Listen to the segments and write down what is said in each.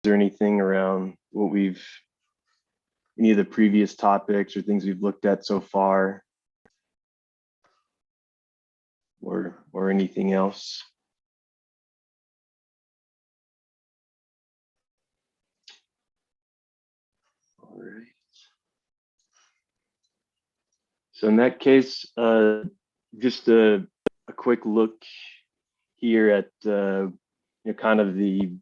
there anything around any of the previous topics or things we've looked at so far, or anything else? All right. So in that case, just a quick look here at kind of the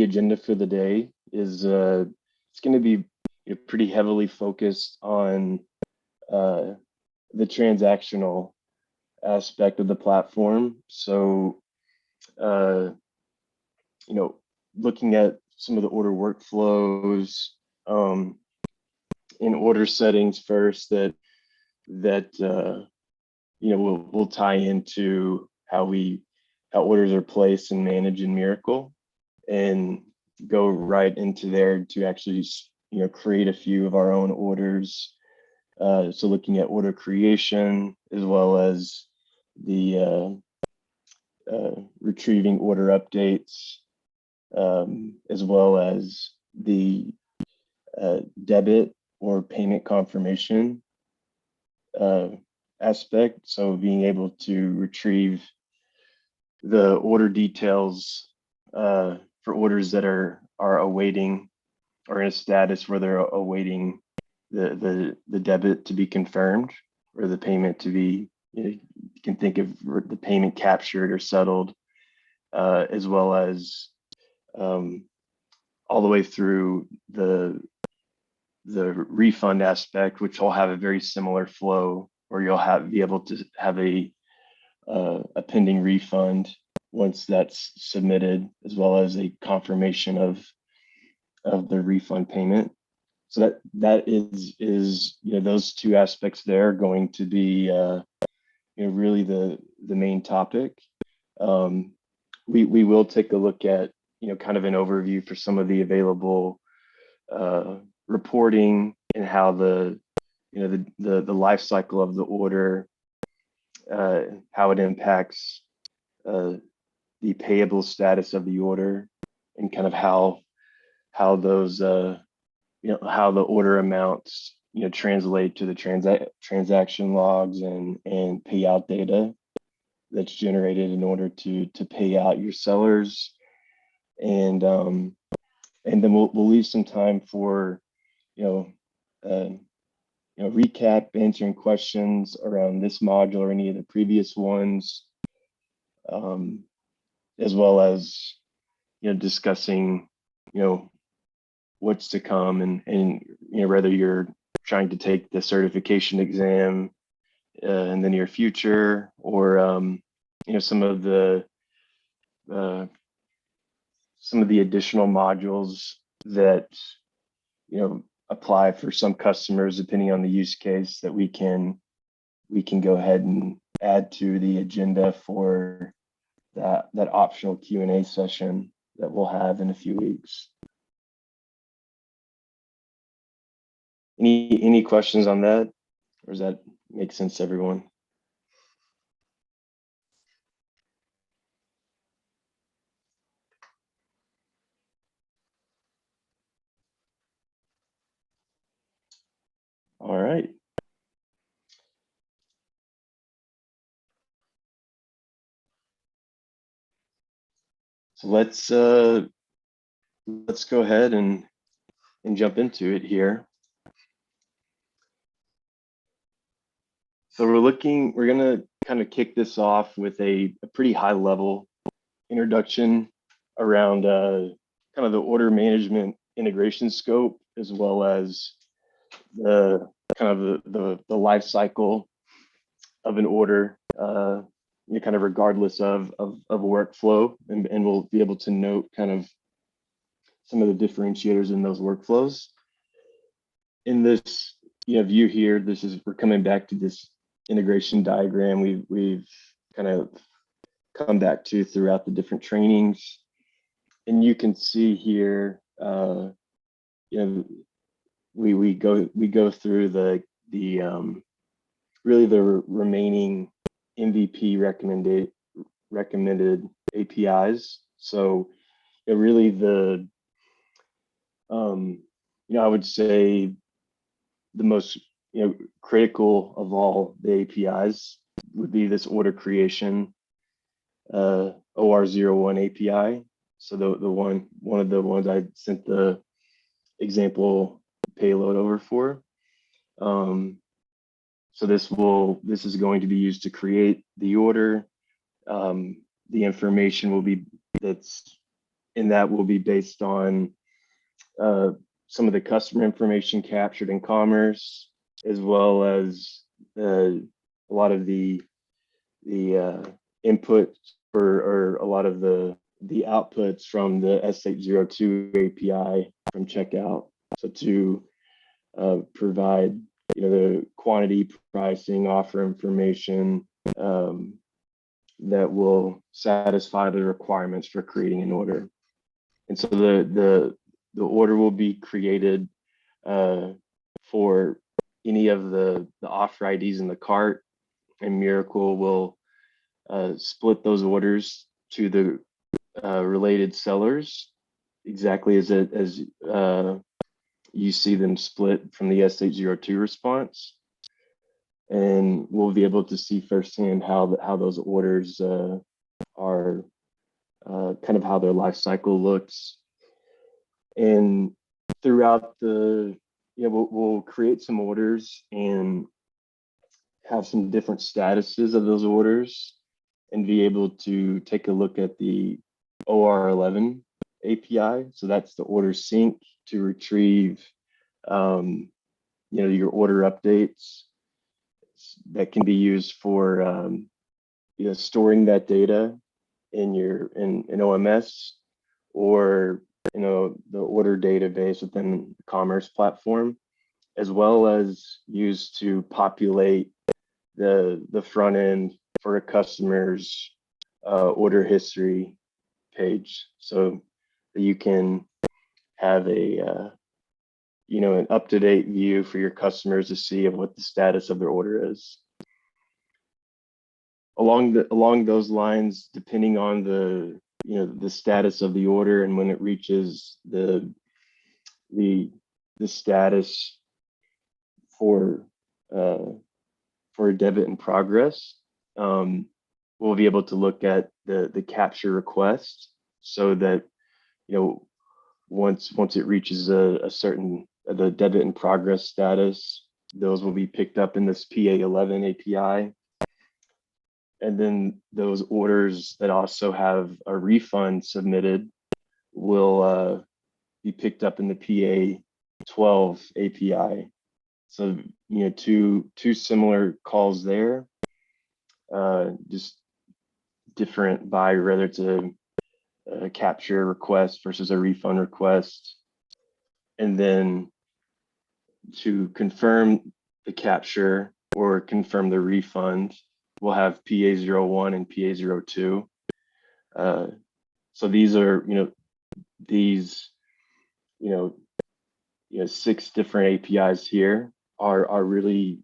agenda for the day is it's going to be pretty heavily focused on the transactional aspect of the platform. So looking at some of the order workflows, in order settings first that will tie into how orders are placed and managed in Mirakl, and go right into there to actually create a few of our own orders. So looking at order creation, as well as the retrieving order updates, as well as the debit or payment confirmation aspect. So being able to retrieve the order details for orders that are awaiting, or in a status where they're awaiting the debit to be confirmed, or the payment to be, you can think of the payment captured or settled, as well as all the way through the refund aspect, which will have a very similar flow, where you'll be able to have a pending refund once that's submitted, as well as a confirmation of the refund payment. So that is those two aspects there are going to be really the main topic. We will take a look at kind of an overview for some of the available reporting, and how the life cycle of the order, how it impacts the payable status of the order, and kind of how those how the order amounts translate to the transaction logs and payout data that's generated in order to pay out your sellers. And then we'll leave some time for recap, answering questions around this module or any of the previous ones, as well as discussing what's to come, and whether you're trying to take the certification exam in the near future, or some of the additional modules that apply for some customers, depending on the use case, that we can go ahead and add to the agenda for that optional Q&A session that we'll have in a few weeks. Any questions on that, or does that make sense to everyone? All right. So let's go ahead and jump into it here. So we're gonna kind of kick this off with a pretty high level introduction around kind of the order management integration scope, as well as the kind of the life cycle of an order, kind of regardless of workflow, and we'll be able to note kind of some of the differentiators in those workflows. In this view here, we're coming back to this integration diagram we've kind of come back to throughout the different trainings, and you can see here, we go through the really the remaining MVP recommended APIs. So really I would say the most critical of all the APIs would be this order creation OR01 API. So the one of the ones I sent the example payload over for. So this is going to be used to create the order. The information will be will be based on some of the customer information captured in commerce, as well as a lot of the input or a lot of the outputs from the S802 API from checkout. So to provide the quantity, pricing, offer information that will satisfy the requirements for creating an order. And so the order will be created for any of the offer IDs in the cart, and Mirakl will split those orders to the related sellers exactly as you see them split from the S802 response. And we'll be able to see firsthand how those orders are kind of how their life cycle looks. And throughout we'll create some orders and have some different statuses of those orders and be able to take a look at the OR11 API. So that's the order sync to retrieve your order updates that can be used for storing that data in OMS, or the order database within the commerce platform, as well as used to populate the front end for a customer's order history page, so that you can have an up-to-date view for your customers to see of what the status of their order is. Along those lines, depending on the status of the order and when it reaches the status for a debit in progress, we'll be able to look at the capture request, so that once it reaches the debit in progress status, those will be picked up in this PA11 API. And then those orders that also have a refund submitted will be picked up in the PA12 API. So two similar calls there, just different by whether it's a capture request versus a refund request. And then to confirm the capture or confirm the refund, we'll have PA01 and PA02. So these are these 6 different APIs here are really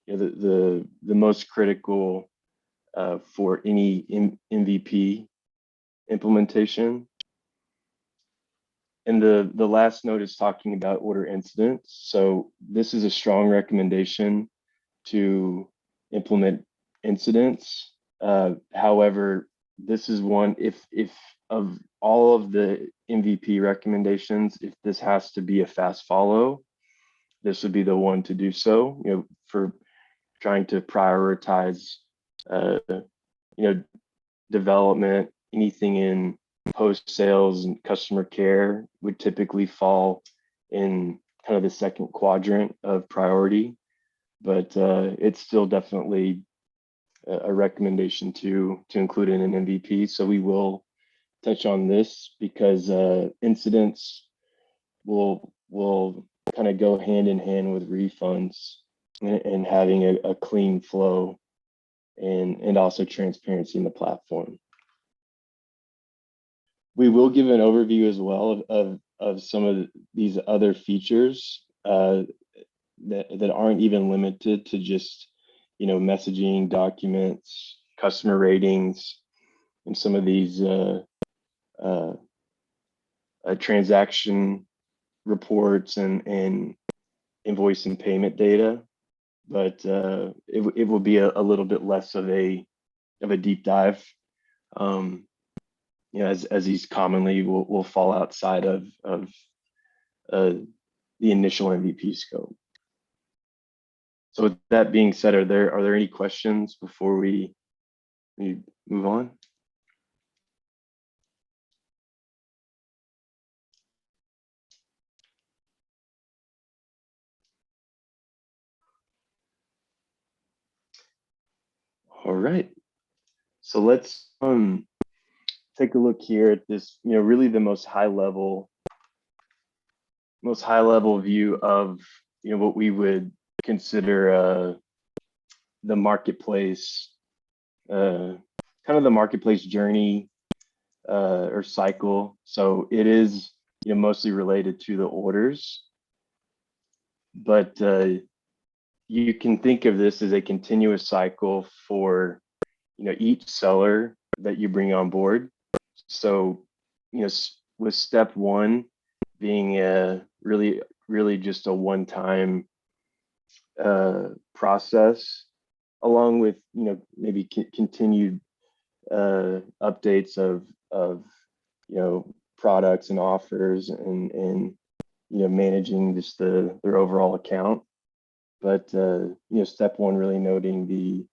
the most critical for any MVP implementation. And the last note is talking about order incidents. So this is a strong recommendation to implement incidents. However, this is one, if of all of the MVP recommendations, if this has to be a fast follow, this would be the one to do so, for trying to prioritize, development. Anything in post sales and customer care would typically fall in kind of the second quadrant of priority, but it's still definitely a recommendation to include in an MVP. So we will touch on this because incidents will kind of go hand in hand with refunds and having a clean flow and also transparency in the platform. We will give an overview as well of some of these other features that aren't even limited to just messaging, documents, customer ratings, and some of these transaction reports and invoice and payment data, but it will be a little bit less of a deep dive. You know, as these commonly will fall outside of the initial MVP scope. So with that being said, are there any questions before we move on? All right. So let's take a look here at this, you know, really the most high level view of, you know, what we would consider the marketplace, kind of the marketplace journey or cycle. So it is, you know, mostly related to the orders, but you can think of this as a continuous cycle for, you know, each seller that you bring on board. So, you know, with step one being really just a one-time process, along with, you know, maybe continued updates of you know, products and offers and you know, managing just their overall account. But you know, step one really noting the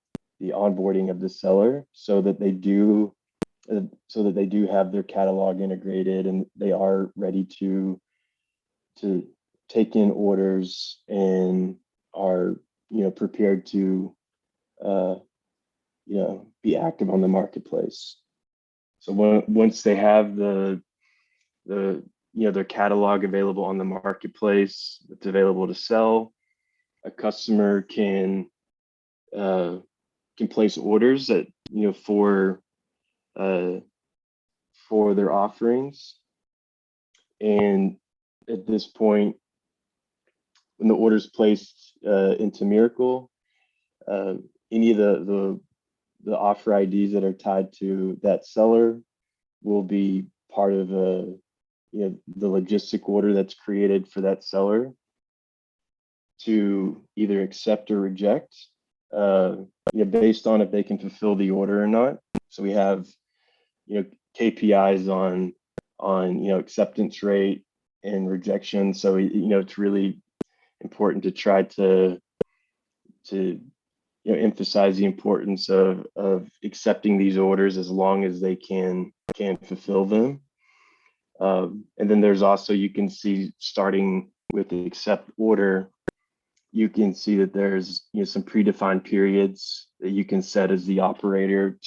onboarding of the seller so that they do have their catalog integrated and they are ready to take in orders and are, you know, prepared to you know, be active on the marketplace. So once they have the you know, their catalog available on the marketplace, it's available to sell, a customer can place orders that, you know, for their offerings. And at this point, when the order is placed into Mirakl, any of the offer IDs that are tied to that seller will be part of you know, the logistic order that's created for that seller to either accept or reject, you know, based on if they can fulfill the order or not. So we have, you know, KPIs on you know, acceptance rate and rejection. So you know, it's really important to try to you know, emphasize the importance of accepting these orders as long as they can fulfill them. And then there's also, you can see, starting with the accept order, you can see that there's, you know, some predefined periods that you can set as the operator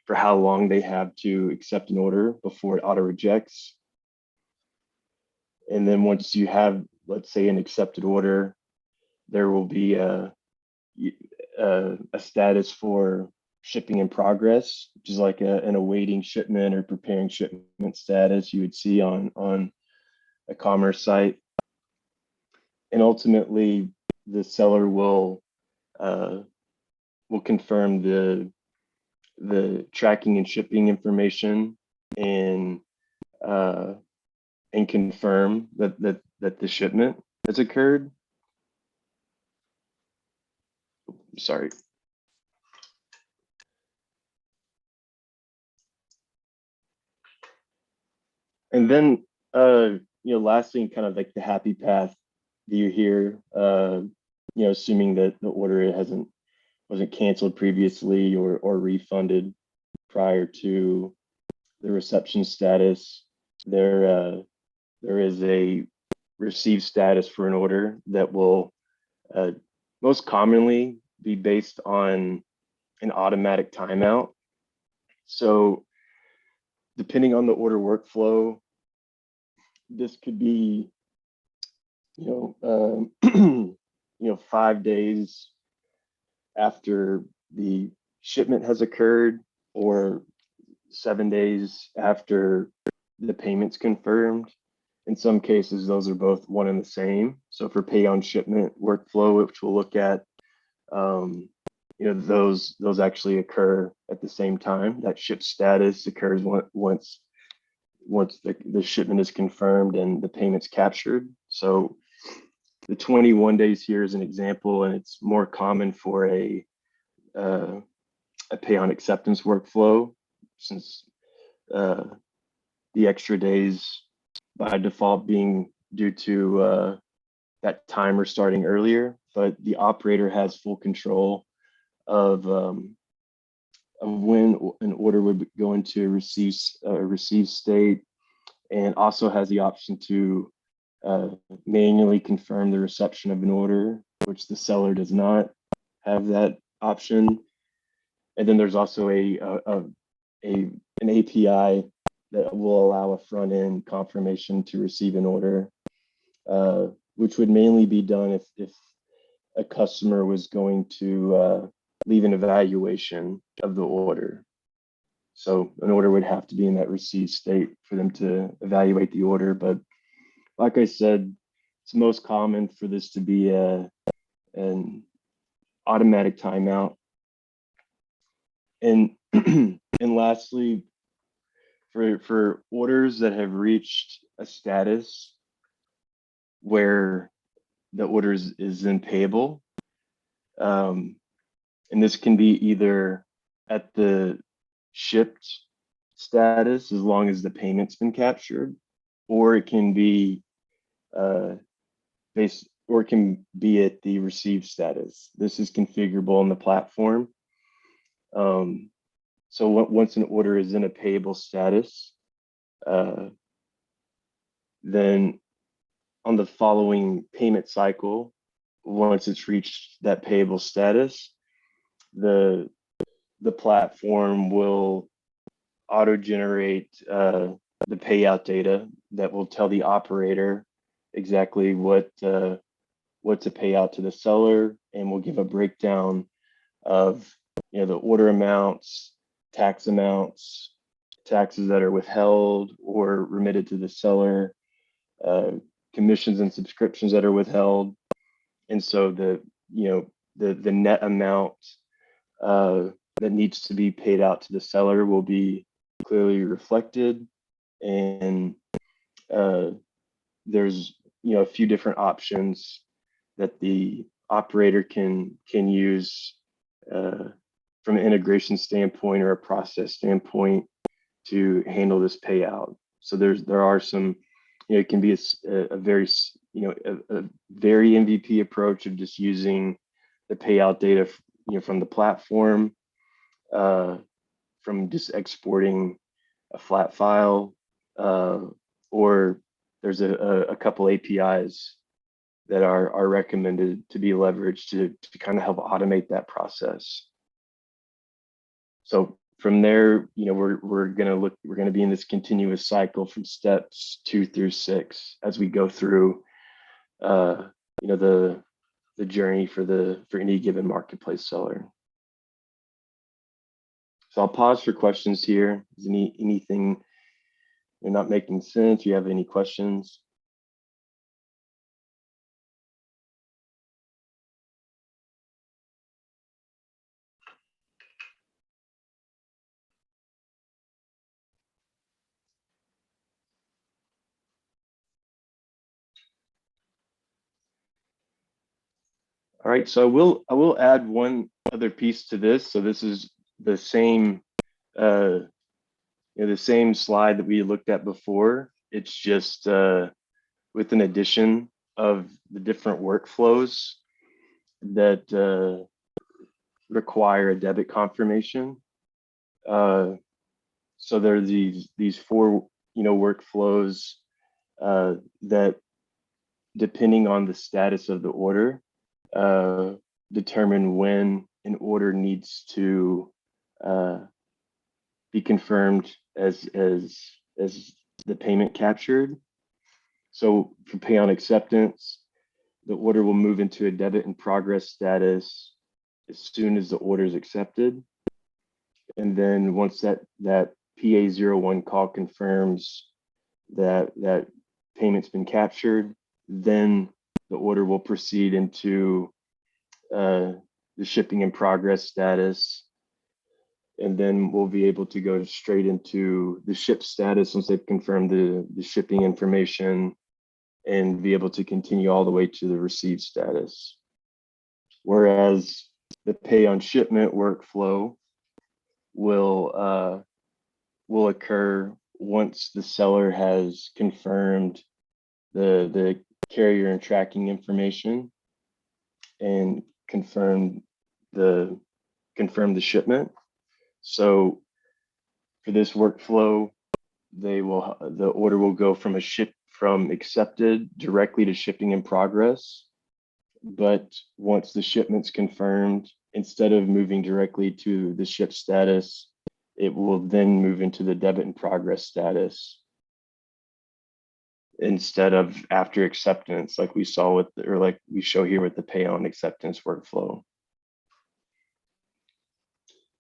for how long they have to accept an order before it auto rejects. And then once you have, let's say, an accepted order, there will be a status for shipping in progress, which is like an awaiting shipment or preparing shipment status you would see on a commerce site. And ultimately, the seller will confirm the tracking and shipping information and confirm that the shipment has occurred. Sorry. And then you know, lastly, kind of like the happy path view here, you know, assuming that the order wasn't canceled previously or refunded prior to the reception status, there is a received status for an order that will most commonly be based on an automatic timeout. So depending on the order workflow, this could be, you know, you know, 5 days after the shipment has occurred, or 7 days after the payment's confirmed. In some cases, those are both one and the same. So for pay on shipment workflow, which we'll look at, you know, those actually occur at the same time. That ship status occurs once once the shipment is confirmed and the payment's captured. So the 21 days here is an example, and it's more common for a pay on acceptance workflow, since the extra days by default being due to that timer starting earlier, but the operator has full control of when an order would go into receive state, and also has the option to manually confirm the reception of an order, which the seller does not have that option. And then there's also an API that will allow a front end confirmation to receive an order, which would mainly be done if a customer was going to leave an evaluation of the order. So an order would have to be in that receive state for them to evaluate the order. But like I said, it's most common for this to be an automatic timeout. And and lastly, for orders that have reached a status where the order is then payable, and this can be either at the shipped status as long as the payment's been captured, or it can be or it can be at the received status. This is configurable on the platform. So once an order is in a payable status, then on the following payment cycle, once it's reached that payable status, the platform will auto-generate the payout data that will tell the operator exactly what to pay out to the seller, and will give a breakdown of the order amounts, tax amounts, taxes that are withheld or remitted to the seller, commissions and subscriptions that are withheld. And so the net amount that needs to be paid out to the seller will be clearly reflected. And there's a few different options that the operator can use from an integration standpoint or a process standpoint to handle this payout. So there are some, it can be a very MVP approach of just using the payout data from the platform, from just exporting a flat file, or there's a couple APIs that are recommended to be leveraged to kind of help automate that process. So from there, we're gonna be in this continuous cycle from steps 2 through 6 as we go through the journey for any given marketplace seller. So I'll pause for questions here. Is anything you're not making sense? Do you have any questions? All right, so I will add one other piece to this. So this is the same the same slide that we looked at before. It's just with an addition of the different workflows that require a debit confirmation. So there are these 4 workflows that, depending on the status of the order, determine when an order needs to be confirmed as the payment captured. So for pay on acceptance, the order will move into a debit in progress status as soon as the order is accepted. And then once that PA01 call confirms that payment's been captured, then the order will proceed into the shipping in progress status. and then we'll be able to go straight into the ship status once they've confirmed the shipping information, and be able to continue all the way to the receive status. Whereas the pay on shipment workflow will occur once the seller has confirmed the carrier and tracking information and confirmed the shipment. So for this workflow, the order will go from accepted directly to shipping in progress. But once the shipment's confirmed, instead of moving directly to the ship status, it will then move into the debit in progress status instead of after acceptance, like we saw with, or like we show here with the pay on acceptance workflow.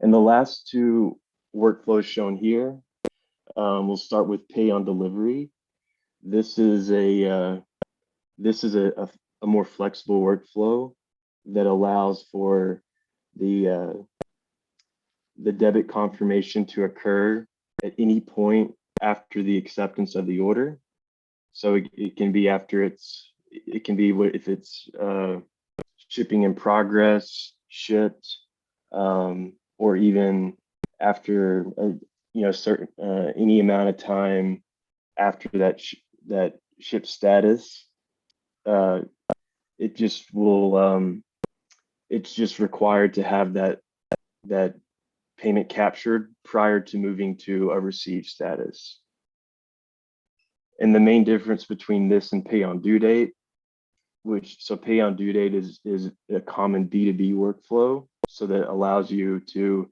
And the last two workflows shown here, we'll start with pay on delivery. This is a more flexible workflow that allows for the debit confirmation to occur at any point after the acceptance of the order. So it can be after it can be if it's shipping in progress, shipped, or even after certain any amount of time after that ship status. It just will it's just required to have that payment captured prior to moving to a receive status. And the main difference between this and pay on due date, so pay on due date is a common B2B workflow, so that allows you to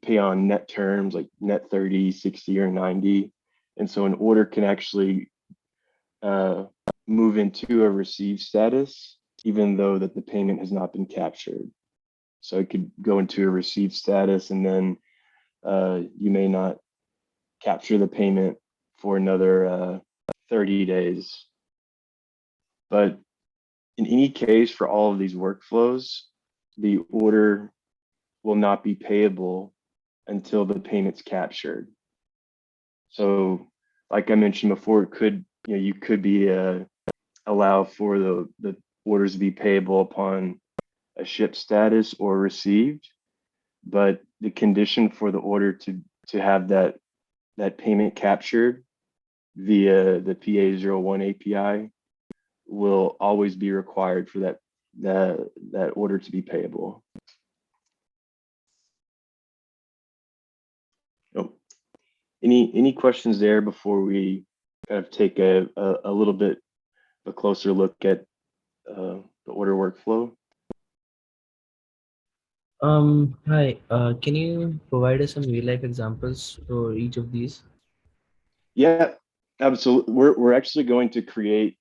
pay on net terms like net 30, 60, or 90. And so an order can actually move into a receive status, even though that the payment has not been captured. So it could go into a receive status, and then you may not capture the payment for another 30 days. But in any case, for all of these workflows, the order will not be payable until the payment's captured. So like I mentioned before, it could, you could be allow for the orders to be payable upon a ship status or received, but the condition for the order to have that payment captured via the PA01 API will always be required for that order to be payable. Oh, any questions there before we kind of take a little bit of a closer look at the order workflow? Hi, can you provide us some real life examples for each of these? Yeah, absolutely. We're actually going to create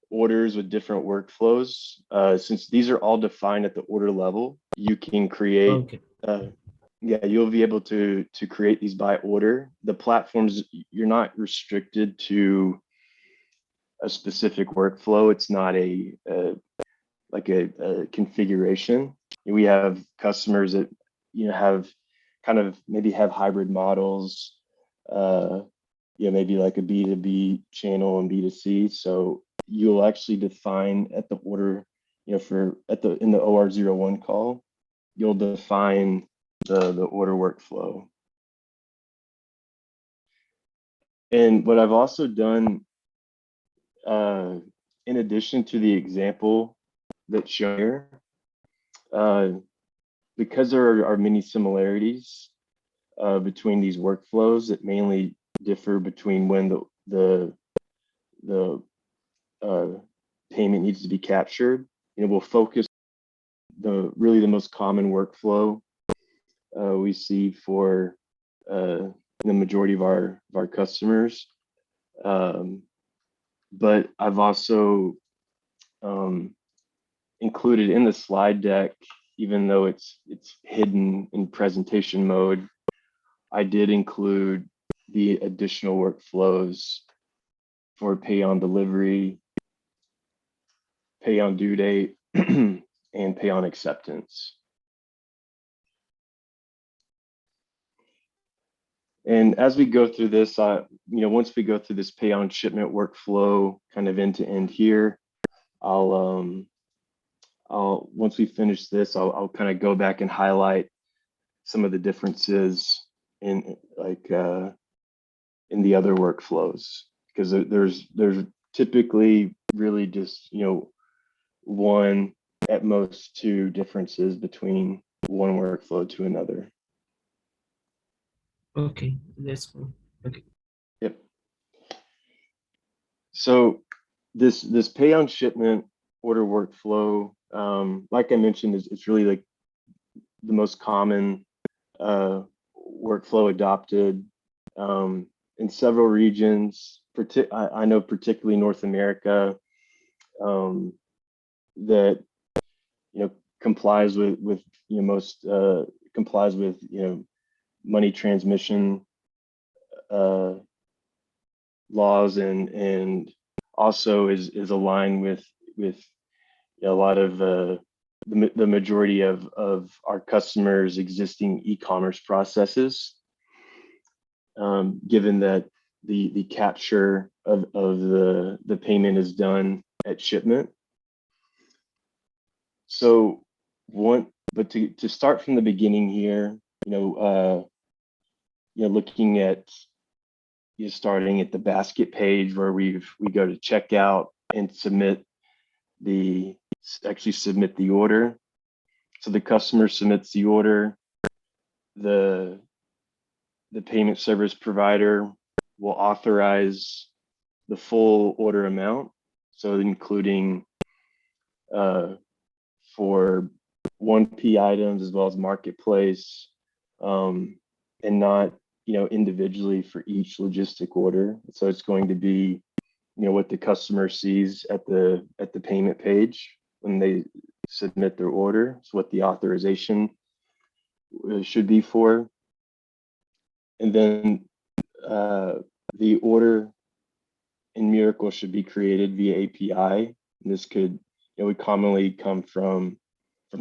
orders with different workflows. Since these are all defined at the order level, you can create, Okay. yeah, you'll be able to create these by order. The platforms, you're not restricted to a specific workflow. It's not like a configuration. We have customers that have kind of maybe have hybrid models, maybe like a B2B channel and B2C. So you'll actually define at the order, in the OR01 call, you'll define the order workflow. And what I've also done, in addition to the example that's shown here, because there are many similarities between these workflows that mainly differ between when the payment needs to be captured. We'll focus really the most common workflow we see for the majority of our customers. But I've also included in the slide deck, even though it's hidden in presentation mode, I did include the additional workflows for pay on delivery, pay on due date, and pay on acceptance. And as we go through this, once we go through this pay on shipment workflow kind of end to end here, I'll once we finish this, I'll kind of go back and highlight some of the differences in in the other workflows, because there's typically really just one at most two differences between one workflow to another. Okay, that's cool. Okay. Yep. So this pay on shipment order workflow, like I mentioned, it's really like the most common workflow adopted in several regions. I know particularly North America, that complies with most complies with money transmission laws, and also is aligned with a lot of the majority of our customers' existing e-commerce processes, given that the capture of the payment is done at shipment. So but to start from the beginning here, looking at starting at the basket page where we go to checkout and actually submit the order. So the customer submits the order, the payment service provider will authorize the full order amount, so including for 1P items as well as marketplace, and not individually for each logistic order. So it's going to be what the customer sees at the payment page when they submit their order. It's what the authorization should be for. And then the order in Mirakl should be created via API. And this could would commonly come from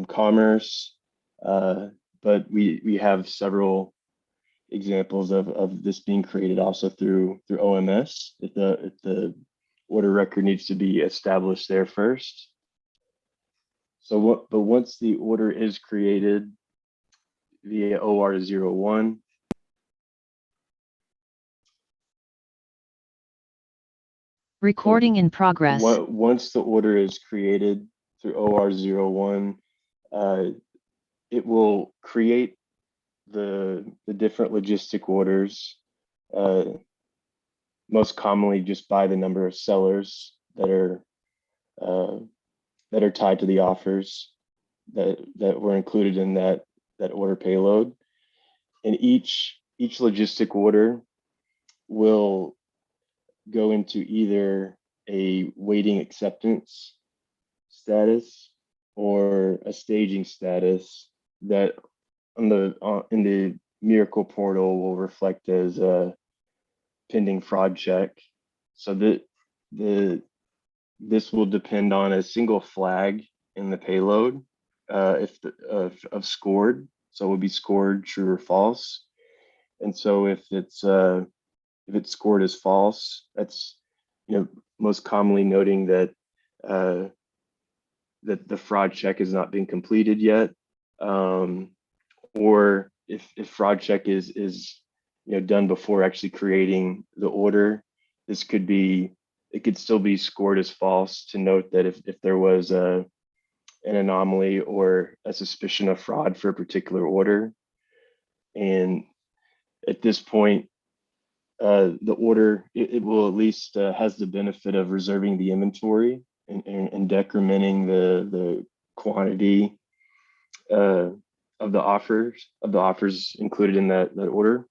commerce, but we have several examples of this being created also through OMS if the order record needs to be established there first. But once the order is created via OR01, recording in progress. Once the order is created through OR01, it will create the different logistic orders, most commonly just by the number of sellers that are tied to the offers that were included in that order payload. And each logistic order will go into either a waiting acceptance status or a staging status that in the Mirakl portal will reflect as a pending fraud check. So this will depend on a single flag in the payload of scored. So it will be scored true or false. And so if it's scored as false, that's most commonly noting that that the fraud check has not been completed yet, or if fraud check is done before actually creating the order, it could still be scored as false to note that if there was an anomaly or a suspicion of fraud for a particular order. And at this point, the order, it will at least has the benefit of reserving the inventory and decrementing the quantity of the offers included in that order.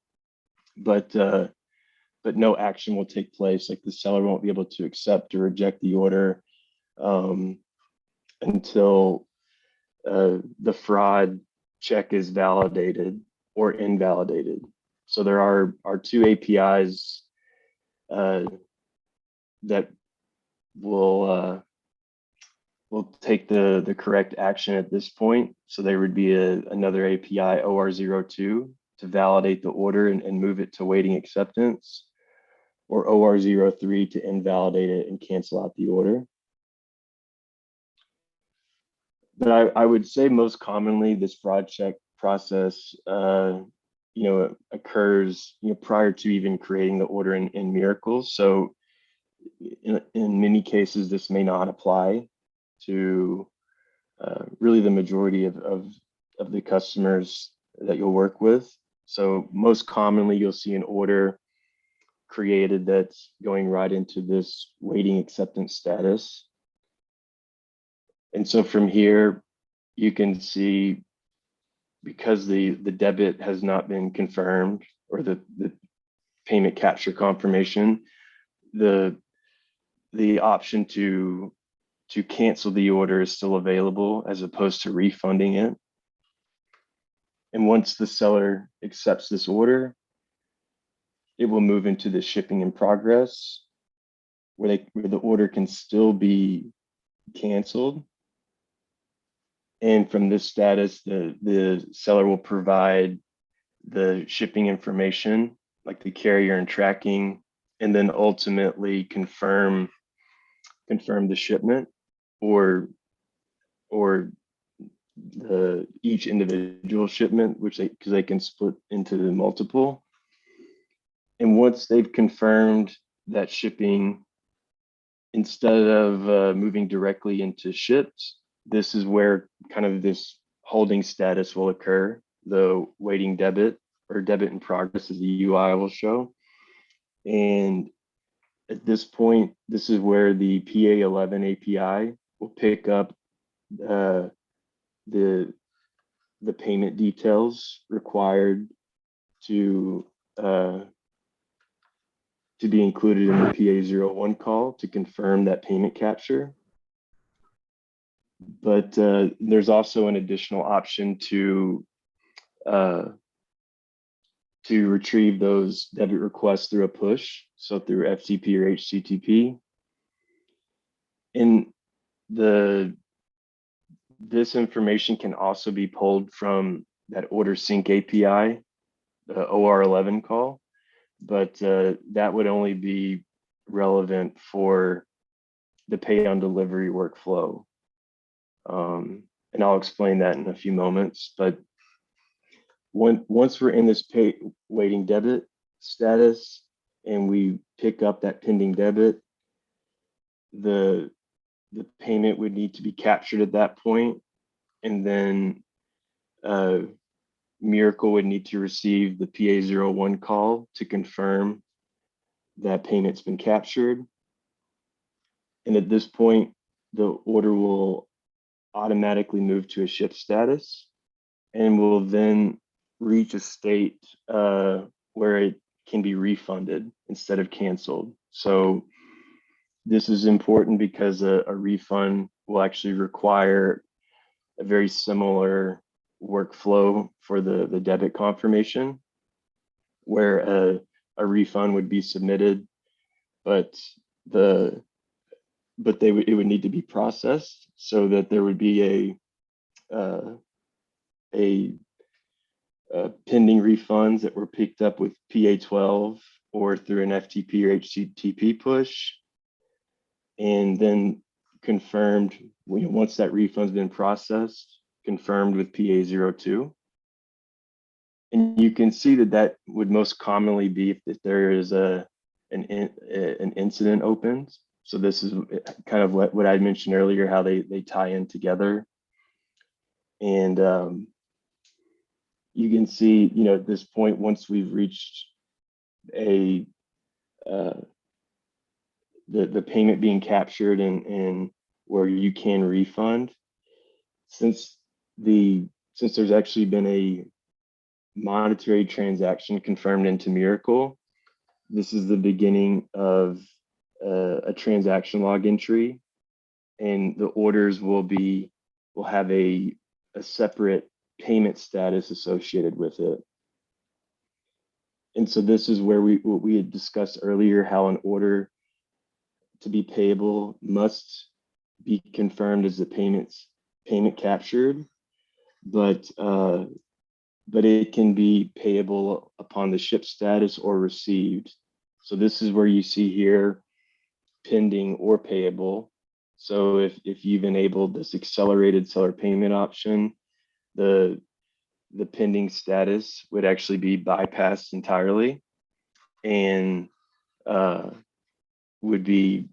But no action will take place. Like the seller won't be able to accept or reject the order until the fraud check is validated or invalidated. So there are two APIs that will take the correct action at this point. So there would be another API OR02 to validate the order and move it to waiting acceptance, or OR03 to invalidate it and cancel out the order. But I would say most commonly this fraud check process occurs prior to even creating the order in Mirakl. So in many cases, this may not apply to really the majority of the customers that you'll work with. So most commonly, you'll see an order created that's going right into this waiting acceptance status. And so from here, you can see, because the debit has not been confirmed, or the payment capture confirmation, the option to cancel the order is still available as opposed to refunding it. And once the seller accepts this order, it will move into the shipping in progress, where the order can still be canceled. And from this status, the seller will provide the shipping information, like the carrier and tracking, and then ultimately confirm the shipment, or each individual shipment, because they can split into the multiple. And once they've confirmed that shipping, instead of moving directly into shipped, this is where kind of this holding status will occur. The waiting debit, or debit in progress, as the UI will show. And at this point, this is where the PA11 API will pick up the payment details required to be included in the PA01 call to confirm that payment capture. But there's also an additional option to retrieve those debit requests through a push, so through FTP or HTTP. And this information can also be pulled from that order sync API, the OR11 call, but that would only be relevant for the pay on delivery workflow. And I'll explain that in a few moments. But once we're in this waiting debit status and we pick up that pending debit, the payment would need to be captured at that point, and then Mirakl would need to receive the PA01 call to confirm that payment's been captured. And at this point, the order will automatically move to a ship status, and will then reach a state where it can be refunded instead of canceled. So this is important because a refund will actually require a very similar workflow for the debit confirmation, where a refund would be submitted, but it would need to be processed, so that there would be a pending refunds that were picked up with PA12 or through an FTP or HTTP push, and then confirmed once that refund's been processed, confirmed with PA02. And you can see that would most commonly be if there is an incident opens. So this is kind of what I mentioned earlier, how they tie in together. And you can see, at this point, once we've reached the payment being captured and where you can refund, since there's actually been a monetary transaction confirmed into Mirakl, this is the beginning of a transaction log entry, and the orders will have a separate payment status associated with it. And so this is where what we had discussed earlier, how an order to be payable must be confirmed as the payment captured, but but it can be payable upon the ship status or received. So this is where you see here pending or payable. So if you've enabled this accelerated seller payment option, the pending status would actually be bypassed entirely and uh, would be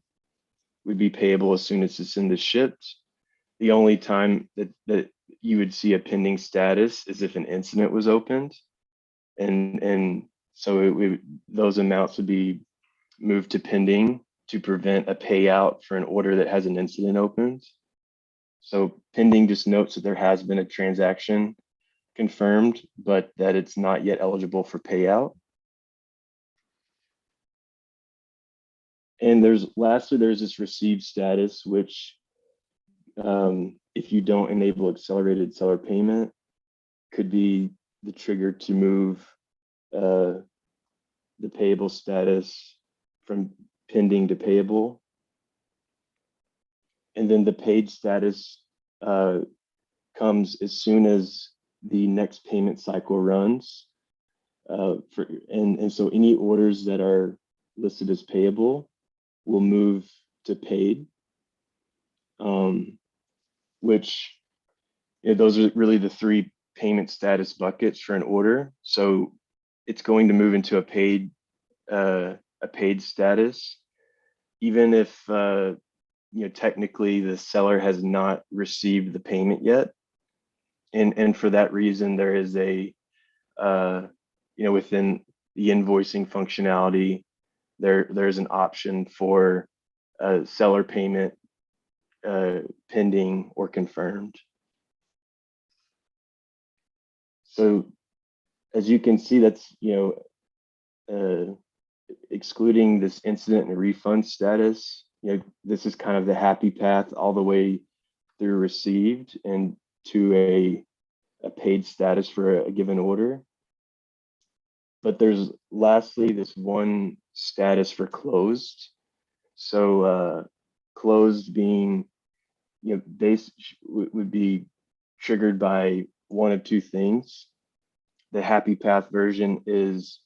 payable as soon as it's in the shipped. The only time that you would see a pending status is if an incident was opened, and so those amounts would be moved to pending to prevent a payout for an order that has an incident opened. So pending just notes that there has been a transaction confirmed, but that it's not yet eligible for payout. And lastly, there's this received status, which if you don't enable accelerated seller payment, could be the trigger to move the payable status from pending to payable. And then the paid status comes as soon as the next payment cycle runs. And so any orders that are listed as payable will move to paid, which those are really the three payment status buckets for an order. So it's going to move into a paid status, even if technically the seller has not received the payment yet. And for that reason, there is a within the invoicing functionality, there's an option for seller payment pending or confirmed. So as you can see, that's excluding this incident and refund status. This is kind of the happy path all the way through received and to a paid status for a given order. But there's lastly this one status for closed. So closed being, base would be triggered by one of two things. The happy path version is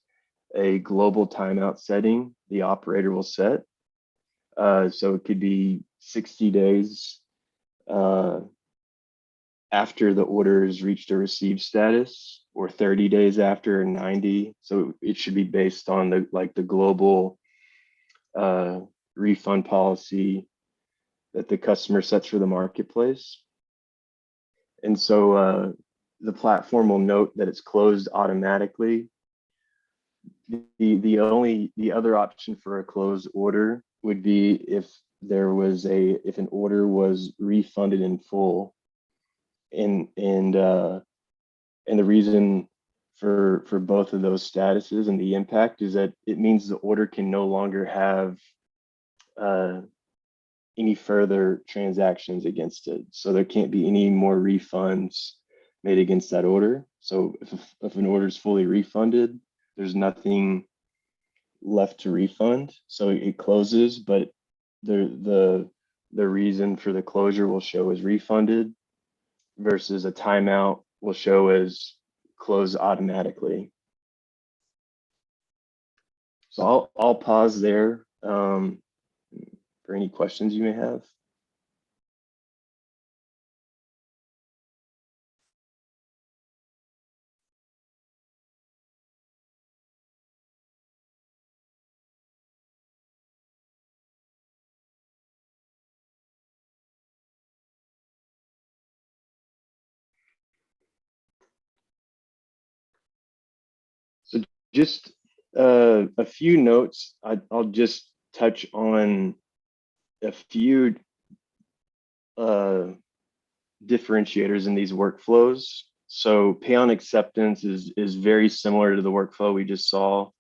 a global timeout setting the operator will set. So it could be 60 days after the order has reached a received status, or 30 days after, or 90. So it should be based on the global refund policy that the customer sets for the marketplace. And so the platform will note that it's closed automatically. The other option for a closed order would be if an order was refunded in full, and the reason for both of those statuses and the impact is that it means the order can no longer have any further transactions against it. So there can't be any more refunds made against that order. So if an order is fully refunded, there's nothing left to refund. So it closes, but the reason for the closure will show as refunded versus a timeout will show as closed automatically. So I'll pause there for any questions you may have. So just a few notes. I'll just touch on a few differentiators in these workflows. So pay on acceptance is very similar to the workflow we just saw,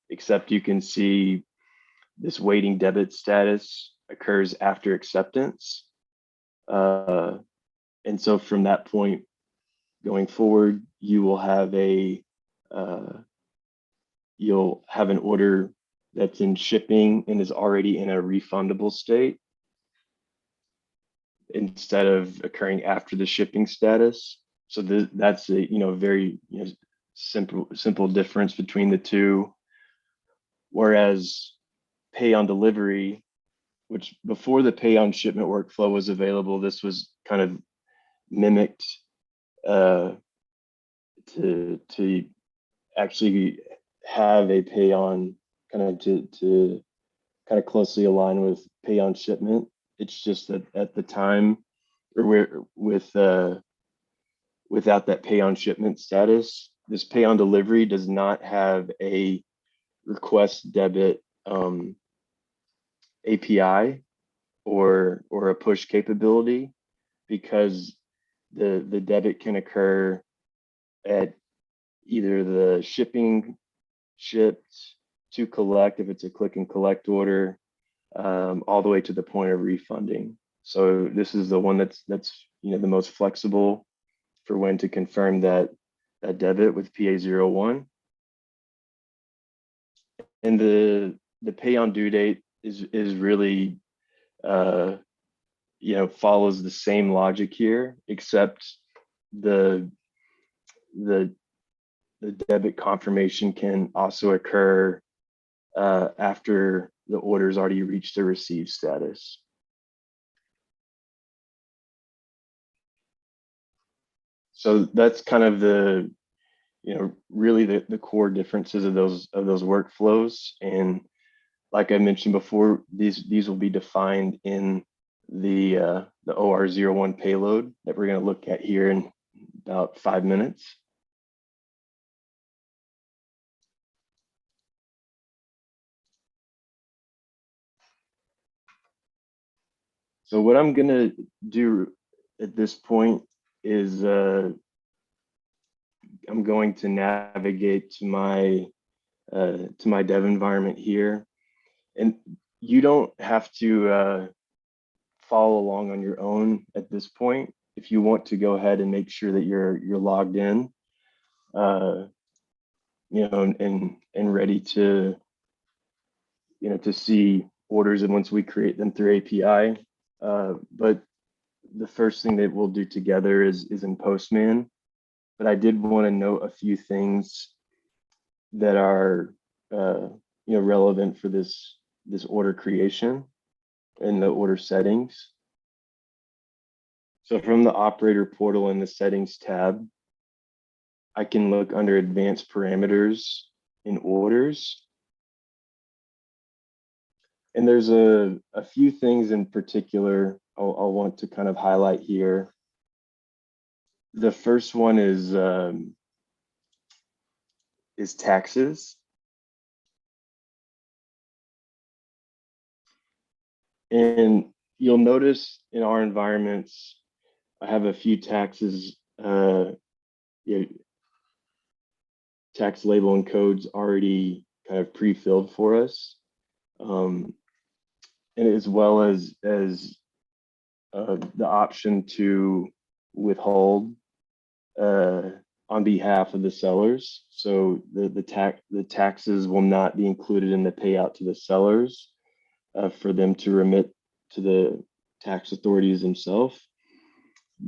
except you can see this waiting debit status occurs after acceptance. And so from that point going forward, you will have you'll have an order that's in shipping and is already in a refundable state instead of occurring after the shipping status. So that's a very simple difference between the two. Whereas pay on delivery, which before the pay on shipment workflow was available, this was kind of mimicked uh, to actually have a pay on kind of to kind of closely align with pay on shipment. It's just that at the time, or without that pay on shipment status, this pay on delivery does not have a request debit API or a push capability, because the debit can occur at either the shipping shipped to collect, if it's a click and collect order, all the way to the point of refunding. So this is the one that's the most flexible for when to confirm that debit with PA01. And the pay on due date is really follows the same logic here, except the the the debit confirmation can also occur after the order's already reached the receive status. So that's kind of the really the core differences of those workflows. And like I mentioned before, these will be defined in the OR01 payload that we're going to look at here in about 5 minutes. So what I'm going to do at this point is I'm going to navigate to my dev environment here, and you don't have to follow along on your own at this point. If you want to go ahead and make sure that you're logged in, and ready to to see orders, and once we create them through API. But the first thing that we'll do together is in Postman. But I did want to note a few things that are relevant for this order creation and the order settings. So from the operator portal in the settings tab, I can look under advanced parameters in orders. And there's a few things in particular I'll want to kind of highlight here. The first one is taxes. And you'll notice in our environments, I have a few taxes, tax label and codes already kind of pre-filled for us. And as well as the option to withhold on behalf of the sellers. So the taxes will not be included in the payout to the sellers for them to remit to the tax authorities themselves.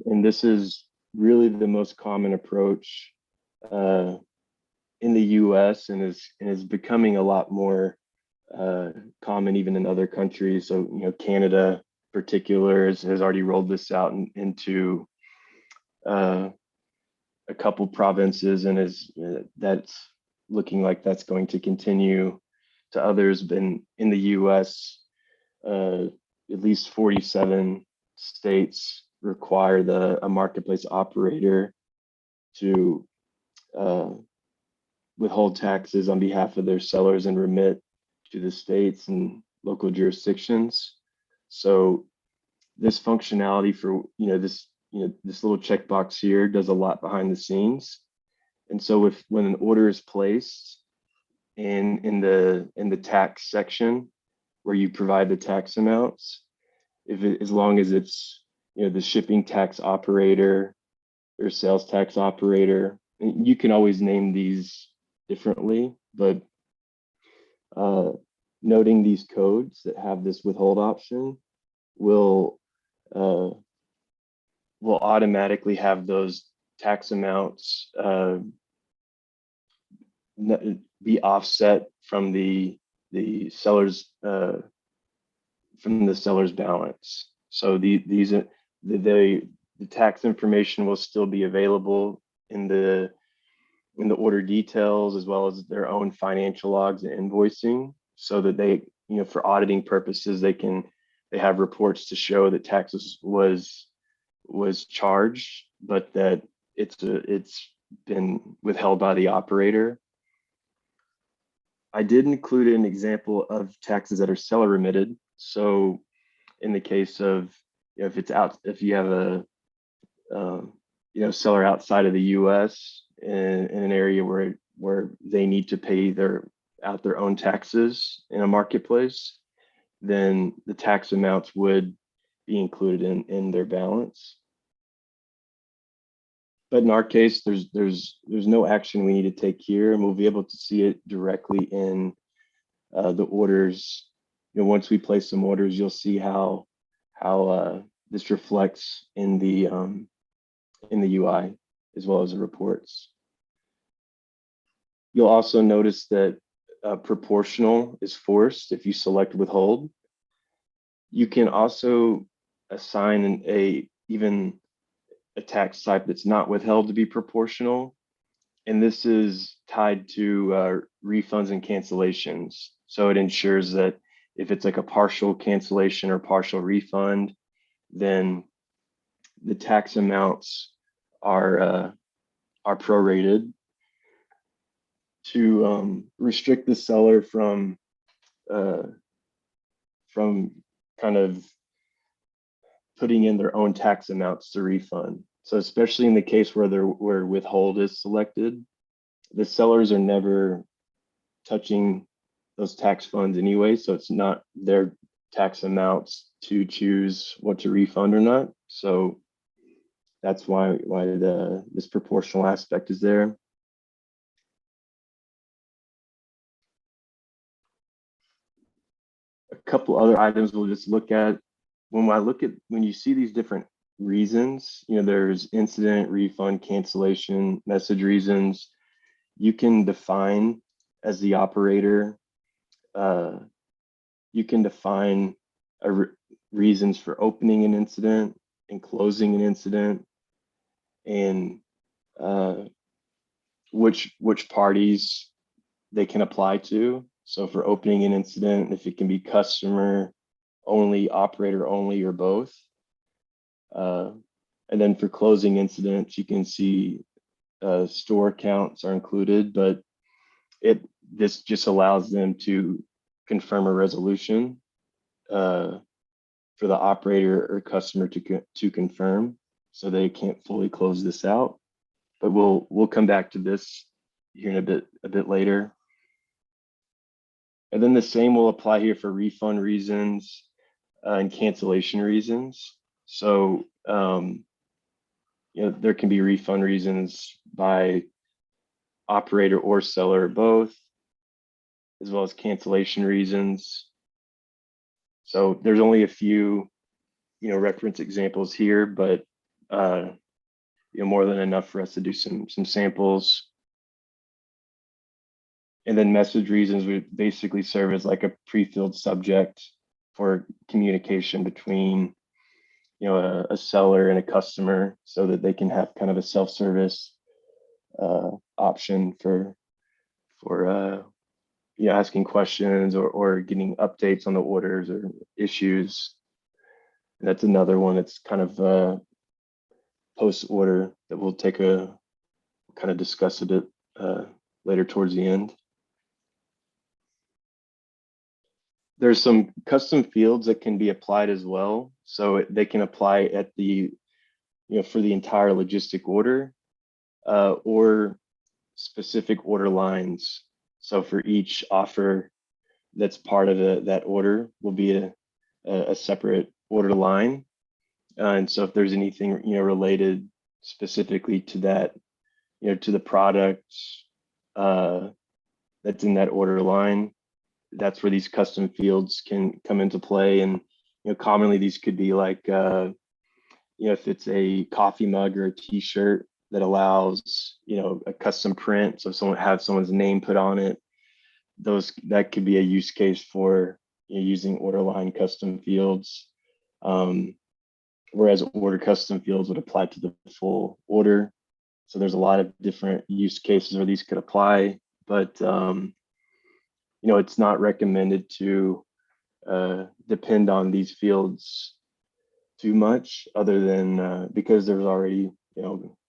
And this is really the most common approach in the US, and is becoming a lot more common even in other countries. So Canada in particular has already rolled this out into a couple provinces, and that's looking like that's going to continue to others. But in the US, at least 47 states require a marketplace operator to withhold taxes on behalf of their sellers and remit to the states and local jurisdictions. So this functionality for this little checkbox here does a lot behind the scenes. And so when an order is placed in the tax section where you provide the tax amounts, as long as it's the shipping tax operator or sales tax operator, and you can always name these differently, but noting these codes that have this withhold option will automatically have those tax amounts be offset from the seller's balance. So the tax information will still be available in the order details, as well as their own financial logs and invoicing, so that they, for auditing purposes, they have reports to show that taxes was charged, but that it's been withheld by the operator. I did include an example of taxes that are seller remitted. So in the case of, if you have a seller outside of the U.S. in an area where they need to pay their own taxes in a marketplace, then the tax amounts would be included in their balance. But in our case, there's no action we need to take here, and we'll be able to see it directly in the orders. Once we place some orders, you'll see how this reflects in the UI as well as the reports. You'll also notice that proportional is forced if you select withhold. You can also assign even a tax type that's not withheld to be proportional. And this is tied to refunds and cancellations. So it ensures that if it's like a partial cancellation or partial refund, then the tax amounts are prorated to restrict the seller from kind of putting in their own tax amounts to refund. So especially in the case where withhold is selected, the sellers are never touching those tax funds anyway, so it's not their tax amounts to choose what to refund or not. So that's why this proportional aspect is there. A couple other items we'll just look at. When you see these different reasons, there's incident, refund, cancellation, message reasons. You can define, as the operator, you can define reasons for opening an incident and closing an incident, and which parties they can apply to. So for opening an incident, if it can be customer only, operator only, or both. And then for closing incidents, you can see store accounts are included, but this just allows them to confirm a resolution for the operator or customer to confirm, so they can't fully close this out. But we'll come back to this here in a bit later. And then the same will apply here for refund reasons and cancellation reasons. So there can be refund reasons by operator or seller, both, as well as cancellation reasons. So there's only a few, reference examples here, but more than enough for us to do some samples. And then message reasons would basically serve as like a pre-filled subject for communication between, a seller and a customer, so that they can have kind of a self-service option for asking questions or getting updates on the orders or issues. And that's another one that's kind of post-order that we'll kind of discuss a bit later towards the end. There's some custom fields that can be applied as well. So they can apply at for the entire logistic order or specific order lines. So for each offer that's part of that order will be a separate order line. And so if there's anything, related specifically to that, to the product that's in that order line, that's where these custom fields can come into play. And commonly these could be like if it's a coffee mug or a t-shirt, that allows, a custom print. So someone have someone's name put on it. That could be a use case for using order line custom fields. Whereas order custom fields would apply to the full order. So there's a lot of different use cases where these could apply, but it's not recommended to depend on these fields too much, other than because there's already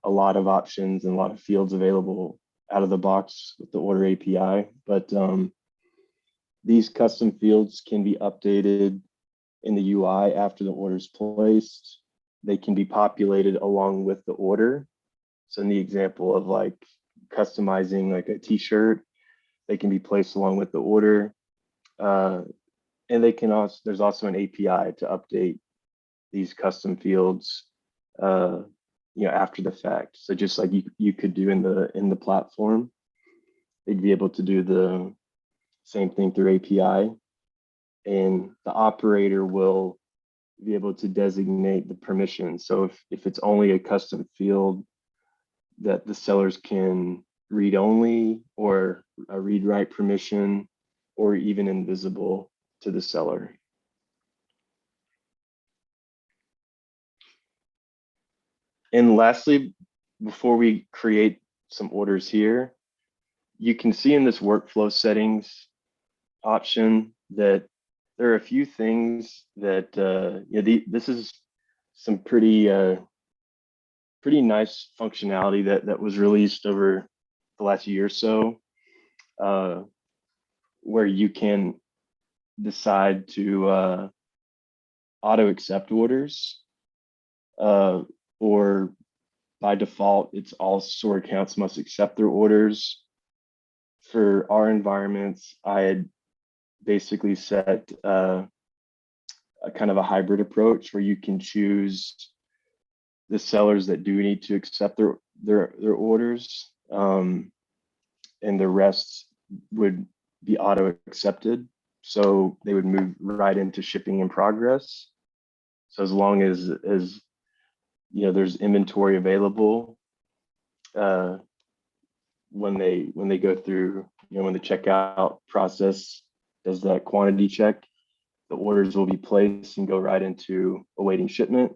a lot of options and a lot of fields available out of the box with the order API. But these custom fields can be updated in the UI after the order is placed. They can be populated along with the order. So in the example of like customizing like a t-shirt, they can be placed along with the order. And they can also, there's also an API to update these custom fields after the fact. So just like you could do in the platform, they'd be able to do the same thing through API, and the operator will be able to designate the permission. So if it's only a custom field that the sellers can read only, or a read write permission, or even invisible to the seller. And lastly, before we create some orders here, you can see in this workflow settings option that there are a few things that this is some pretty nice functionality that was released over the last year or so, where you can decide to auto accept orders, or by default, it's all store accounts must accept their orders. For our environments, I had basically set a kind of a hybrid approach where you can choose the sellers that do need to accept their orders, and the rest would be auto accepted. So they would move right into shipping in progress. So as long as there's inventory available, when they go through, when the checkout process does that quantity check, the orders will be placed and go right into awaiting shipment.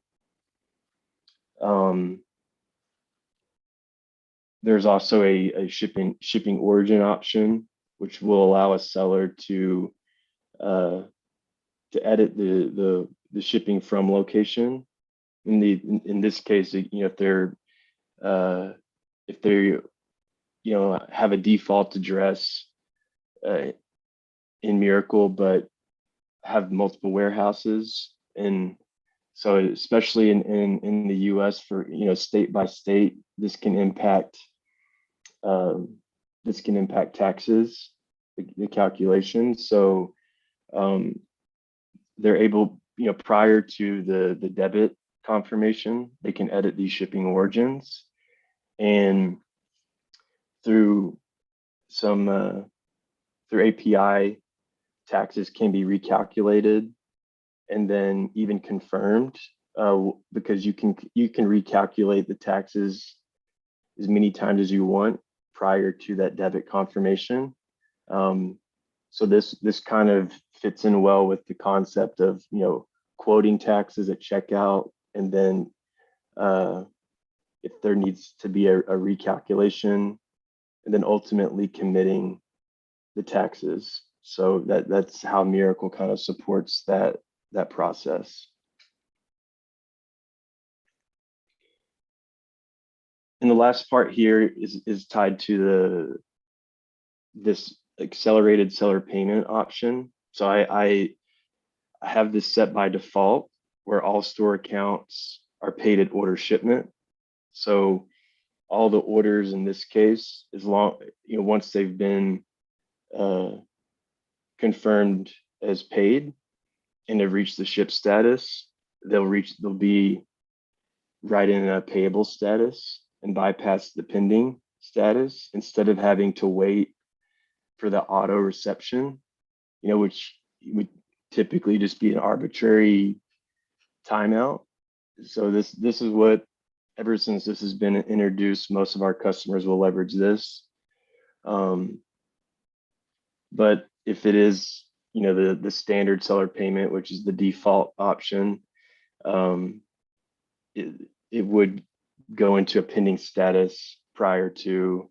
There's also a shipping origin option, which will allow a seller to edit the shipping from location. In this case, if they're have a default address in Mirakl, but have multiple warehouses, and so especially in the US, for state by state, this can impact taxes, the calculation. So they're able, prior to the debit confirmation, they can edit these shipping origins, and through API, taxes can be recalculated and then even confirmed, because you can recalculate the taxes as many times as you want prior to that debit confirmation. So this kind of fits in well with the concept of quoting taxes at checkout, and then if there needs to be a recalculation, and then ultimately committing the taxes. So that's how Mirakl kind of supports that process. And the last part here is tied to this accelerated seller payment option. So I have this set by default, where all store accounts are paid at order shipment. So all the orders in this case, once they've been confirmed as paid and have reached the ship status, they'll be right in a payable status and bypass the pending status, instead of having to wait for the auto reception, which would typically just be an arbitrary timeout. So this is what ever since this has been introduced, most of our customers will leverage this. But if it is, the standard seller payment, which is the default option, it would go into a pending status prior to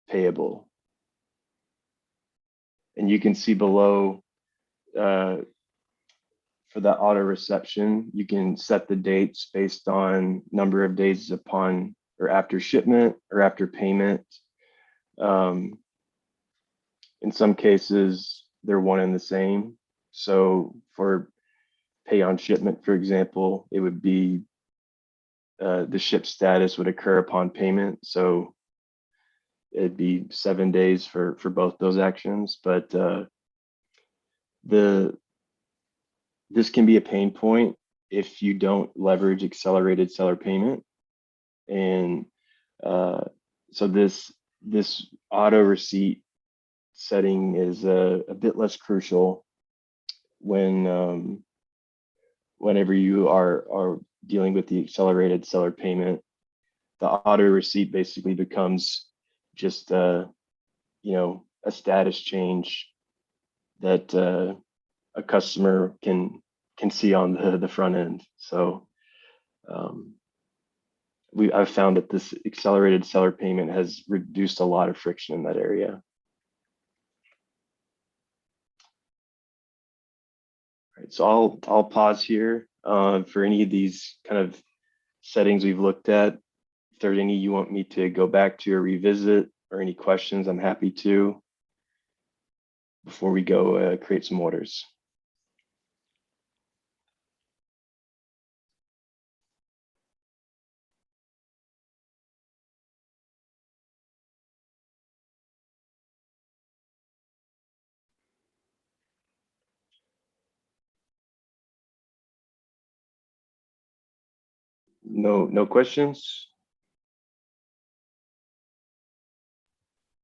payable. And you can see below, for that auto reception, you can set the dates based on number of days upon or after shipment or after payment. In some cases, they're one and the same. So for pay on shipment, for example, it would be the ship status would occur upon payment. So it'd be 7 days for both those actions. But this can be a pain point if you don't leverage accelerated seller payment. And so this auto receipt setting is a bit less crucial when whenever you are dealing with the accelerated seller payment. The auto receipt basically becomes just a status change that a customer can see on the front end. So I've found that this accelerated seller payment has reduced a lot of friction in that area. All right, so I'll pause here for any of these kind of settings we've looked at. If there's any you want me to go back to or revisit, or any questions, I'm happy to before we go create some orders. No questions?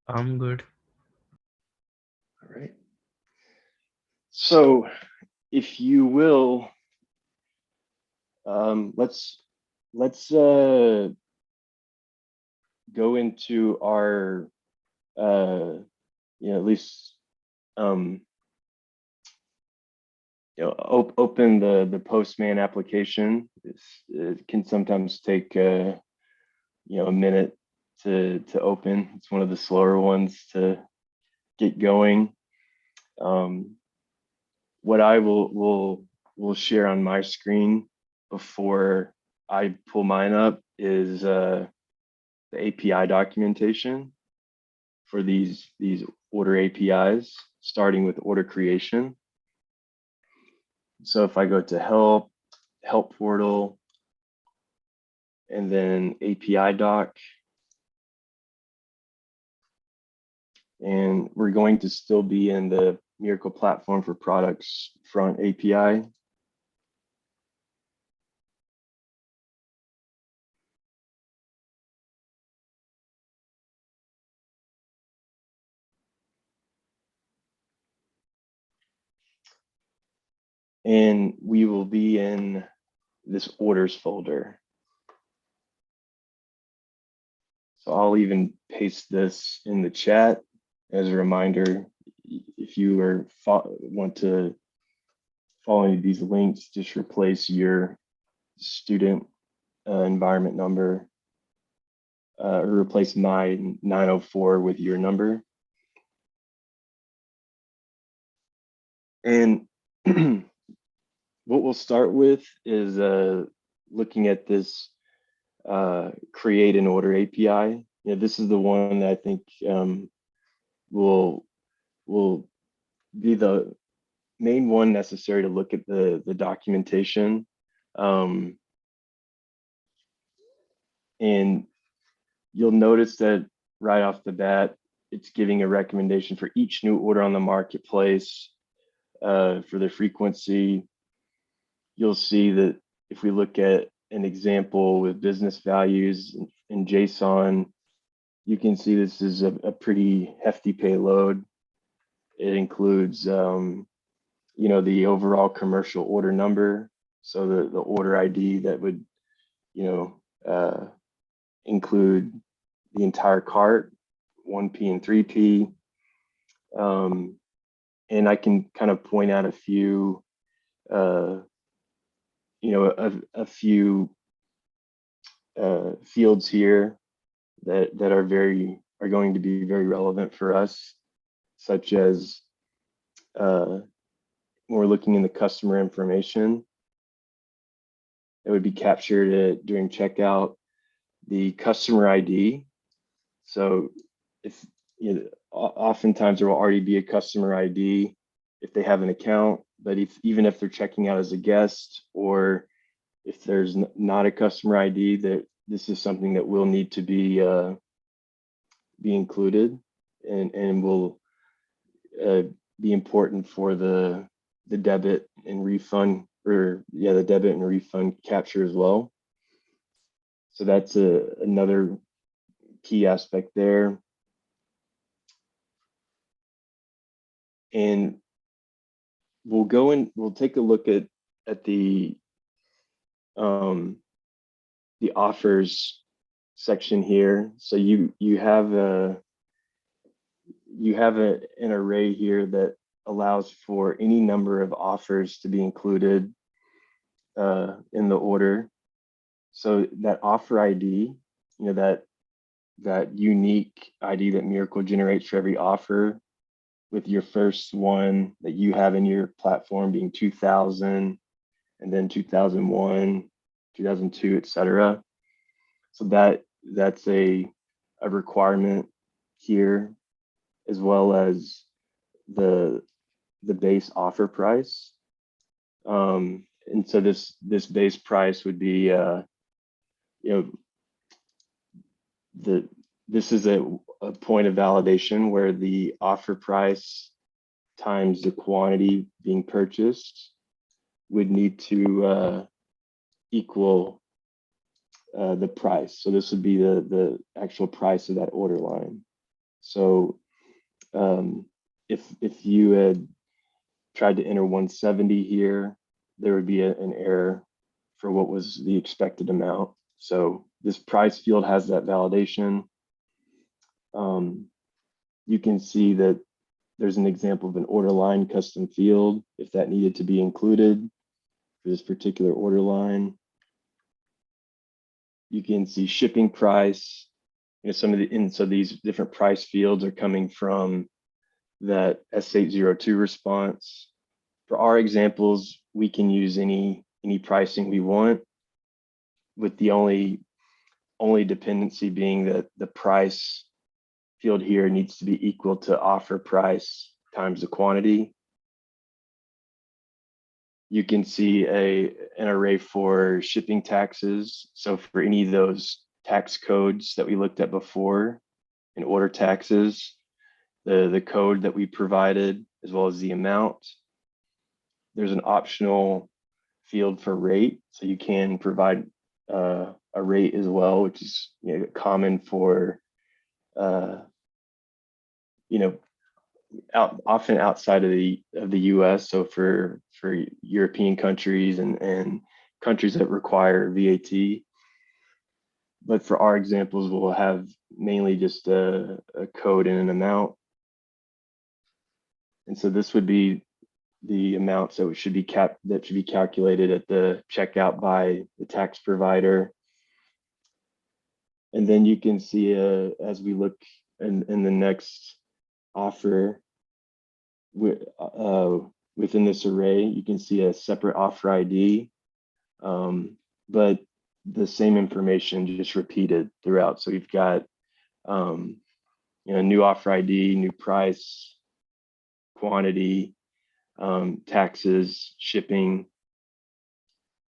I'm good. All right. So if you will, let's go into our at least open the Postman application. It can sometimes take a minute to open. It's one of the slower ones to get going. What I will share on my screen before I pull mine up is the API documentation for these order APIs, starting with order creation. So if I go to help portal, and then API doc, and we're going to still be in the Mirakl platform for products front API. And we will be in this orders folder. So I'll even paste this in the chat as a reminder. If you want to follow any of these links, just replace your student environment number or replace my 904 with your number. And what we'll start with is looking at this create an order API. This is the one that I think will be the main one necessary to look at the documentation. And you'll notice that right off the bat, it's giving a recommendation for each new order on the marketplace for the frequency. You'll see that if we look at an example with business values in JSON, you can see this is a pretty hefty payload. It includes, the overall commercial order number. So the order ID that would, include the entire cart, 1P and 3P. And I can kind of point out a few, a few fields here that are going to be very relevant for us, such as when we're looking in the customer information, it would be captured during checkout, the customer ID. So if oftentimes there will already be a customer ID if they have an account, but even if they're checking out as a guest, or if there's not a customer ID, that this is something that will need to be included and will be important for the debit and refund, or the debit and refund capture as well. So that's another key aspect there. And we'll take a look at the offers section here. So you have an array here that allows for any number of offers to be included in the order. So that offer ID, that unique ID that Mirakl generates for every offer, with your first one that you have in your platform being 2000, and then 2001, 2002, etc. So that's a requirement here, as well as the base offer price. And so this base price would be this is a point of validation where the offer price times the quantity being purchased would need to equal the price. So this would be the actual price of that order line. So if you had tried to enter 170 here, there would be an error for what was the expected amount. So this price field has that validation. You can see that there's an example of an order line custom field if that needed to be included for this particular order line. You can see shipping price. So these different price fields are coming from that S802 response. For our examples, we can use any pricing we want, with the only dependency being that the price field here needs to be equal to offer price times the quantity. You can see an array for shipping taxes. So for any of those tax codes that we looked at before in order taxes, the code that we provided, as well as the amount. There's an optional field for rate, so you can provide a rate as well, which is common for often outside of the U.S. So for European countries and countries that require VAT. But for our examples, we'll have mainly just a code and an amount. And so this would be the amounts that should be calculated at the checkout by the tax provider. And then you can see as we look in the next offer within this array, you can see a separate offer ID, but the same information just repeated throughout. So we've got new offer ID, new price, quantity, taxes, shipping.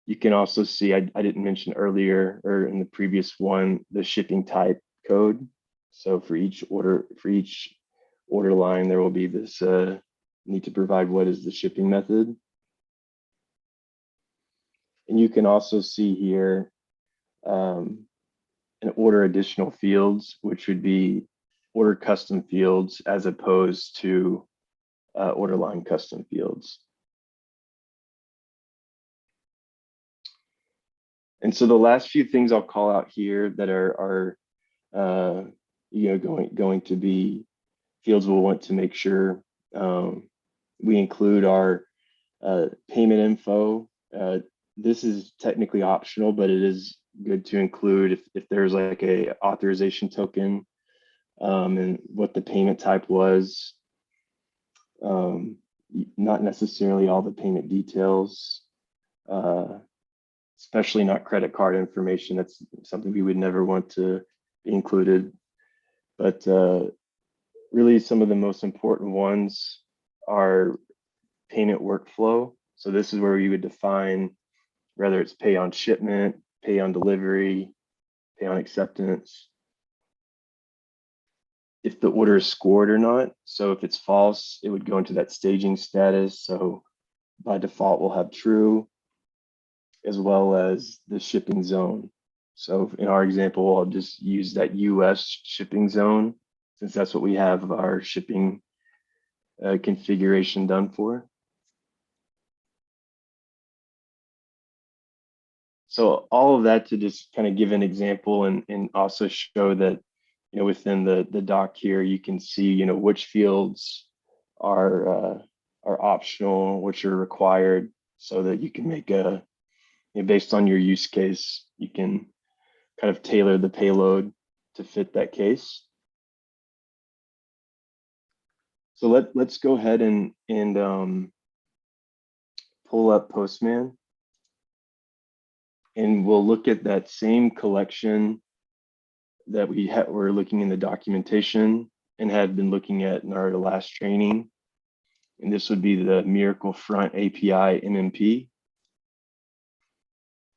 You can also see, I didn't mention earlier or in the previous one, the shipping type code. So for each order line, there will be this need to provide what is the shipping method. And you can also see here an order additional fields, which would be order custom fields as opposed to order line custom fields. And so the last few things I'll call out here that are going to be fields we'll want to make sure we include our payment info. This is technically optional, but it is good to include if there's like a authorization token and what the payment type was. Not necessarily all the payment details, especially not credit card information. That's something we would never want to be included. But really some of the most important ones are payment workflow. So this is where we would define whether it's pay on shipment, pay on delivery, pay on acceptance, if the order is scored or not. So if it's false, it would go into that staging status. So by default, we'll have true, as well as the shipping zone. So in our example, I'll just use that US shipping zone, since that's what we have our shipping configuration done for. So all of that to just kind of give an example and also show that, within the doc here, you can see, which fields are optional, which are required, so that you can make based on your use case, you can kind of tailor the payload to fit that case. So let's go ahead and pull up Postman, and we'll look at that same collection that we're looking in the documentation and had been looking at in our last training. And this would be the Mirakl Front API MMP,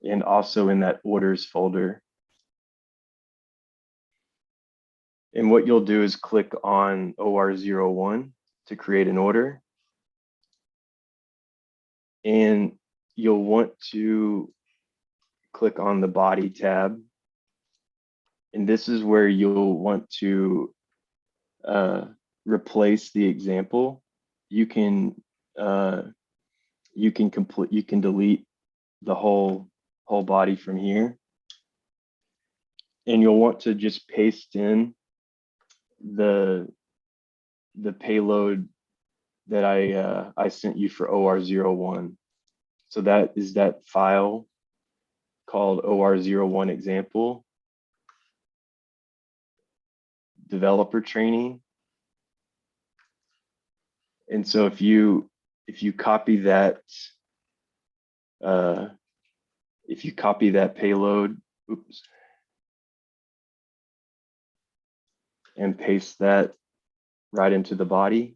and also in that orders folder. And what you'll do is click on OR01 to create an order. And you'll want to click on the body tab. And this is where you'll want to replace the example. You can delete the whole body from here. And you'll want to just paste in the payload that I sent you for OR01. So that is that file called OR01 example developer training. And so if you copy that payload, and paste that right into the body,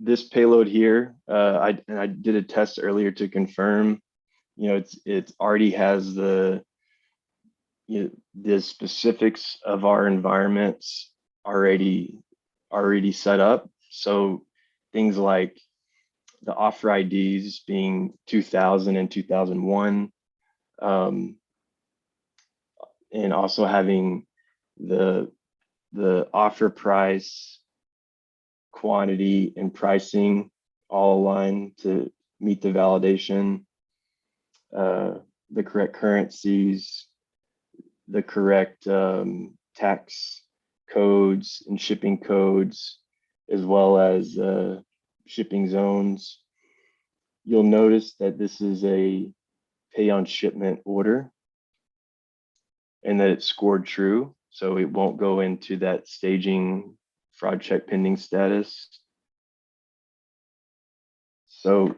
this payload here, I did a test earlier to confirm, it already has the specifics of our environments already set up. So things like the offer IDs being 2000 and 2001, and also having the offer price, quantity, and pricing all aligned to meet the validation, the correct currencies, the correct tax codes and shipping codes, as well as shipping zones. You'll notice that this is a pay on shipment order and that it's scored true. So it won't go into that staging fraud check pending status. So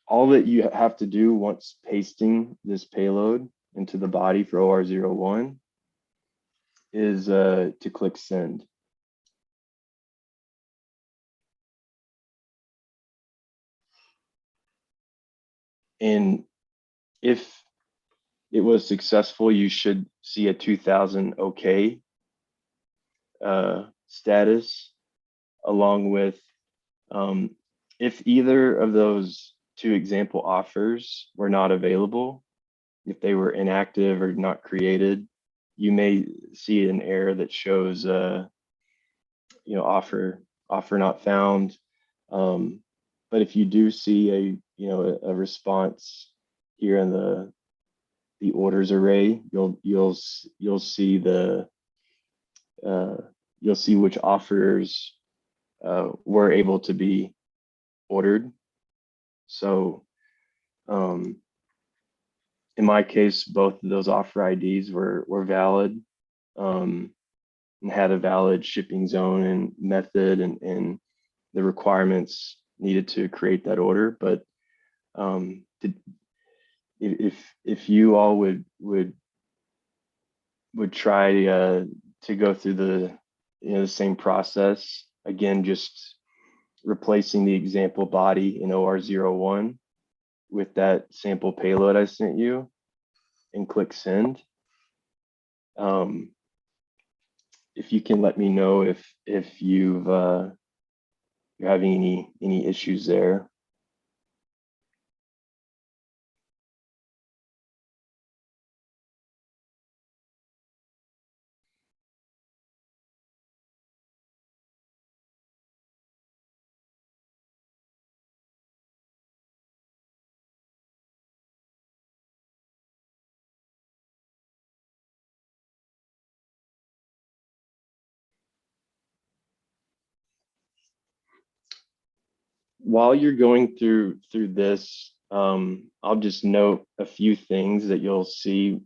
all that you have to do once pasting this payload into the body for OR01 is to click send. And if it was successful, you should see a 2000 OK status, along with if either of those two example offers were not available, if they were inactive or not created, you may see an error that shows, offer not found. But if you do see a response here in the orders array, you'll see you'll see which offers were able to be ordered. So in my case, both of those offer IDs were valid, and had a valid shipping zone and method and the requirements needed to create that order. But if you all would try to go through the same process again, just replacing the example body in OR01 with that sample payload I sent you, and click send. If you can let me know if you're having any issues there. While you're going through this, I'll just note a few things that you'll see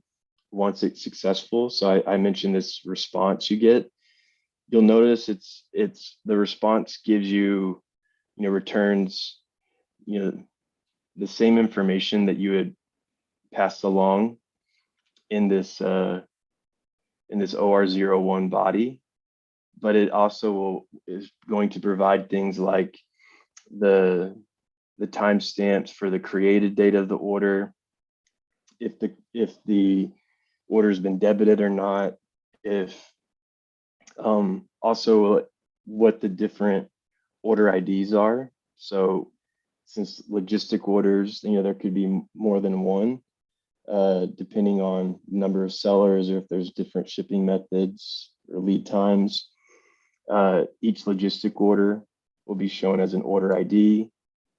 once it's successful. So I mentioned this response you get. You'll notice it's the response gives you, returns, the same information that you had passed along in this OR01 body, but it also is going to provide things like the timestamps for the created date of the order, if the order has been debited or not, if also what the different order IDs are. So since logistic orders, there could be more than one, depending on number of sellers or if there's different shipping methods or lead times. Each logistic order will be shown as an order ID.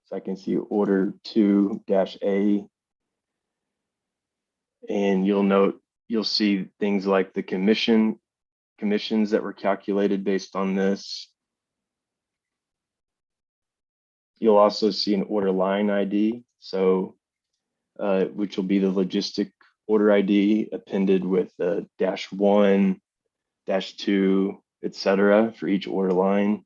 So I can see order 2-A, and you'll see things like the commissions that were calculated based on this. You'll also see an order line ID, so which will be the logistic order ID appended with -1, -2, etc. for each order line.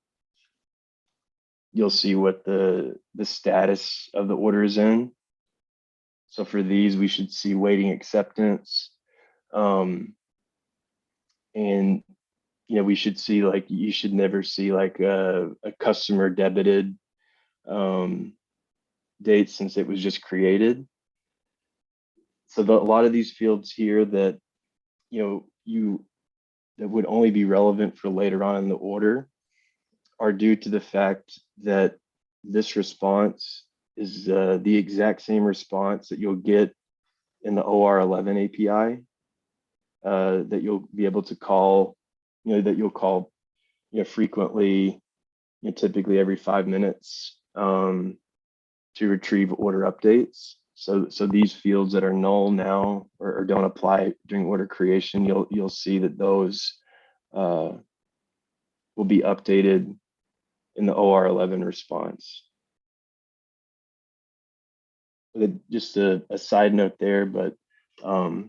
You'll see what the status of the order is in. So for these, we should see waiting acceptance. And we should see, like, you should never see like a customer debited date since it was just created. So a lot of these fields here that that would only be relevant for later on in the order are due to the fact that this response is the exact same response that you'll get in the OR11 API, that you'll be able to call, that you'll call, frequently, typically every 5 minutes, to retrieve order updates. So these fields that are null now or don't apply during order creation, you'll see that those will be updated in the OR11 response. Just a side note there, but so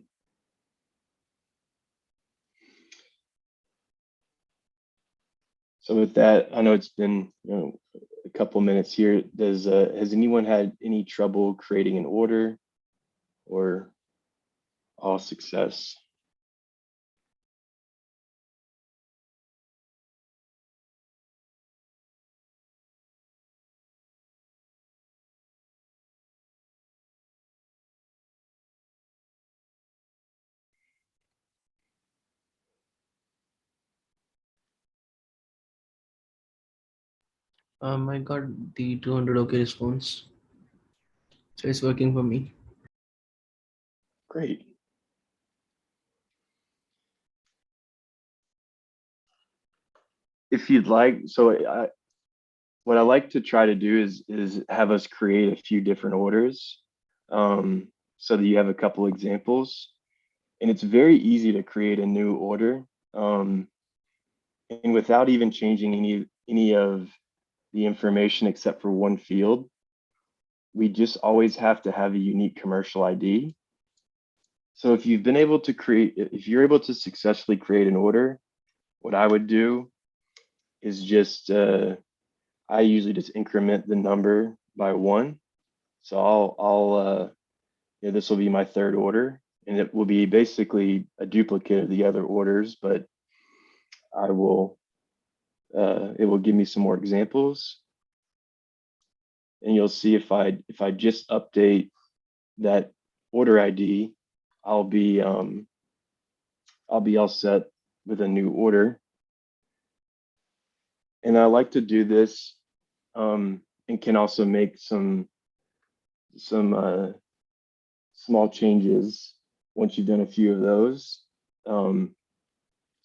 with that, I know it's been a couple minutes here. Has anyone had any trouble creating an order, or all success? I got the 200 OK response, so it's working for me. Great. if you'd like, what I like to try to do is have us create a few different orders, so that you have a couple examples. And it's very easy to create a new order, and without even changing any of the information except for one field. We just always have to have a unique commercial ID. So if you've been able to if you're able to successfully create an order, what I would do is I usually just increment the number by one. So this will be my third order, and it will be basically a duplicate of the other orders, but I will, it will give me some more examples. And you'll see if I just update that order ID, I'll be all set with a new order. And I like to do this, and can also make some small changes once you've done a few of those. So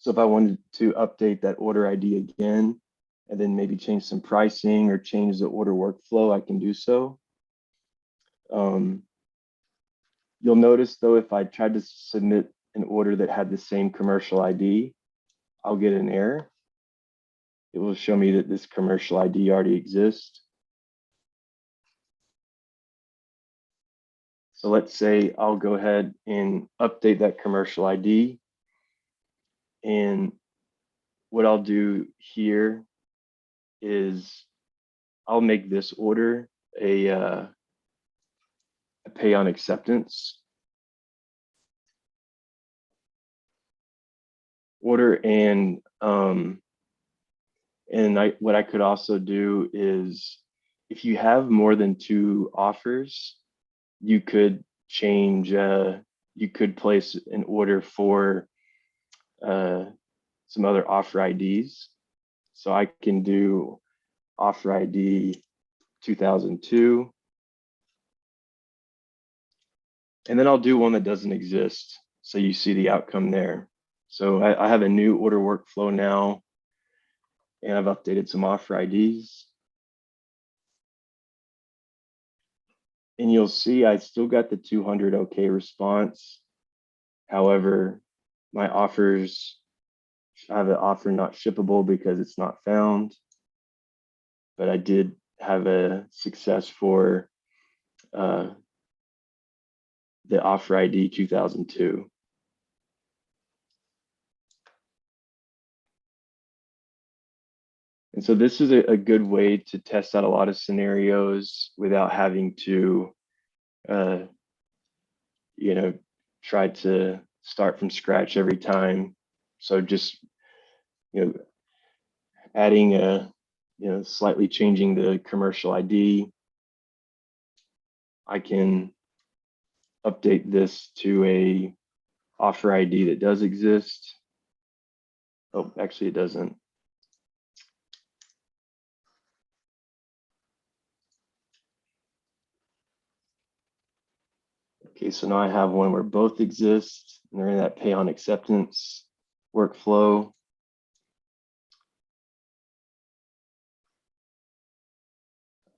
if I wanted to update that order ID again, and then maybe change some pricing or change the order workflow, I can do so. You'll notice though, if I tried to submit an order that had the same commercial ID, I'll get an error. It will show me that this commercial ID already exists. So let's say I'll go ahead and update that commercial ID. And what I'll do here is I'll make this order a pay on acceptance order. And what I could also do is, if you have more than two offers, you could change, you could place an order for some other offer IDs. So I can do offer ID 2002, and then I'll do one that doesn't exist, so you see the outcome there. So I have a new order workflow now, and I've updated some offer IDs. And you'll see I still got the 200 okay response. However, my offers, I have an offer not shippable because it's not found. But I did have a success for the offer ID 2002. And so this is a good way to test out a lot of scenarios without having to, try to start from scratch every time. So just, adding slightly changing the commercial ID. I can update this to a offer ID that does exist. Oh, actually it doesn't. Okay, so now I have one where both exist, and they're in that pay on acceptance workflow.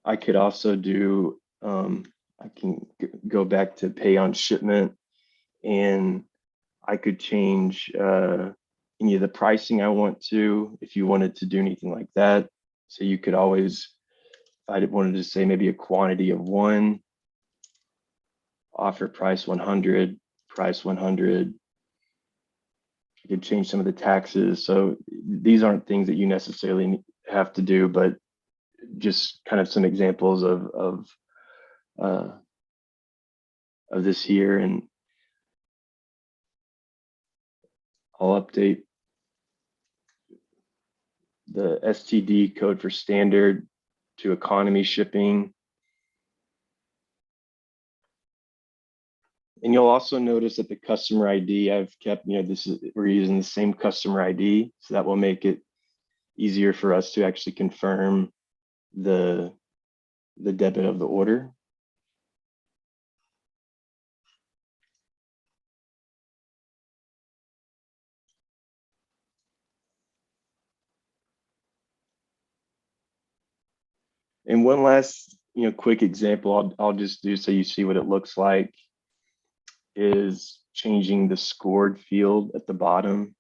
I could also do, I can go back to pay on shipment, and I could change any of the pricing I want to, if you wanted to do anything like that. So you could always, if I wanted to say maybe a quantity of one, offer price 100, price 100. You could change some of the taxes. So these aren't things that you necessarily have to do, but just kind of some examples of this here. And I'll update the STD code for standard to economy shipping. And you'll also notice that the customer ID I've kept, we're using the same customer ID, so that will make it easier for us to actually confirm the debit of the order. And one last, quick example I'll just do so you see what it looks like is changing the scored field at the bottom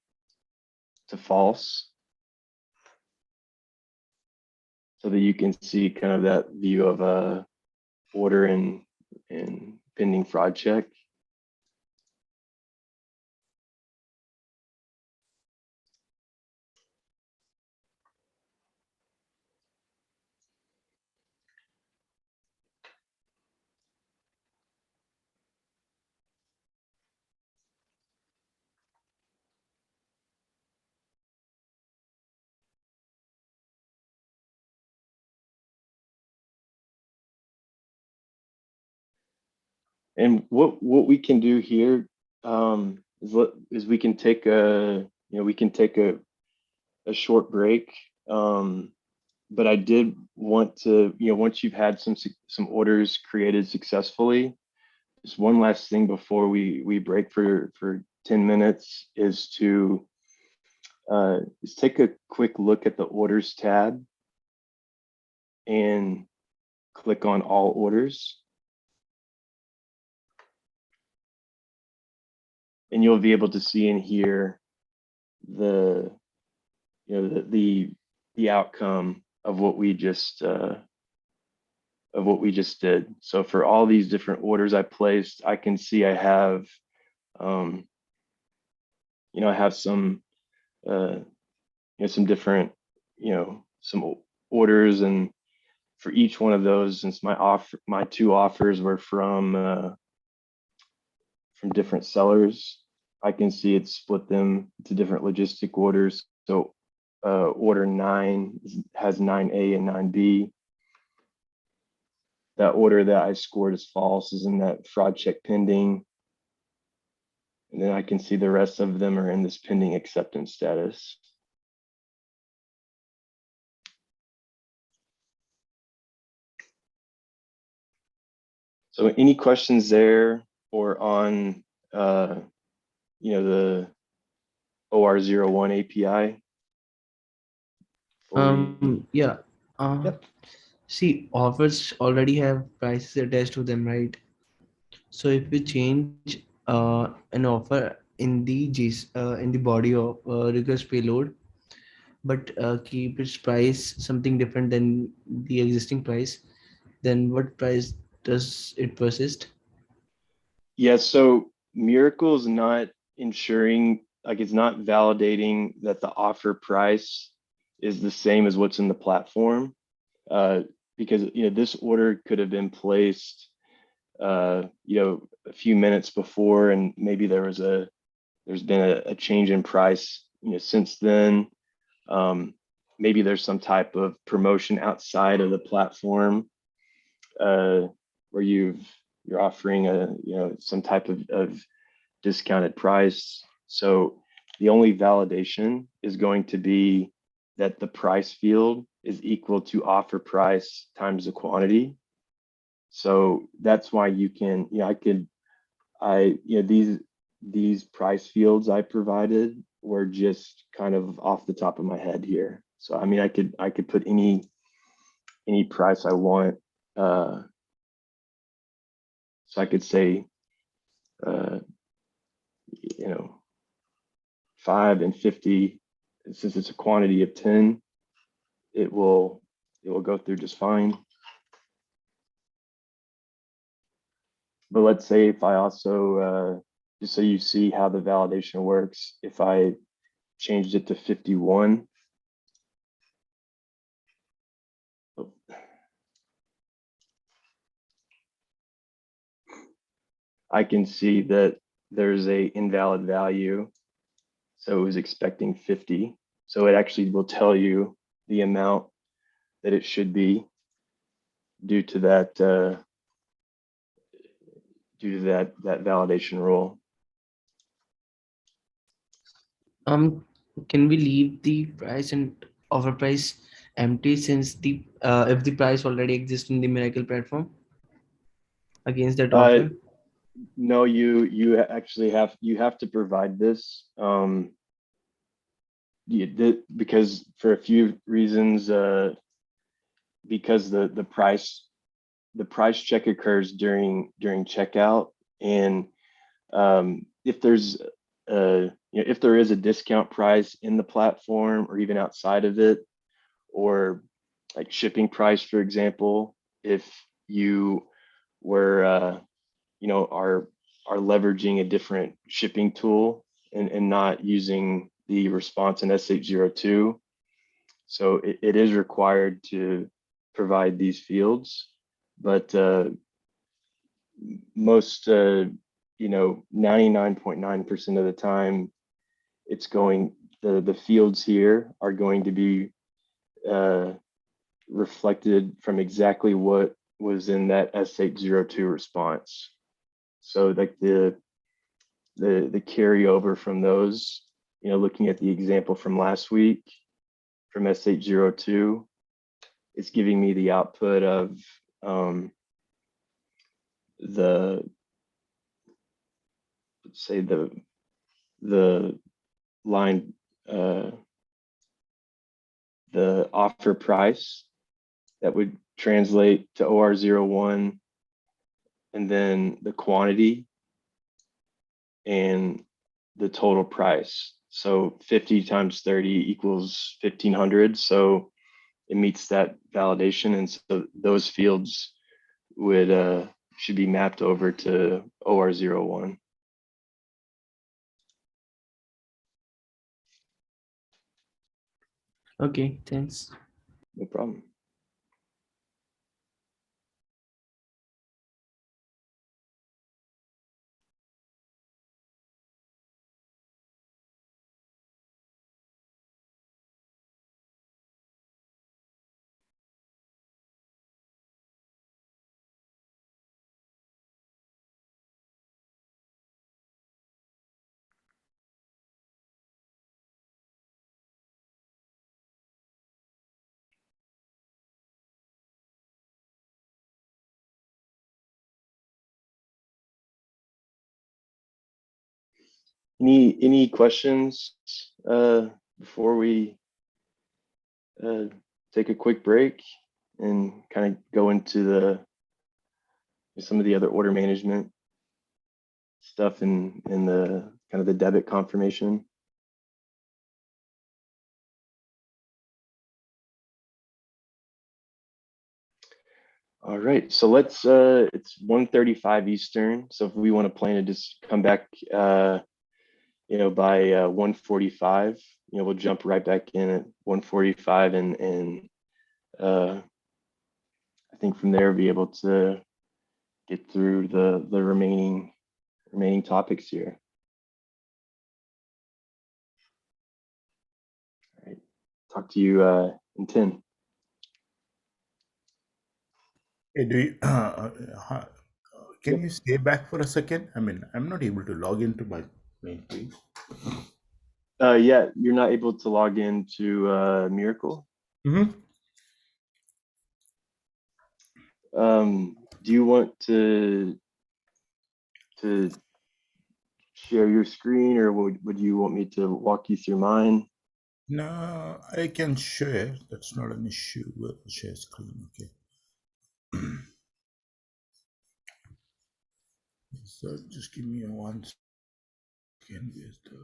to false so that you can see kind of that view of a order and pending fraud check. And what we can do here is we can take a short break. But I did want to, once you've had some orders created successfully, just one last thing before we break for 10 minutes is to just take a quick look at the orders tab and click on all orders. And you'll be able to see in here the the outcome of what we just did. So for all these different orders I placed, I can see I have I have some some different some orders, and for each one of those, since my two offers were from different sellers, I can see it split them to different logistic orders. So order 9 has 9A and 9B. That order that I scored as false is in that fraud check pending. And then I can see the rest of them are in this pending acceptance status. So any questions there or on the OR01 API? Yeah. Yep. See, offers already have prices attached to them, right? So if we change an offer in the body of request payload, but keep its price something different than the existing price, then what price does it persist? Yeah, so Mirakl is not ensuring, like it's not validating that the offer price is the same as what's in the platform. Because this order could have been placed a few minutes before, and maybe there's been a change in price since then. Maybe there's some type of promotion outside of the platform where you're offering some type of discounted price. So the only validation is going to be that the price field is equal to offer price times the quantity. So that's why you can, these price fields I provided were just kind of off the top of my head here. So I mean, I could put any price I want. So I could say, uh, 5 and 50. Since it's a quantity of 10, it will go through just fine. But let's say if I also, just so you see how the validation works, if I changed it to 51, I can see that there's a invalid value. So it was expecting 50. So it actually will tell you the amount that it should be due to that that validation rule. Can we leave the price and offer price empty, since the if the price already exists in the Mirakl platform against that offer? No, you actually have to provide this. Because for a few reasons, because the price check occurs during checkout, and if there's if there is a discount price in the platform or even outside of it, or like shipping price, for example, if you were are leveraging a different shipping tool and not using the response in S802. So it is required to provide these fields, but most 99.9% of the time, it's going, the fields here are going to be reflected from exactly what was in that S802 response. So like the carryover from those, looking at the example from last week from S802, it's giving me the output of the, let's say the line, the offer price that would translate to OR01, and then the quantity and the total price. So 50 times 30 equals 1500. So it meets that validation. And so those fields would should be mapped over to OR01. Okay, thanks. No problem. Any questions before we take a quick break and kind of go into some of the other order management stuff in the kind of the debit confirmation? All right, so let's it's 1:35 Eastern. So if we want to plan to just come back by 1:45, we'll jump right back in at 1:45, and I think from there be able to get through the remaining topics here. All right, talk to you in 10. Hey, can Yep. you stay back for a second? I mean, I'm not able to log into my main page. Yeah, you're not able to log into Mirakl. Mm-hmm. Do you want to share your screen, or would you want me to walk you through mine? No, I can share. That's not an issue. We'll share screen. Okay. So just give me a 1 second. Where's the...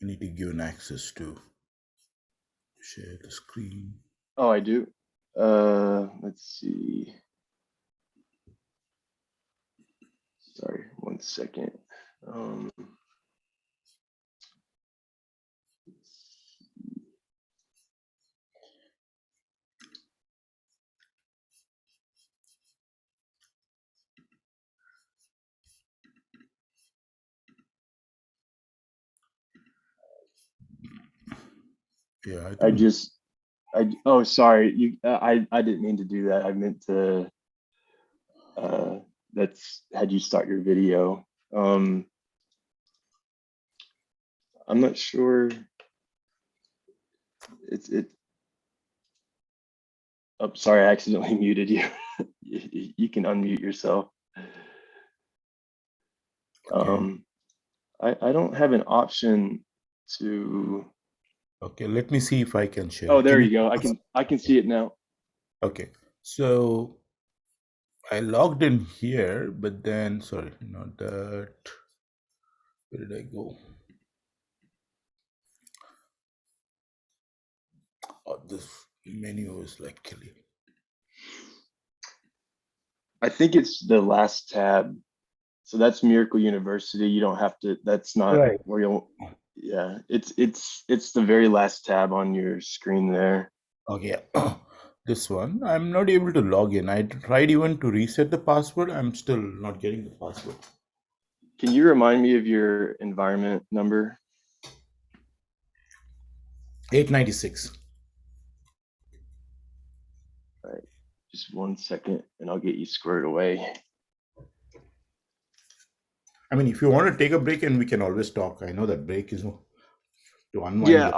I need to give an access to share the screen. Oh, I do. Let's see. Sorry, 1 second. Yeah, oh, sorry. I didn't mean to do that. I meant to, that's had you start your video. I'm not sure. Oh, sorry, I accidentally muted you. You can unmute yourself. Okay. I don't have an option to. Okay, let me see if I can share Oh, it. there Can you you? go. I can see it now. Okay, so I logged in here, but then sorry, not that. Where did I go? Oh, this menu is like killing. I think it's the last tab. So that's Mirakl University. You don't have to. That's not Right. where you'll. Yeah, it's the very last tab on your screen there. Okay, this one I'm not able to log in. I tried even to reset the password. I'm still not getting the password. Can you remind me of your environment number? 896. All right, just 1 second, and I'll get you squared away. I mean, if you want to take a break, and we can always talk. I know that break is to unwind. Yeah,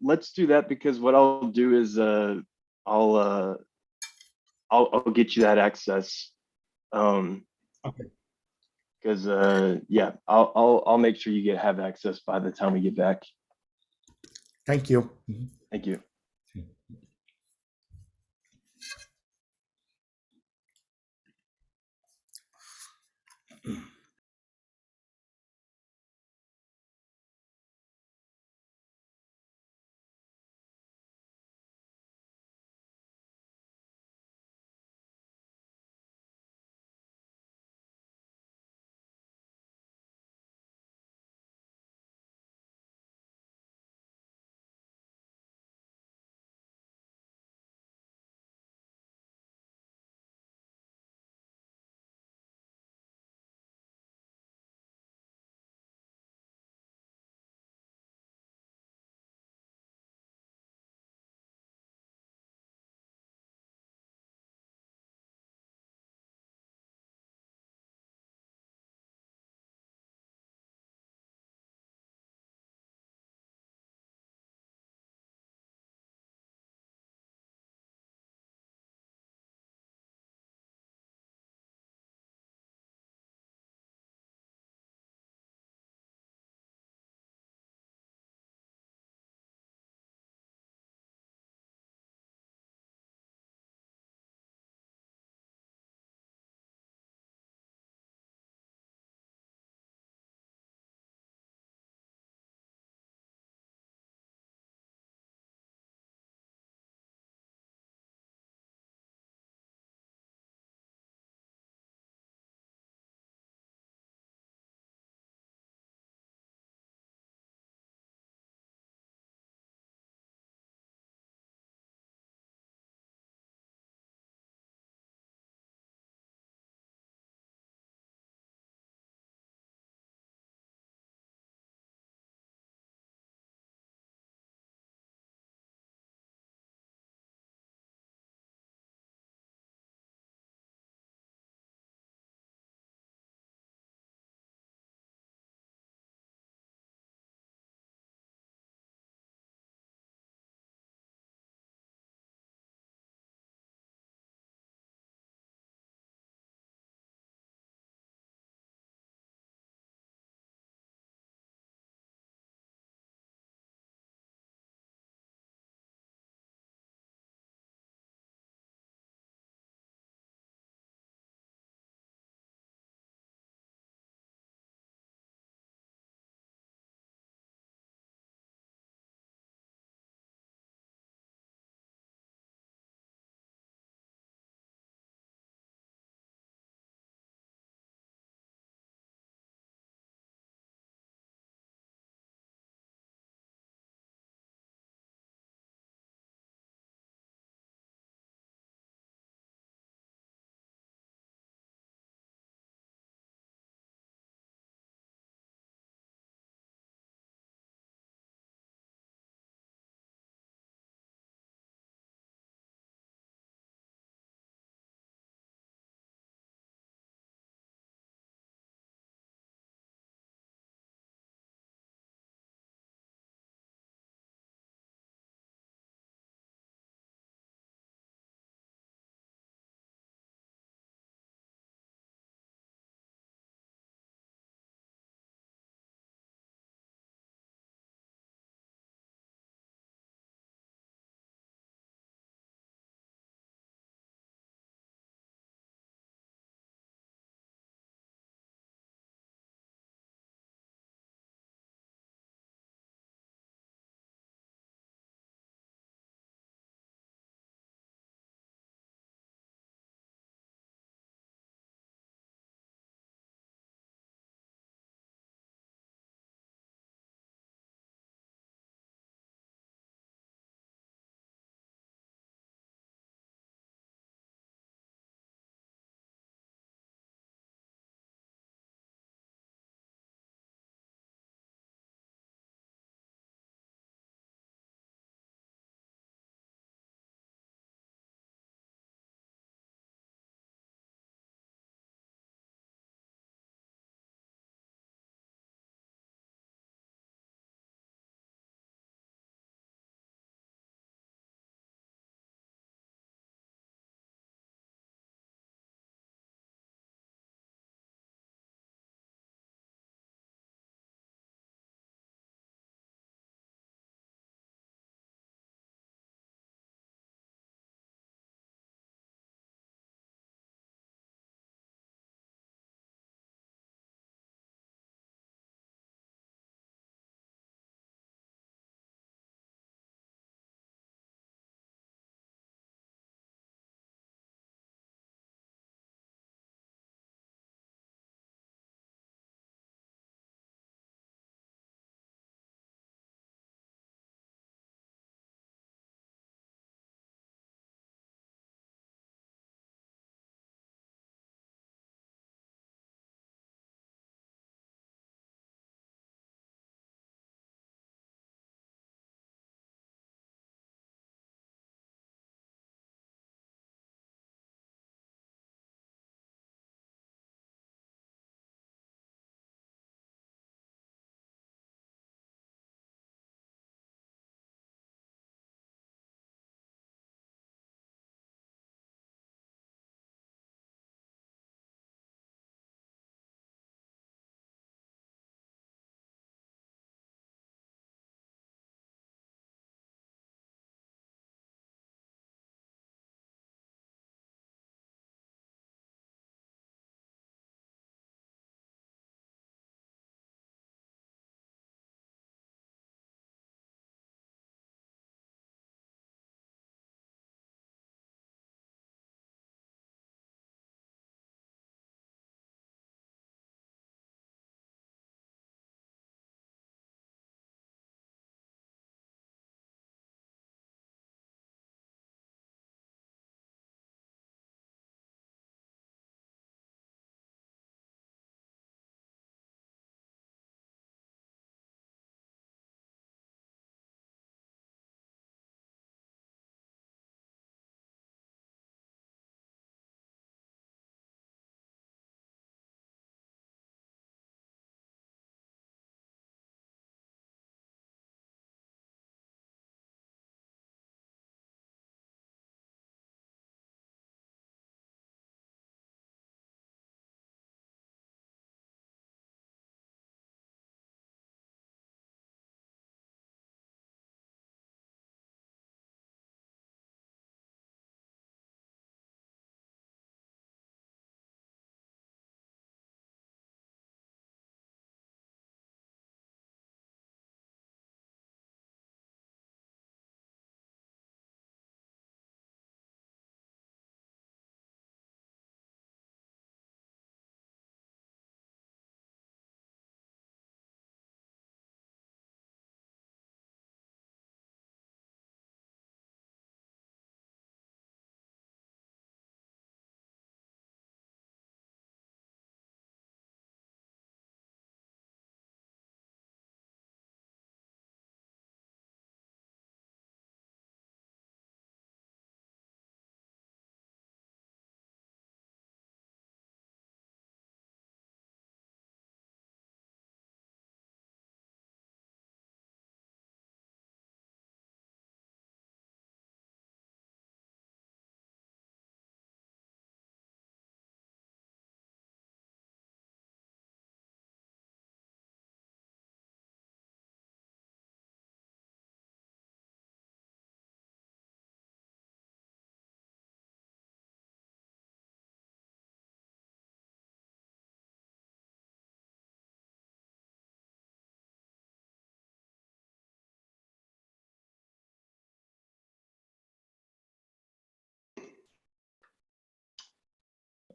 let's do that because what I'll do is I'll uh I'll get you that access. Okay. Because yeah, I'll make sure you have access by the time we get back. Thank you. Mhm. Thank you.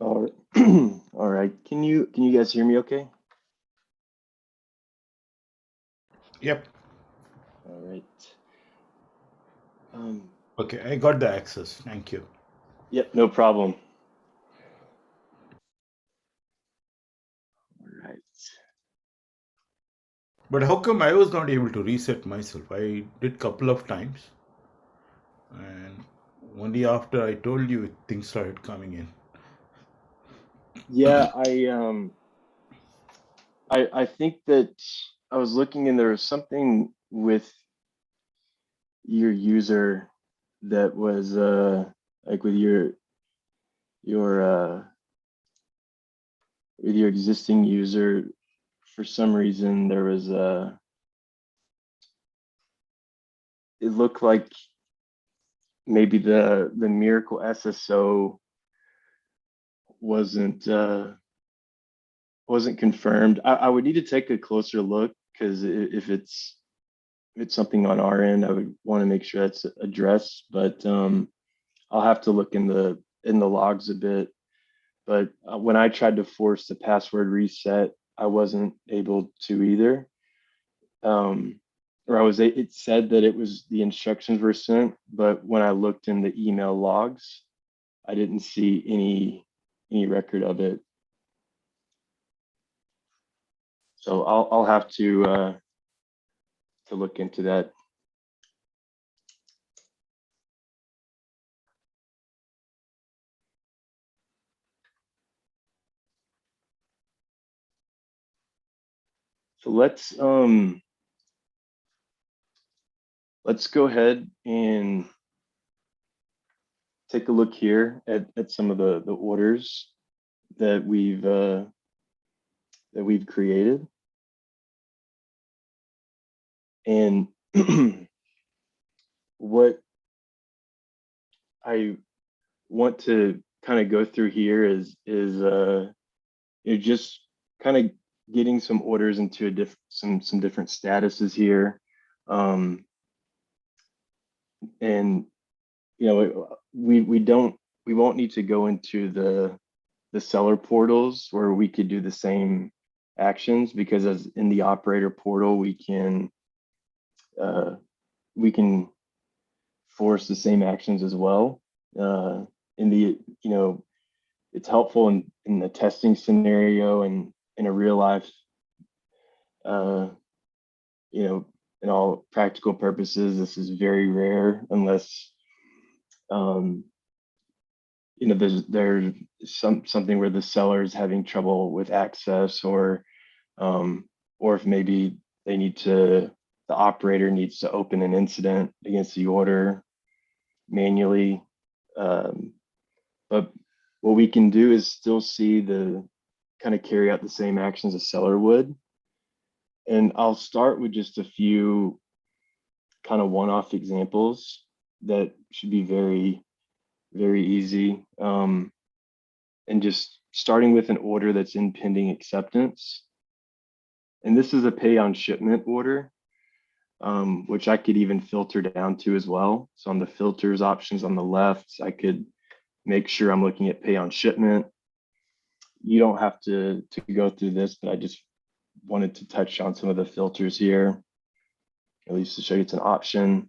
All all right. Can you guys hear me okay? Yep. All right. Okay, I got the access. Thank you. Yep, no problem. All right. But how come I was not able to reset myself? I did couple of times, and only after I told you things started coming in. Yeah, I think that I was looking and there was something with your user that was like with your with your existing user, for some reason there was it looked like maybe the Mirakl SSO wasn't wasn't confirmed. I would need to take a closer look because if it's something on our end, I would want to make sure that's addressed. But I'll have to look in the logs a bit. But when I tried to force the password reset, I wasn't able to either. Or it said that it was the instructions were sent, but when I looked in the email logs, I didn't see any record of it. So I'll have to look into that. So let's go ahead and take a look here at some of the orders that we've created. And what I want to kind of go through here is just kind of getting some orders into some different statuses here. And we won't need to go into the seller portals where we could do the same actions, because as in the operator portal uh, we can force the same actions as well. In the it's helpful in the testing scenario and in a real life, uh, in all practical purposes, this is very rare unless there's something where the seller is having trouble with access, or if maybe the operator needs to open an incident against the order manually. But what we can do is still see the kind of carry out the same actions a seller would. And I'll start with just a few kind of one-off examples that should be very, very easy. And just starting with an order that's in pending acceptance. And this is a pay on shipment order, which I could even filter down to as well. So on the filters options on the left, I could make sure I'm looking at pay on shipment. You don't have to go through this, but I just wanted to touch on some of the filters here, at least to show you it's an option.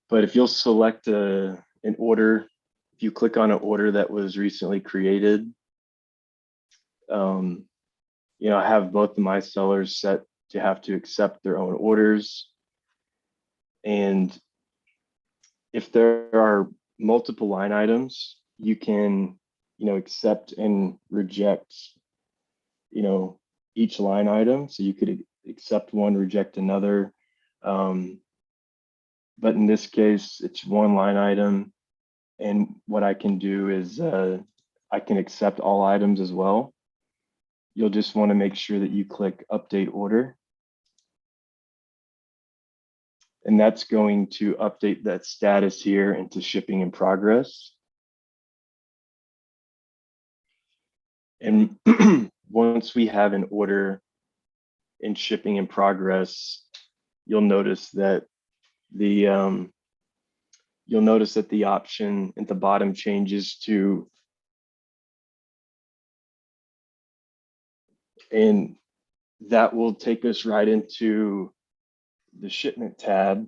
But if you'll select an order, if you click on an order that was recently created, I have both of my sellers set to have to accept their own orders. And if there are multiple line items, you can, accept and reject, each line item. So you could accept one, reject another. But in this case, it's one line item. And what I can do is I can accept all items as well. You'll just want to make sure that you click update order. And that's going to update that status here into shipping in progress. And once we have an order in shipping in progress, you'll notice that the option at the bottom changes to And that will take us right into the shipment tab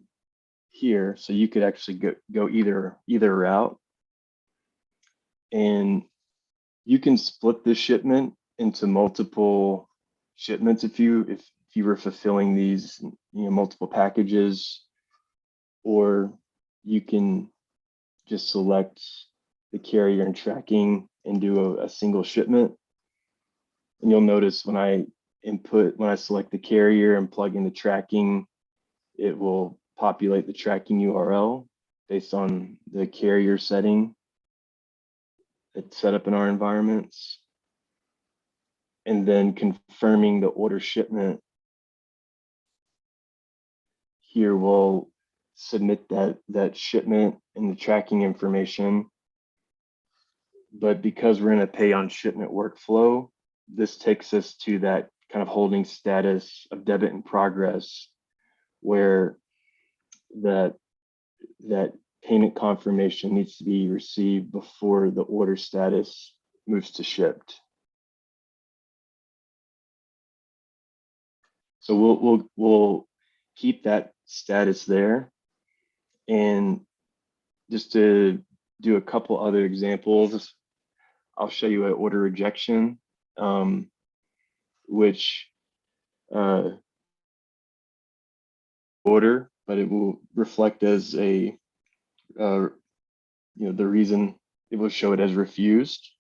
here. So you could actually go either route, and you can split the shipment into multiple shipments if you were fulfilling these, multiple packages, or you can just select the carrier and tracking and do a single shipment. And you'll notice when I select the carrier and plug in the tracking, it will populate the tracking URL based on the carrier setting that's set up in our environments. And then confirming the order shipment, here we'll submit that shipment and the tracking information. But because we're in a pay on shipment workflow, this takes us to that kind of holding status of debit in progress, where that payment confirmation needs to be received before the order status moves to shipped. So we'll keep that status there. And just to do a couple other examples, I'll show you an order rejection, which order, but it will reflect as a, the reason. It will show it as refused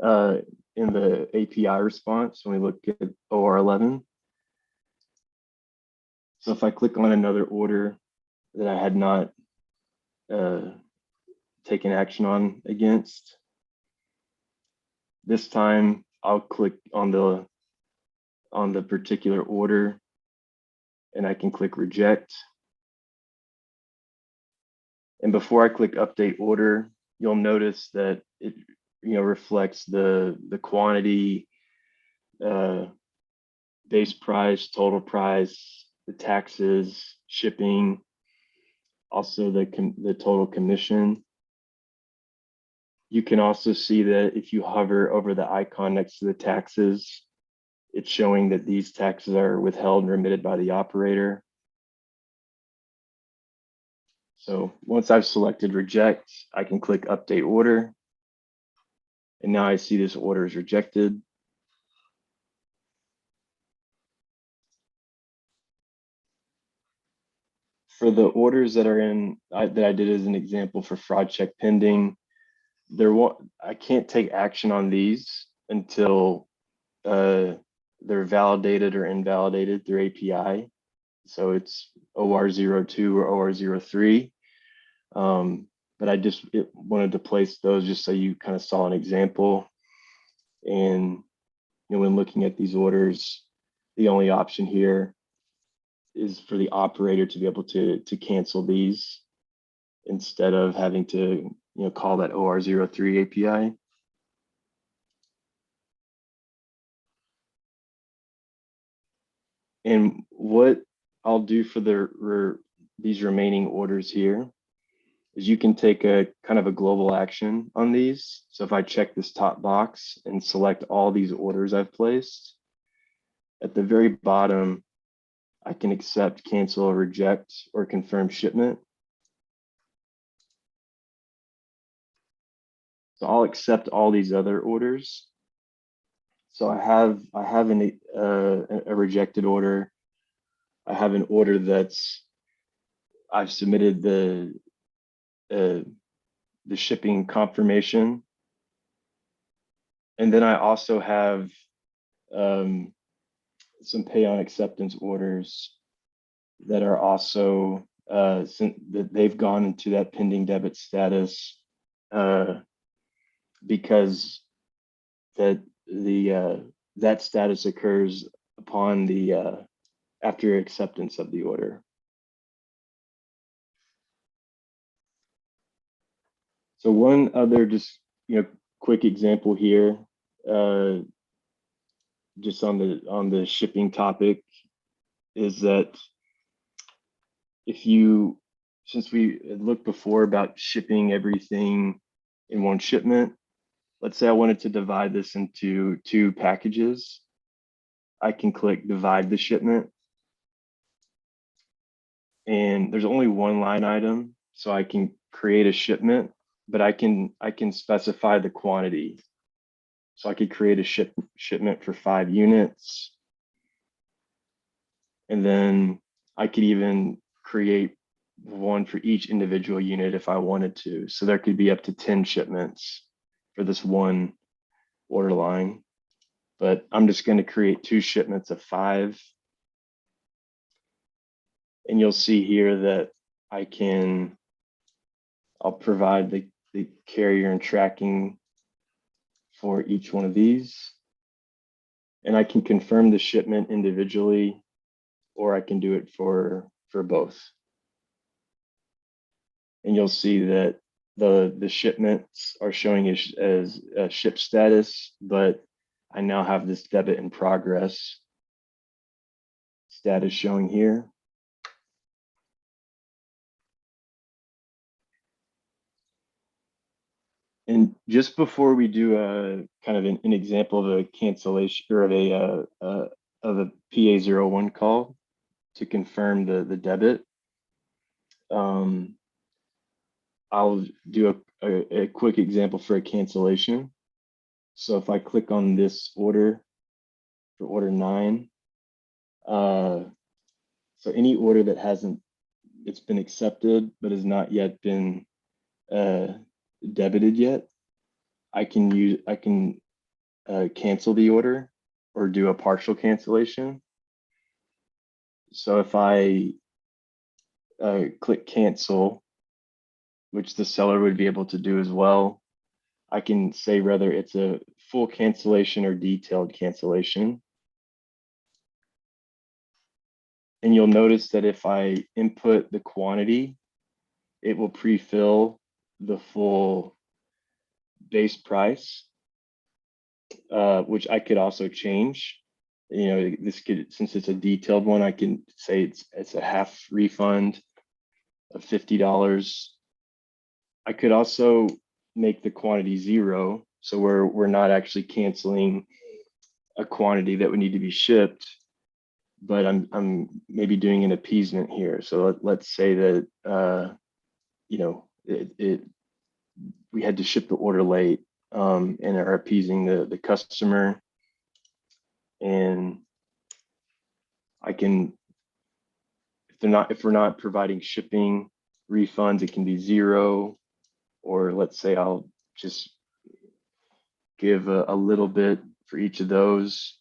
in the API response when we look at OR11. So if I click on another order that I had not taken action on against, this time I'll click on the particular order and I can click reject. And before I click update order, you'll notice that it reflects the quantity, base price, total price, the taxes, shipping, also the total commission. You can also see that if you hover over the icon next to the taxes, it's showing that these taxes are withheld and remitted by the operator. So once I've selected reject, I can click update order. And now I see this order is rejected. For the orders that are that I did as an example for fraud check pending, I can't take action on these until they're validated or invalidated through API. So it's OR02 or OR03. But I just wanted to place those just so you kind of saw an example. And when looking at these orders, the only option here is for the operator to be able to cancel these instead of having to call that OR03 API. And what I'll do for these remaining orders here is you can take a kind of a global action on these. So if I check this top box and select all these orders I've placed, at the very bottom, I can accept, cancel, reject, or confirm shipment. So I'll accept all these other orders. So I have a rejected order. I have an order I've submitted the shipping confirmation. And then I also have some pay on acceptance orders that are also that they've gone into that pending debit status because that status occurs upon after acceptance of the order. So one other just quick example here, just on the shipping topic, is that since we had looked before about shipping everything in one shipment, let's say I wanted to divide this into 2 packages. I can click divide the shipment. And there's only one line item, so I can create a shipment, but I can specify the quantity. So I could create a shipment for 5 units. And then I could even create one for each individual unit if I wanted to. So there could be up to 10 shipments for this one order line. But I'm just going to create 2 shipments of 5. And you'll see here that I'll provide the carrier and tracking for each one of these. And I can confirm the shipment individually, or I can do it for both. And you'll see that the shipments are showing as a ship status, but I now have this debit in progress status showing here. And just before we do a kind of an example of a cancellation or of a PA01 call to confirm the debit, I'll do a quick example for a cancellation. So if I click on this order for order 9, so any order that it's been accepted but has not yet been debited yet, I can cancel the order or do a partial cancellation. So if I click cancel, which the seller would be able to do as well, I can say whether it's a full cancellation or detailed cancellation. And you'll notice that if I input the quantity, it will pre-fill the full base price, which I could also change. You know, since it's a detailed one, I can say it's a half refund of $50. I could also make the quantity 0, so we're not actually canceling a quantity that would need to be shipped, but I'm maybe doing an appeasement here. So let's say that you know we had to ship the order late and are appeasing the customer, and I can, if we're not providing shipping refunds, it can be 0, or let's say I'll just give a little bit for each of those.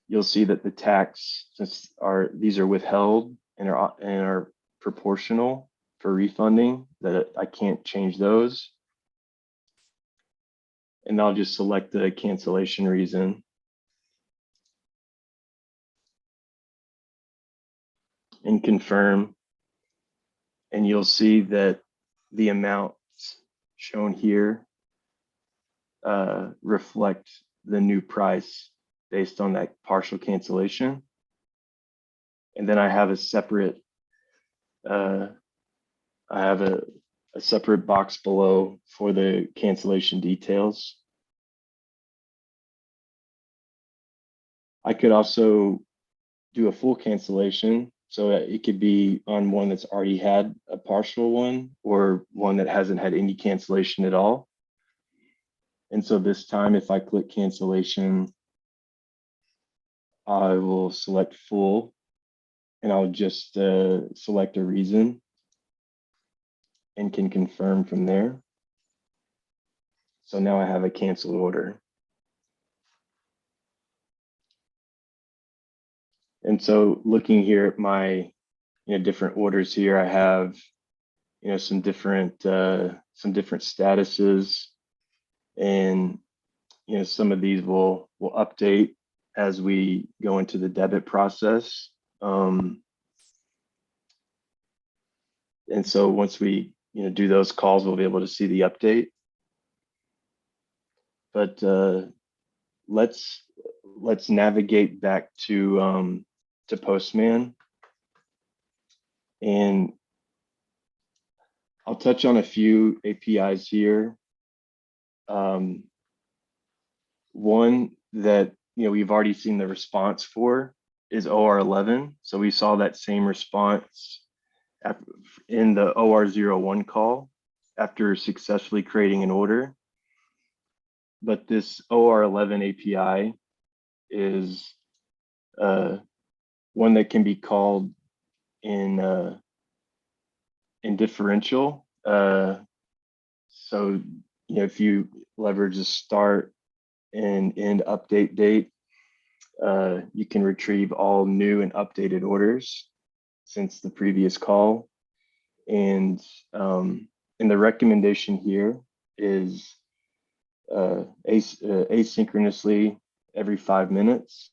You'll see that the tax, since these are withheld and are proportional for refunding, that I can't change those. And I'll just select the cancellation reason. And confirm. And you'll see that the amounts shown here reflect the new price based on that partial cancellation. And then I have a separate separate box below for the cancellation details. I could also do a full cancellation, so it could be on one that's already had a partial one or one that hasn't had any cancellation at all. And so this time, if I click cancellation, I will select full, and I'll just select a reason and can confirm from there. So now I have a canceled order. And so looking here at my different orders here, I have some different statuses, and some of these will update as we go into the debit process. And so once we do those calls, we'll be able to see the update. But let's navigate back to Postman, and I'll touch on a few APIs here. One that we've already seen the response for is OR11. So we saw that same response in the OR01 call after successfully creating an order. But this OR11 API is one that can be called in differential. So if you leverage the start and end update date, you can retrieve all new and updated orders since the previous call. And the recommendation here is asynchronously every 5 minutes.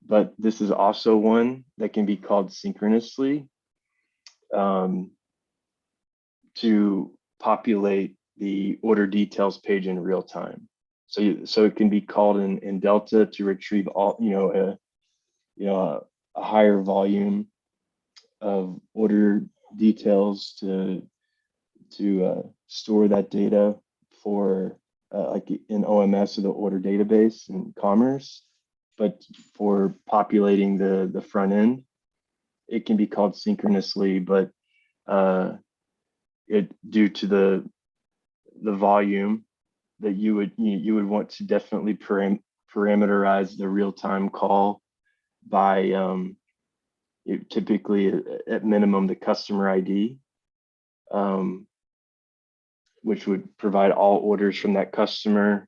But this is also one that can be called synchronously to populate the order details page in real time. So it can be called in Delta to retrieve all a higher volume of order details to store that data for like in OMS or the order database in Commerce. But for populating the front end, it can be called synchronously, but due to the volume that you would want to definitely parameterize the real-time call by typically at minimum the customer ID, which would provide all orders from that customer,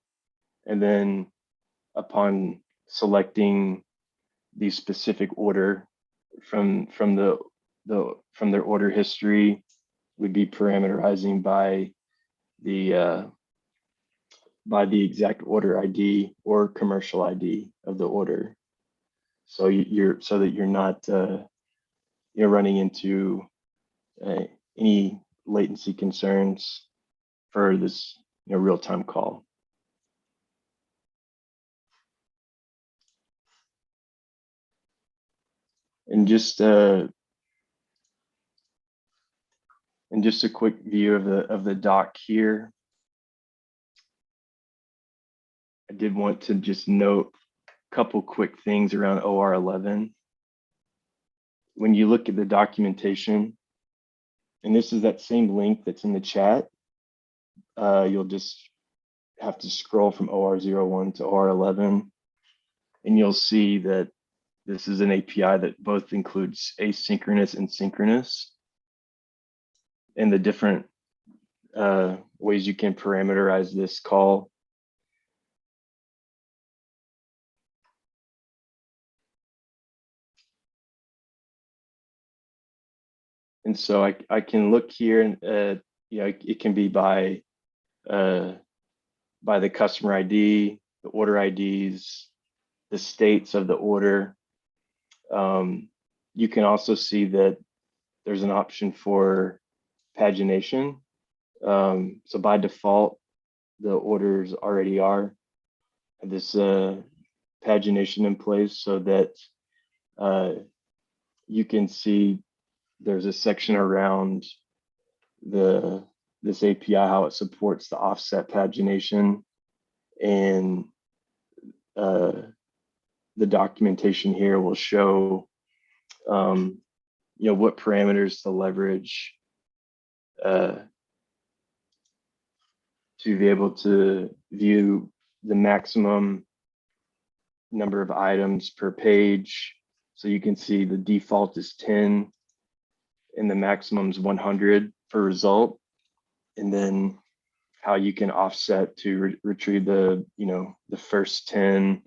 and then upon selecting the specific order from their order history, would be parameterizing by the exact order ID or commercial ID of the order. So so that you're not running into any latency concerns for this real-time call. And just a quick view of the doc here. I did want to just note a couple quick things around OR11. When you look at the documentation, and this is that same link that's in the chat, you'll just have to scroll from OR01 to OR11, and you'll see that this is an API that both includes asynchronous and synchronous, and the different ways you can parameterize this call. And so I can look here, and it can be by the customer ID, the order IDs, the states of the order. You can also see that there's an option for pagination. So by default, the orders already are this pagination in place, so that you can see there's a section around this API, how it supports the offset pagination, and the documentation here will show what parameters to leverage to be able to view the maximum number of items per page. So you can see the default is 10 and the maximum is 100 for result, and then how you can offset to retrieve the the first 10,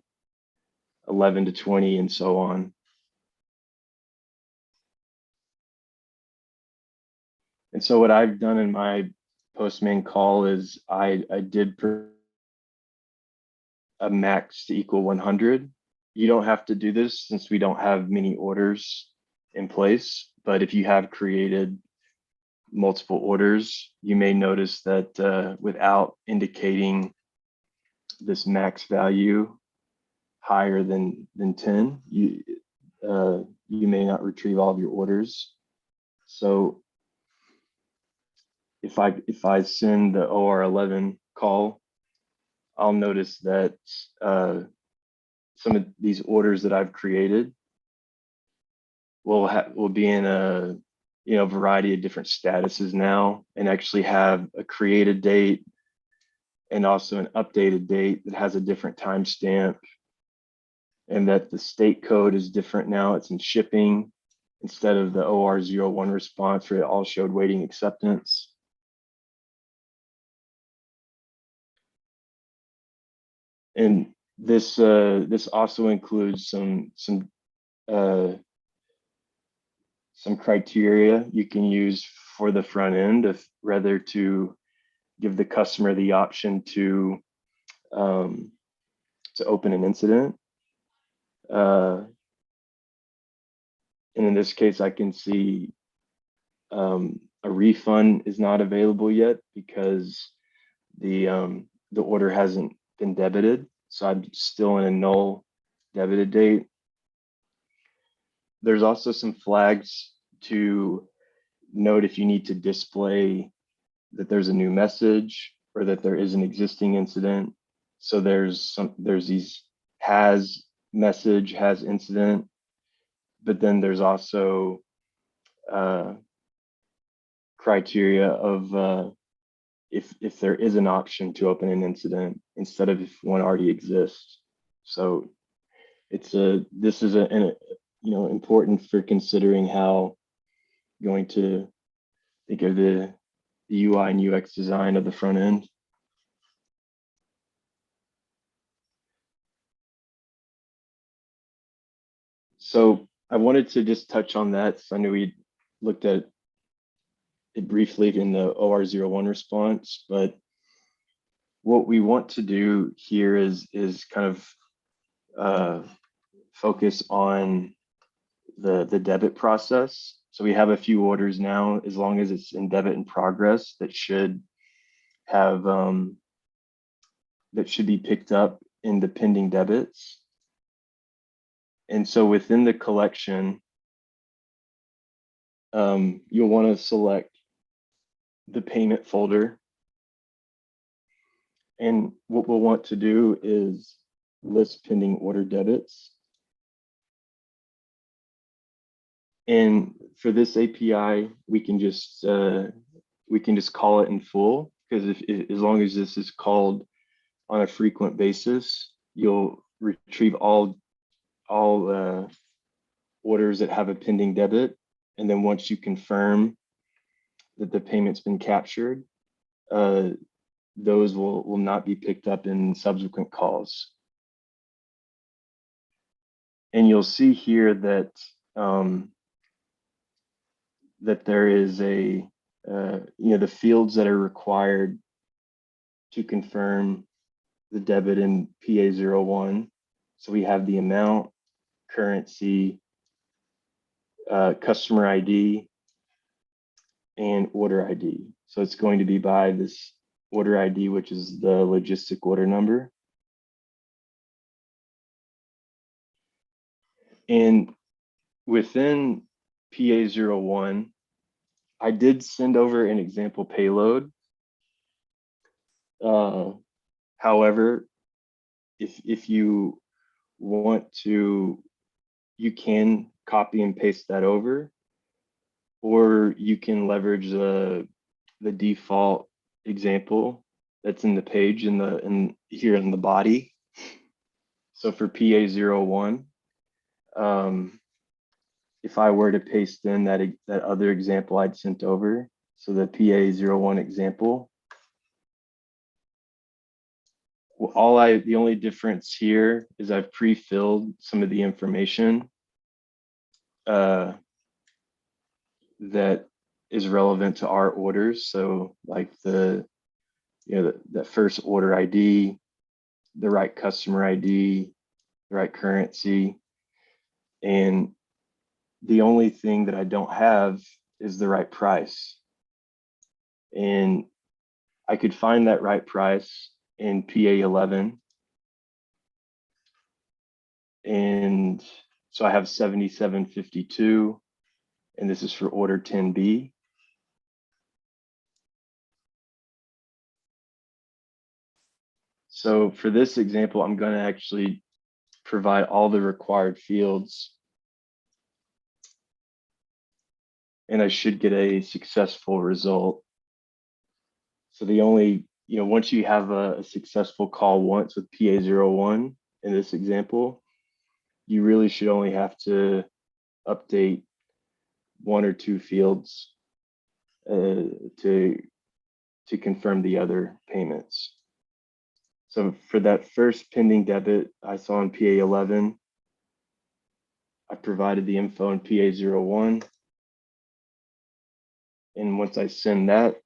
11 to 20, and so on. And so what I've done in my Postman call is I did a max to equal 100. You don't have to do this since we don't have many orders in place, but if you have created multiple orders, you may notice that without indicating this max value higher than 10, you may not retrieve all of your orders. So if I send the OR11 call, I'll notice that some of these orders that I've created will be in a variety of different statuses now, and actually have a created date and also an updated date that has a different timestamp, and that the state code is different now. It's in shipping instead of the OR01 response where it all showed waiting acceptance. And this also includes some criteria you can use for the front end, of whether to give the customer the option to open an incident. And in this case, I can see a refund is not available yet because the order hasn't been debited. So I'm still in a null debited date. There's also some flags to note if you need to display that there's a new message or that there is an existing incident. So there's these has message, has incident, but then there's also criteria of if there is an option to open an incident instead of if one already exists. So this is important for considering how you're going to think of the UI and UX design of the front end. So I wanted to just touch on that. So I know we looked at it briefly in the OR01 response, but what we want to do here is kind of focus on the debit process. So we have a few orders now, as long as it's in debit in progress, that should have that should be picked up in the pending debits. And so within the collection, you'll want to select the payment folder. And what we'll want to do is list pending order debits. And for this API, we can just call it in full, because as long as this is called on a frequent basis, you'll retrieve all orders that have a pending debit. And then once you confirm that the payment's been captured, those will not be picked up in subsequent calls. And you'll see here that that there is the fields that are required to confirm the debit in PA01. So we have the amount, currency, customer ID, and order ID. So it's going to be by this order ID, which is the logistic order number. And within PA01, I did send over an example payload. However, if you want to, you can copy and paste that over, or you can leverage the default example that's in the page here in the body. So for PA01, if I were to paste in that other example I'd sent over, so the PA01 example, the only difference here is I've pre-filled some of the information that is relevant to our orders. So like the first order ID, the right customer ID, the right currency, and the only thing that I don't have is the right price. And I could find that right price in PA11. And so I have 77.52, and this is for order 10B. So for this example, I'm going to actually provide all the required fields, and I should get a successful result. So the only, once you have a successful call once with PA01 in this example, you really should only have to update one or two fields to confirm the other payments. So for that first pending debit I saw in PA11, I provided the info in PA01. And once I send that,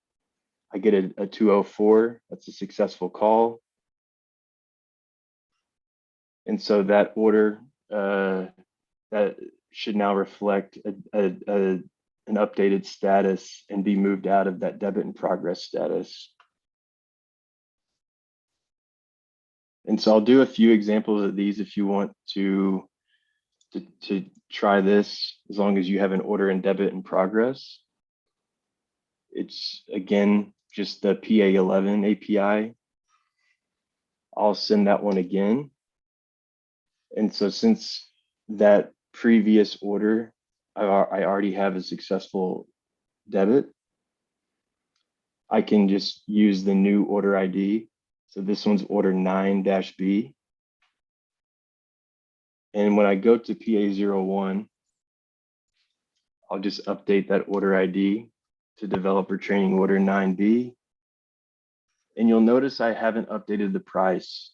I get a 204. That's a successful call. And so that order that should now reflect an updated status and be moved out of that debit in progress status. And so I'll do a few examples of these if you want to try this, as long as you have an order in debit in progress. It's again just the PA11 API. I'll send that one again. And so since that previous order, I already have a successful debit, I can just use the new order ID. So this one's order 9-B. And when I go to PA01, I'll just update that order ID to developer training order 9B. And you'll notice I haven't updated the price.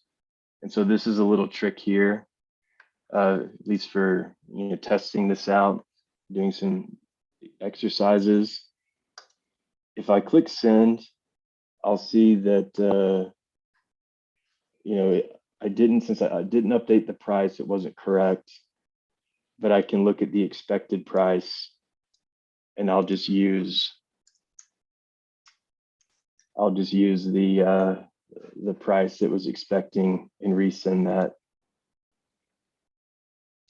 And so this is a little trick here, at least for testing this out, doing some exercises. If I click send, I'll see that since I didn't update the price, it wasn't correct. But I can look at the expected price, and I'll just use the price it was expecting and resend that.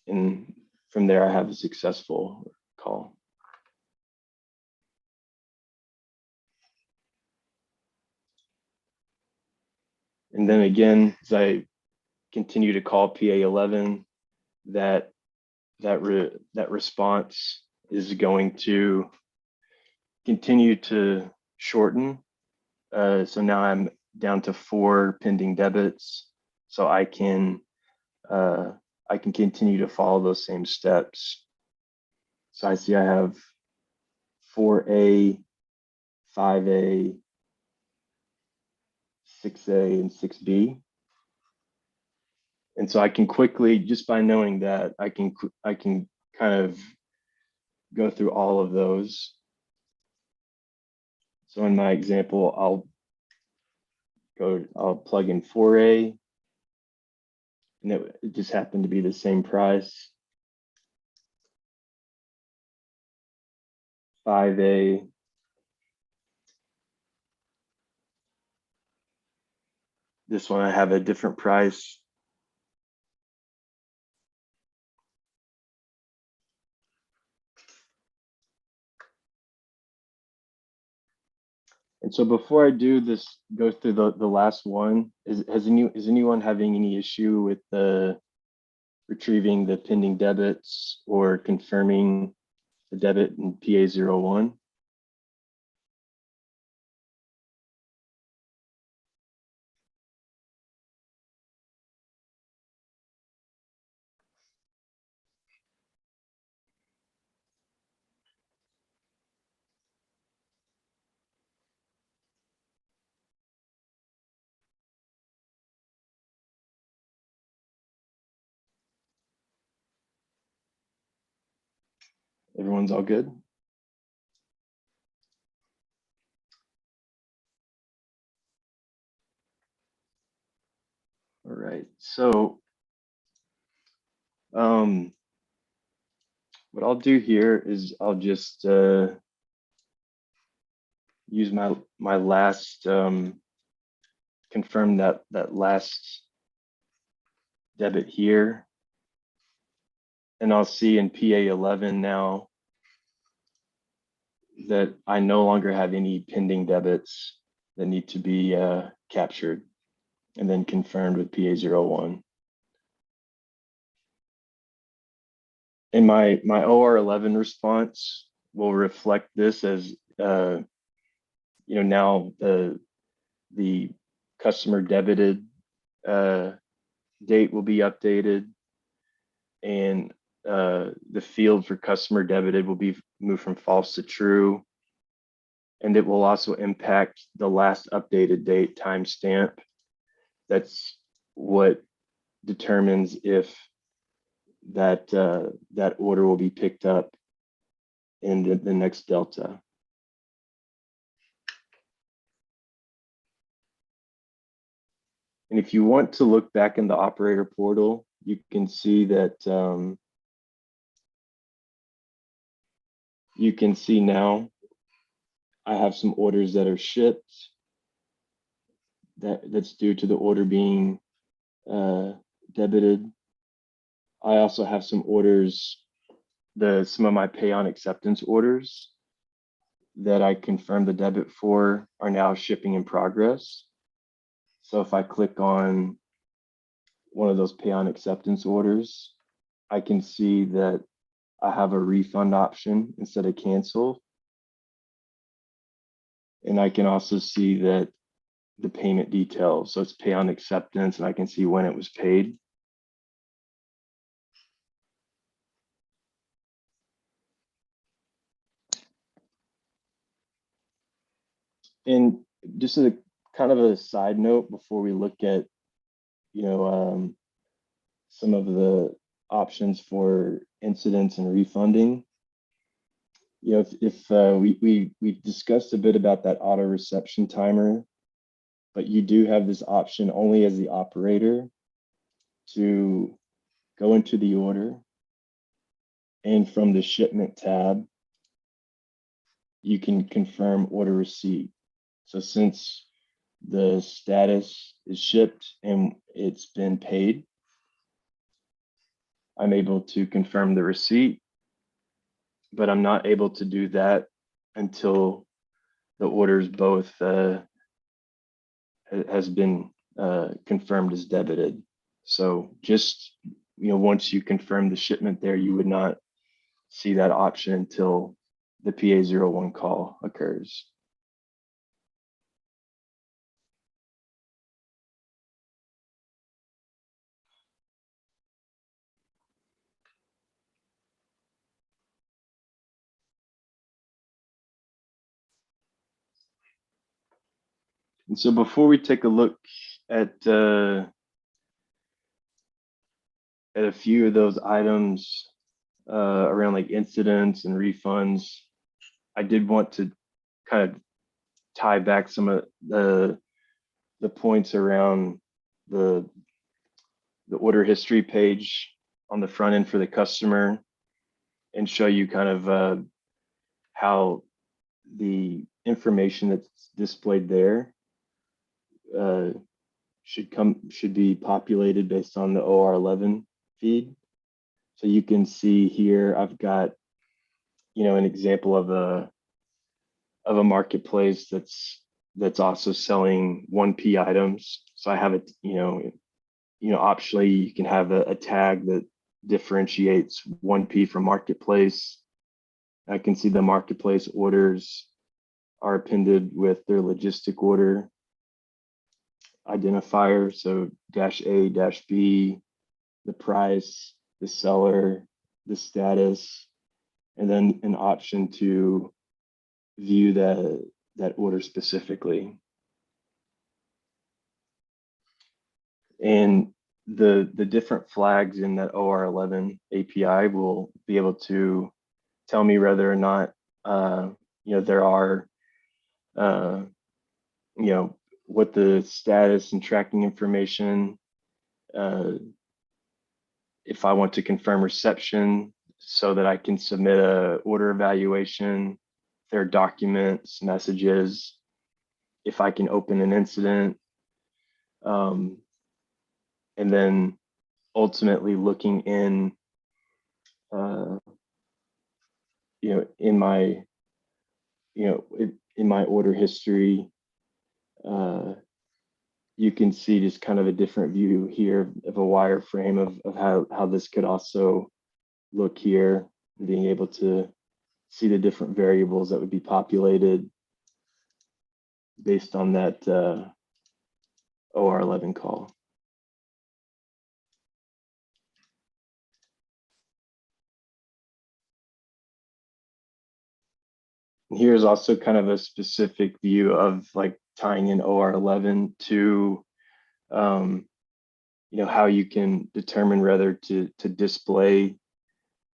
And from there, I have a successful call. And then again, as I continue to call PA11, that response is going to continue to shorten. So now I'm down to 4 pending debits. So I can continue to follow those same steps. So I see I have 4A, 5A, 6A, and 6B. And so I can quickly, just by knowing that, I can kind of go through all of those. So in my example, I'll plug in 4A, and it just happened to be the same price. 5A, this one I have a different price. And so before I do this, go through the last one, is anyone having any issue with retrieving the pending debits or confirming the debit in PA01? Everyone's all good? All right, so what I'll do here is I'll just use my last, confirm that last debit here. And I'll see in PA11 now that I no longer have any pending debits that need to be captured. and then confirmed with PA01. And my OR11 response will reflect this as now the customer debited date will be updated, and the field for customer debited will be moved from false to true. And it will also impact the last updated date timestamp. That's what determines if that order will be picked up in the next delta. And if you want to look back in the operator portal, you can see that you can see now I have some orders that are shipped that's due to the order being debited. I also have some orders, some of my pay on acceptance orders that I confirmed the debit for are now shipping in progress. So if I click on one of those pay on acceptance orders, I can see that I have a refund option instead of cancel. And I can also see that the payment details. So it's pay on acceptance, and I can see when it was paid. And just as a kind of a side note before we look at, some of the options for incidents and refunding, if we've discussed a bit about that auto reception timer, but you do have this option only as the operator to go into the order, and from the shipment tab, you can confirm order receipt. So since the status is shipped and it's been paid, I'm able to confirm the receipt, but I'm not able to do that until the orders both has been confirmed as debited. So just, once you confirm the shipment there, you would not see that option until the PA01 call occurs. And so before we take a look at a few of those items around like incidents and refunds, I did want to kind of tie back some of the points around the order history page on the front end for the customer, and show you kind of how the information that's displayed there should be populated based on the OR11 feed. So you can see here, I've got, an example of a marketplace that's also selling 1P items. So I have it, optionally you can have a tag that differentiates 1P from marketplace. I can see the marketplace orders are appended with their logistic order identifier. So -A, -B, the price, the seller, the status, and then an option to view that order specifically. And the different flags in that OR11 API will be able to tell me whether or not there are what the status and tracking information, if I want to confirm reception so that I can submit a order evaluation, if there are documents, messages, if I can open an incident, and then ultimately looking in, in my, in my order history, you can see just kind of a different view here of a wireframe of how this could also look here, being able to see the different variables that would be populated based on that OR11 call. And here's also kind of a specific view of like tying in OR11 to how you can determine whether to display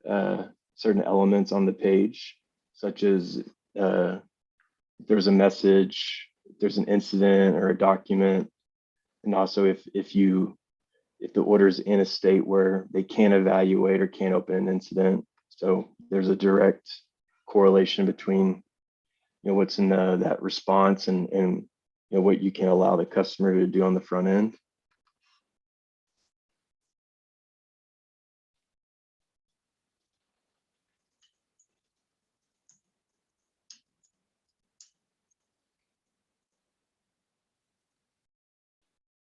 certain elements on the page, such as there's a message, there's an incident or a document, and also if the order is in a state where they can't evaluate or can't open an incident. So there's a direct correlation between what's in that response and what you can allow the customer to do on the front end.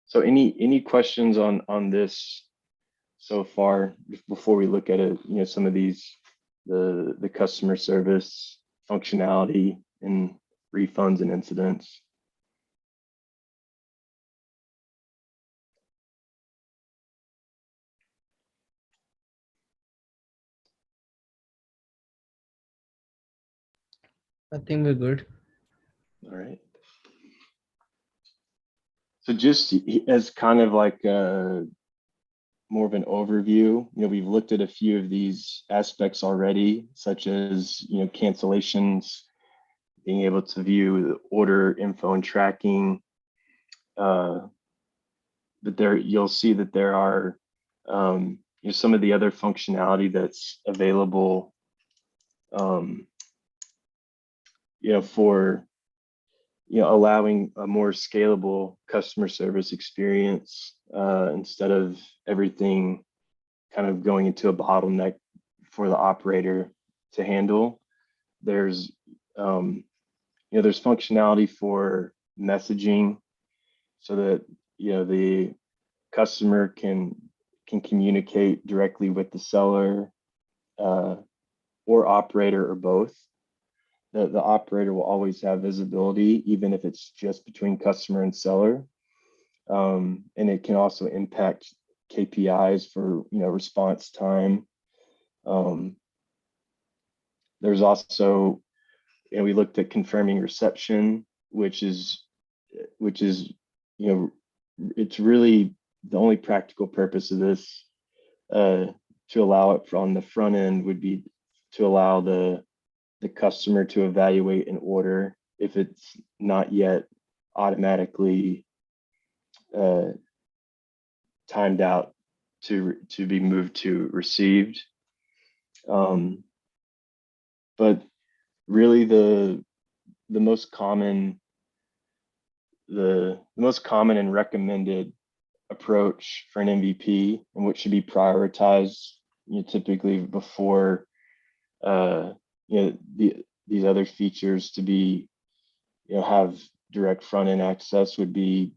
So any questions on this so far before we look at it, some of these, the customer service functionality and refunds and incidents? I think we're good. All right. So just as kind of like more of an overview, we've looked at a few of these aspects already, such as, cancellations, being able to view the order info and tracking. But there, you'll see that there are some of the other functionality that's available, for allowing a more scalable customer service experience instead of everything kind of going into a bottleneck for the operator to handle. There's there's functionality for messaging so that the customer can communicate directly with the seller or operator or both. The operator will always have visibility, even if it's just between customer and seller. And it can also impact KPIs for response time. There's also, we looked at confirming reception, which is it's really the only practical purpose of this to allow it on the front end would be to allow the customer to evaluate an order if it's not yet automatically timed out to be moved to received. But really the most common and recommended approach for an MVP and what should be prioritized typically before these other features to be have direct front end access would be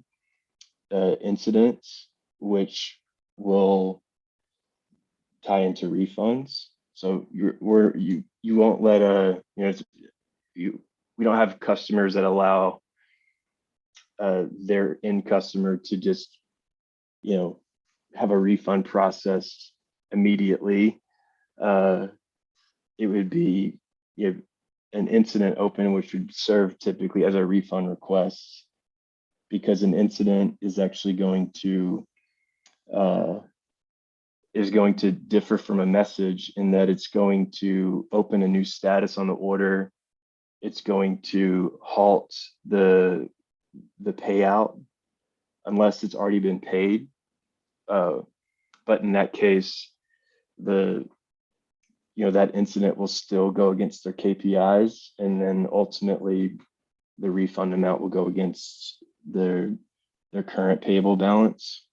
incidents, which will tie into refunds. So you won't let we don't have customers that allow their end customer to just have a refund process immediately. It would be an incident open, which would serve typically as a refund request, because an incident is actually going to differ from a message in that it's going to open a new status on the order. It's going to halt the payout unless it's already been paid. But in that case, that incident will still go against their KPIs, and then ultimately the refund amount will go against their current payable balance.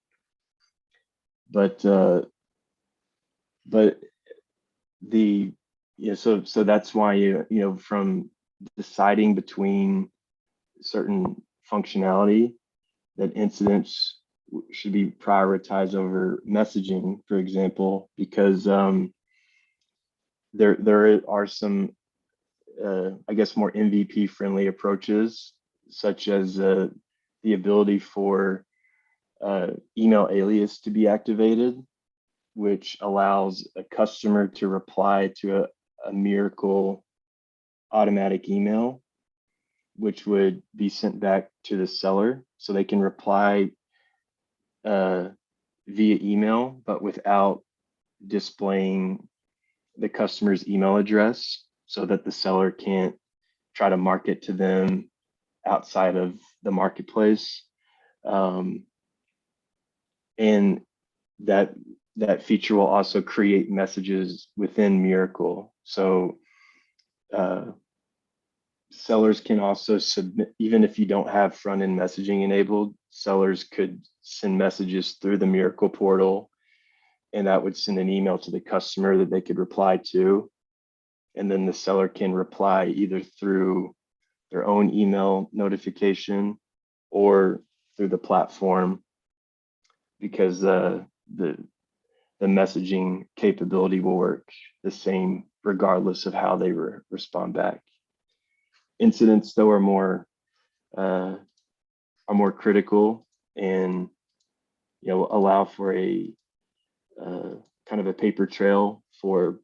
But so that's why from deciding between certain functionality, that incidents should be prioritized over messaging, for example, because there are some, I guess, more MVP friendly approaches, such as the ability for email alias to be activated, which allows a customer to reply to a Mirakl automatic email, which would be sent back to the seller. So they can reply via email, but without displaying the customer's email address, so that the seller can't try to market to them outside of the marketplace. And that feature will also create messages within Mirakl. So sellers can also submit, even if you don't have front-end messaging enabled, sellers could send messages through the Mirakl portal, and that would send an email to the customer that they could reply to. And then the seller can reply either through their own email notification or through the platform, because the messaging capability will work the same regardless of how they respond back. Incidents, though, are more critical, and allow for a kind of a paper trail for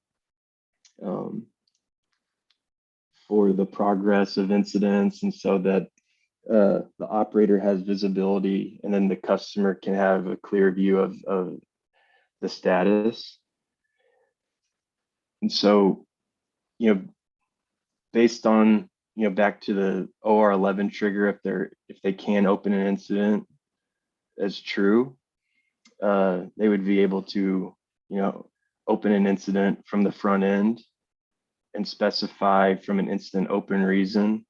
the progress of incidents, and so that the operator has visibility, and then the customer can have a clear view of the status. And so, based on, back to the OR11 trigger, if they can open an incident as true, they would be able to, open an incident from the front end and specify from an incident open reason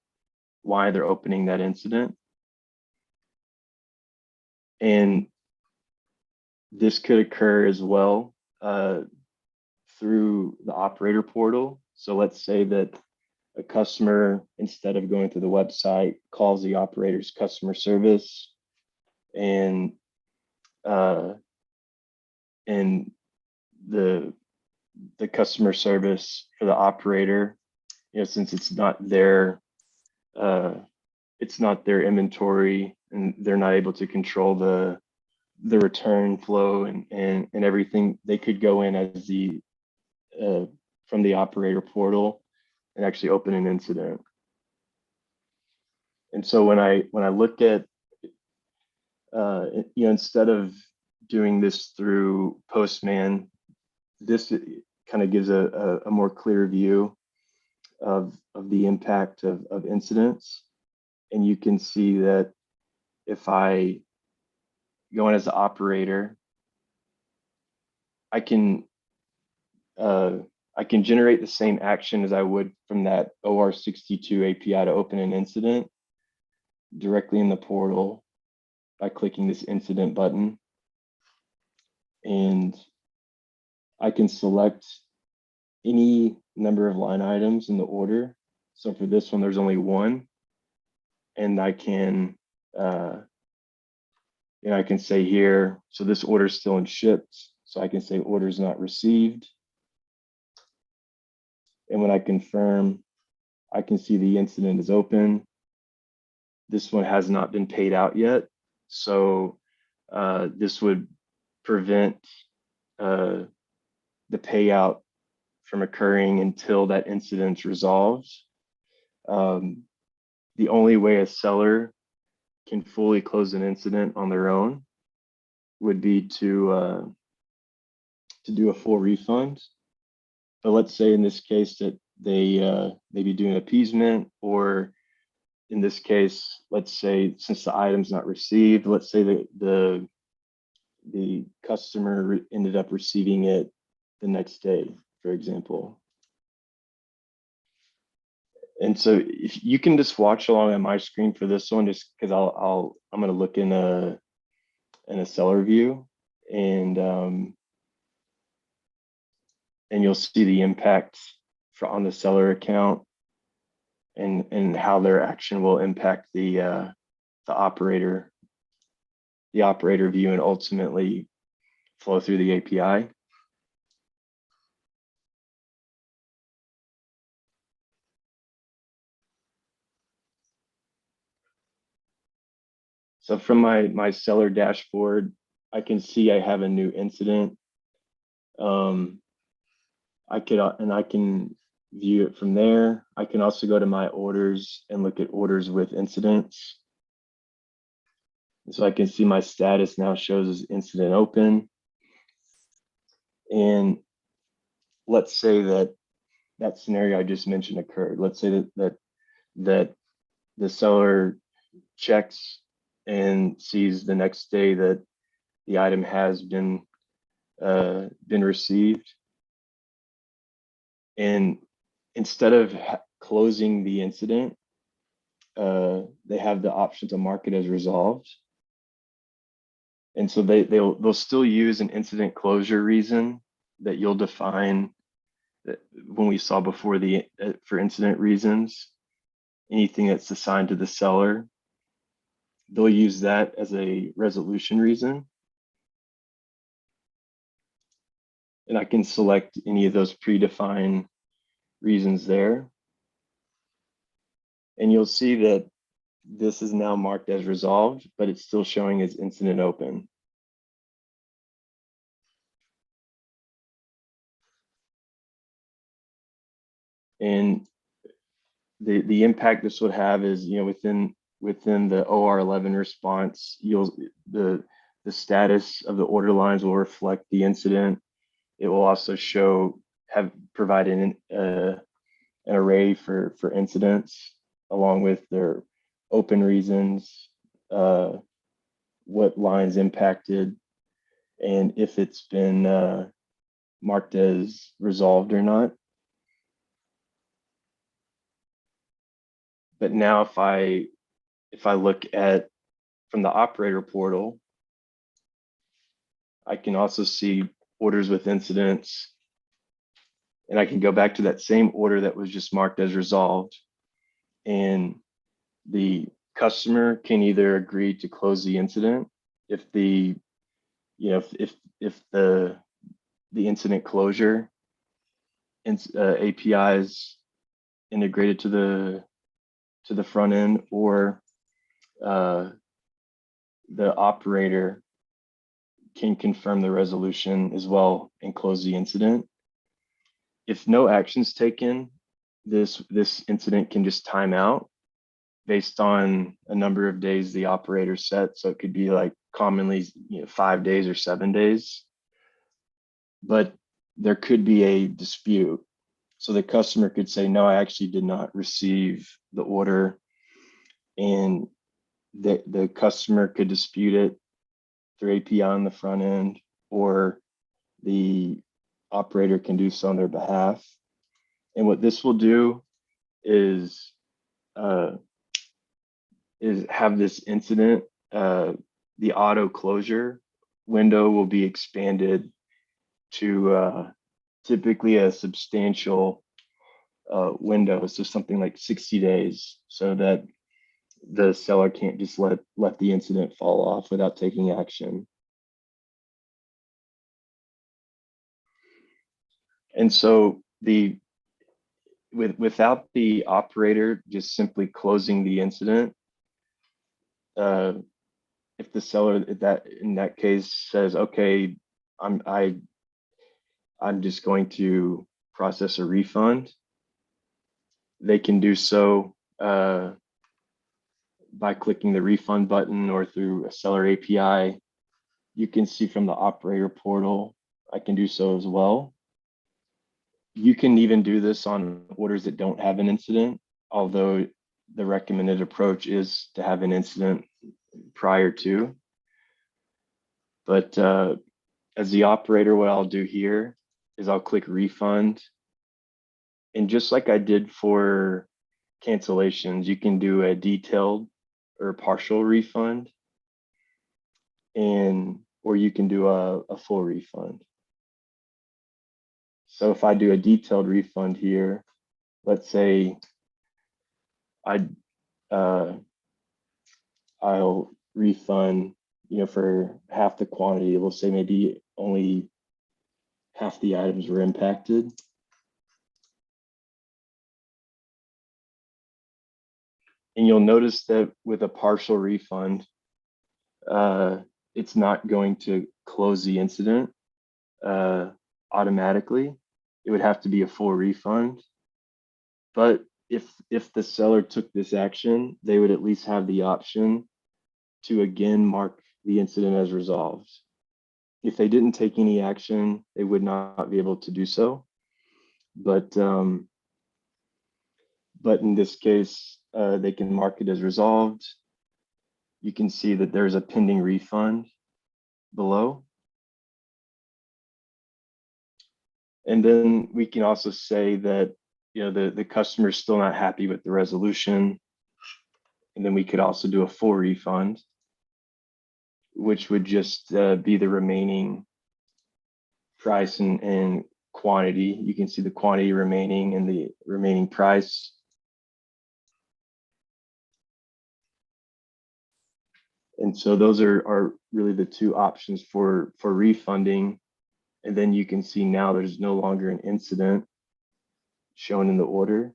why they're opening that incident. And this could occur as well through the operator portal. So let's say that a customer, instead of going to the website, calls the operator's customer service, and the customer service for the operator, since it's not their inventory, and they're not able to control the return flow and everything, they could go in as the from the operator portal and actually open an incident. And so when I look at instead of doing this through Postman, this kind of gives a more clear view of the impact of incidents. And you can see that if I go in as the operator, I can generate the same action as I would from that OR62 API to open an incident directly in the portal by clicking this incident button. And I can select any number of line items in the order. So for this one, there's only one. And I can, I can say here, so this order is still in shipped. So I can say order is not received. And when I confirm, I can see the incident is open. This one has not been paid out yet. So this would prevent the payout from occurring until that incident's resolved. The only way a seller can fully close an incident on their own would be to do a full refund. But let's say in this case that they maybe do an appeasement, or in this case, let's say since the item's not received, let's say that the customer ended up receiving it the next day, for example. And so if you can just watch along on my screen for this one, just because I'm going to look in a seller view, and you'll see the impact on the seller account, and how their action will impact the operator the operator view and ultimately flow through the API. So from my seller dashboard, I can see I have a new incident. I can view it from there. I can also go to my orders and look at orders with incidents. So I can see my status now shows as incident open. And let's say that scenario I just mentioned occurred. Let's say that the seller checks and sees the next day that the item has been received. And instead of closing the incident, they have the option to mark it as resolved. And so they'll still use an incident closure reason that you'll define when we saw before for incident reasons, anything that's assigned to the seller, they'll use that as a resolution reason. And I can select any of those predefined reasons there. And you'll see that this is now marked as resolved, but it's still showing as incident open. And the impact this would have is, within the OR11 response, the status of the order lines will reflect the incident. It will also provide an array for incidents along with their open reasons, what lines impacted, and if it's been marked as resolved or not. But now if I look at from the operator portal, I can also see orders with incidents, and I can go back to that same order that was just marked as resolved, and the customer can either agree to close the incident if the incident closure API is integrated to the front end, or the operator can confirm the resolution as well and close the incident. If no action's taken, this incident can just time out based on a number of days the operator set. So it could be like commonly 5 days or 7 days. But there could be a dispute. So the customer could say, no, I actually did not receive the order. And the customer could dispute it through API on the front end, or the operator can do so on their behalf. And what this will do is have this incident, the auto closure window will be expanded to typically a substantial window, so something like 60 days, so that the seller can't just let the incident fall off without taking action. And so without the operator just simply closing the incident, if the seller in that case says, okay, I'm just going to process a refund, they can do so by clicking the refund button or through a seller API. You can see from the operator portal, I can do so as well. You can even do this on orders that don't have an incident, although the recommended approach is to have an incident prior to. But as the operator, what I'll do here is I'll click refund. And just like I did for cancellations, you can do a detailed or partial refund, or you can do a full refund. So if I do a detailed refund here, let's say I'll refund for half the quantity, we'll say maybe only half the items were impacted. And you'll notice that with a partial refund, it's not going to close the incident automatically. It would have to be a full refund. But if the seller took this action, they would at least have the option to again mark the incident as resolved. If they didn't take any action, they would not be able to do so. But in this case, they can mark it as resolved. You can see that there's a pending refund below. And then we can also say that the customer is still not happy with the resolution. And then we could also do a full refund, which would just be the remaining price and quantity. You can see the quantity remaining and the remaining price. And so those are really the two options for refunding. And then you can see now there's no longer an incident shown in the order.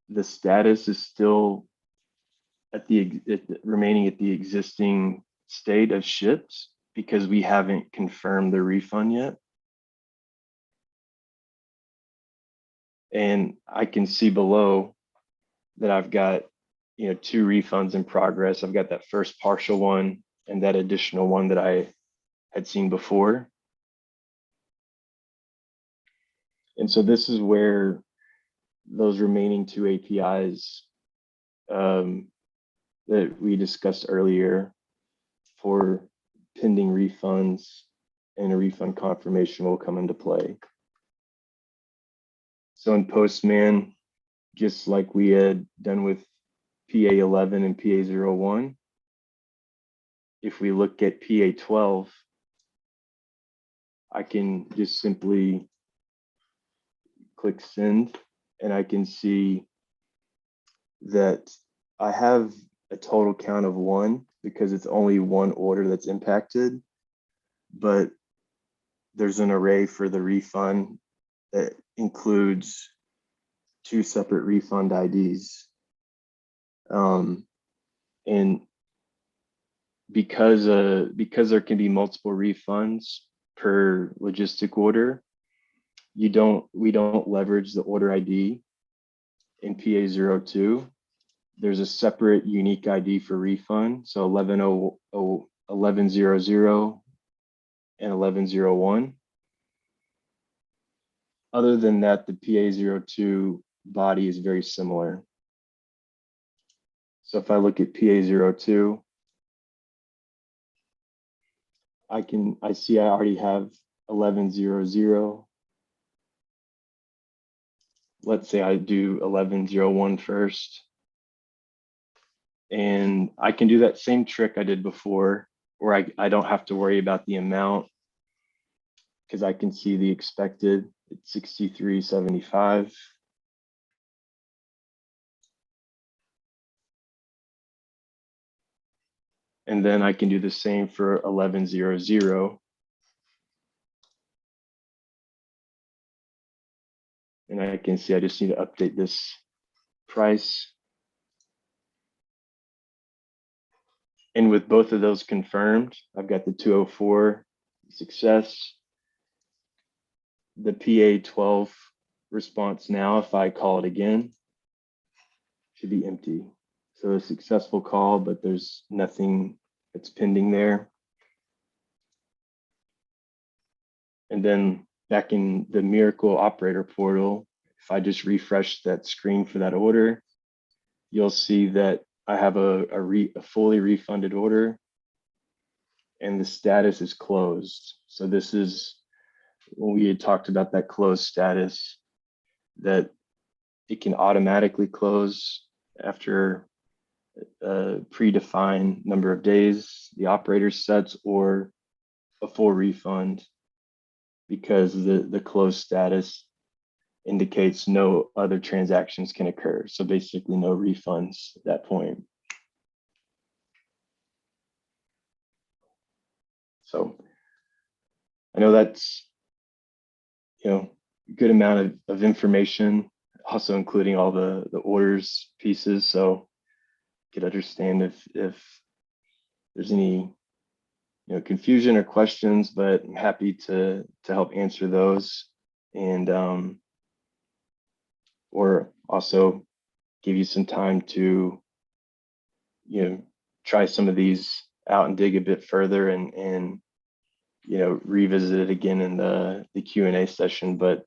The status is still remaining at the existing state of shipped because we haven't confirmed the refund yet. And I can see below that I've got two refunds in progress. I've got that first partial one and that additional one that I had seen before. And so this is where those remaining two APIs that we discussed earlier for pending refunds and a refund confirmation will come into play. So in Postman, just like we had done with PA11 and PA01, if we look at PA12, I can just simply click send, and I can see that I have a total count of 1 because it's only one order that's impacted, but there's an array for the refund that includes 2 separate refund IDs. And because there can be multiple refunds per logistic order, we don't leverage the order ID in PA02. There's a separate unique ID for refund, so 1100 and 1101. Other than that, the PA02 body is very similar. So if I look at PA02, I see I already have 1100. Let's say I do 1101 first. And I can do that same trick I did before, where I don't have to worry about the amount because I can see the expected at 63.75. And then I can do the same for 1100. And I can see I just need to update this price. And with both of those confirmed, I've got the 204 success. The PA12 response now, if I call it again, should be empty. So a successful call, but there's nothing that's pending there. And then back in the Mirakl operator portal, if I just refresh that screen for that order, you'll see that I have a fully refunded order and the status is closed. So this is when we had talked about that closed status, that it can automatically close after a predefined number of days the operator sets, or a full refund, because the closed status indicates no other transactions can occur. So basically no refunds at that point. So I know that's, a good amount of information, also including all the orders pieces. So could understand if there's any confusion or questions, but I'm happy to help answer those, and or also give you some time to try some of these out and dig a bit further, and revisit it again in the Q&A session. But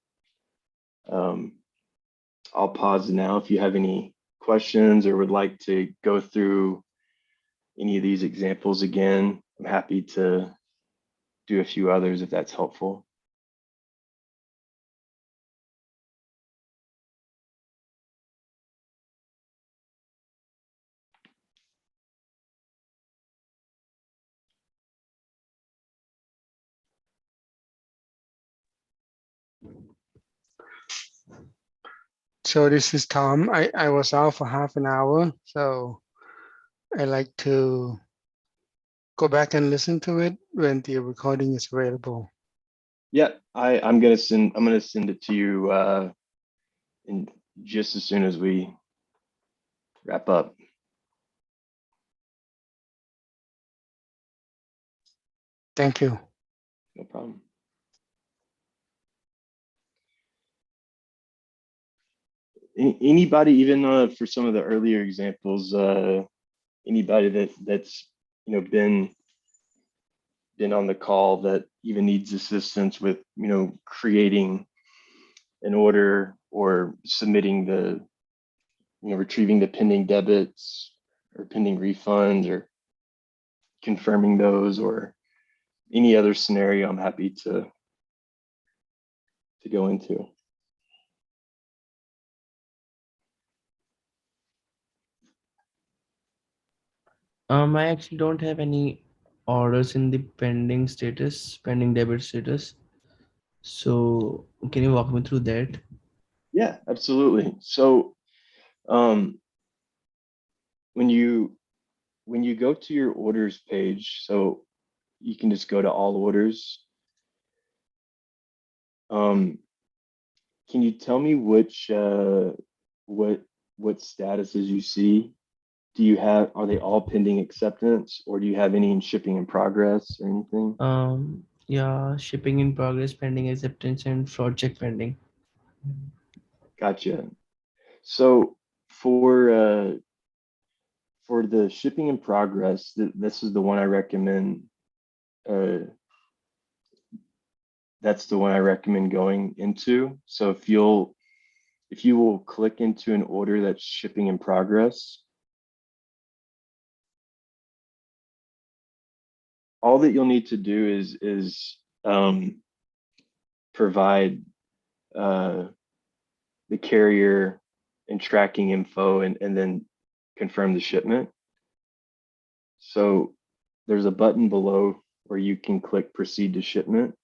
I'll pause now. If you have any questions or would like to go through any of these examples again, I'm happy to do a few others if that's helpful. So this is Tom. I was out for half an hour, so I like to go back and listen to it when the recording is available. Yeah, I'm gonna send it to you in just as soon as we wrap up. Thank you. No problem. Anybody, even for some of the earlier examples, anybody that's been on the call that even needs assistance with creating an order or submitting the retrieving the pending debits or pending refunds or confirming those, or any other scenario, I'm happy to go into. I actually don't have any orders in the pending debit status. So can you walk me through that? Yeah, absolutely. So when you go to your orders page, so you can just go to all orders. Can you tell me which what statuses you see? Are they all pending acceptance, or do you have any in shipping in progress or anything? Yeah, shipping in progress, pending acceptance, and fraud check pending. Gotcha. So for the shipping in progress, this is the one I recommend. That's the one I recommend going into. So if you will click into an order that's shipping in progress, all that you'll need to do is provide the carrier and tracking info, and then confirm the shipment. So there's a button below where you can click proceed to shipment.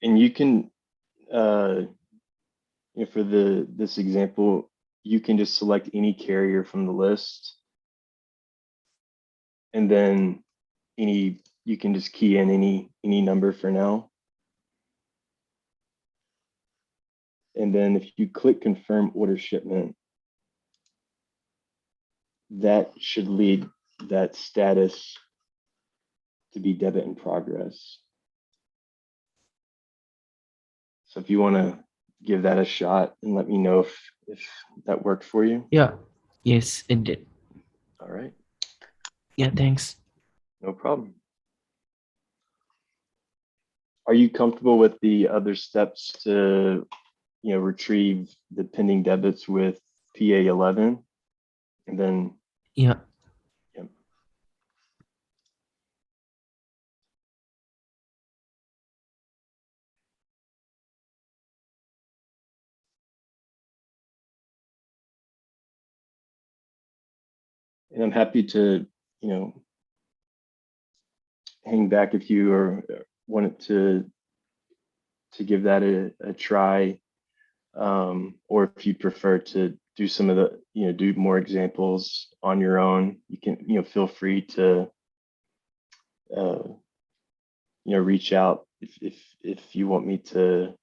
And you can, for this example, you can just select any carrier from the list, and then you can just key in any number for now. And then if you click confirm order shipment, that should lead that status to be debit in progress. So if you want to give that a shot and let me know if that worked for you. Yeah. Yes, it did. All right. Yeah, thanks. No problem. Are you comfortable with the other steps to retrieve the pending debits with PA11? And then Yeah. yep. And I'm happy to hang back if you or wanted to give that a try, or if you prefer to do some of the, do more examples on your own. You can, feel free to, reach out if you want me to,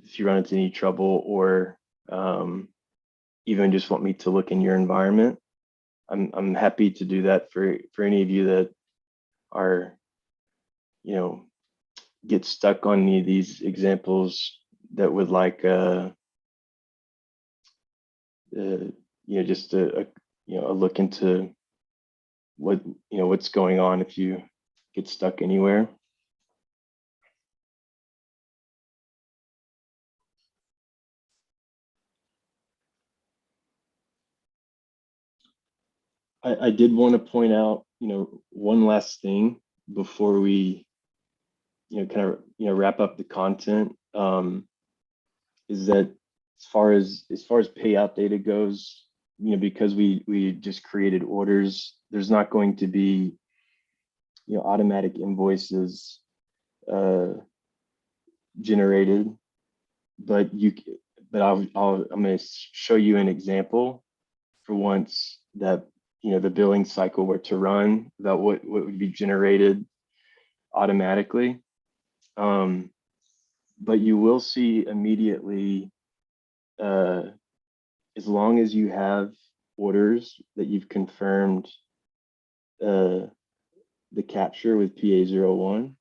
if you run into any trouble, or even just want me to look in your environment. I'm happy to do that for any of you that are, get stuck on any of these examples that would like, just a look into what's going on if you get stuck anywhere. I did want to point out, one last thing before we, kind of, wrap up the content, is that as far as payout data goes, because we just created orders, there's not going to be, automatic invoices generated, but I'm going to show you an example for once that, the billing cycle were to run, about what would be generated automatically. But you will see immediately, as long as you have orders that you've confirmed the capture with PA01,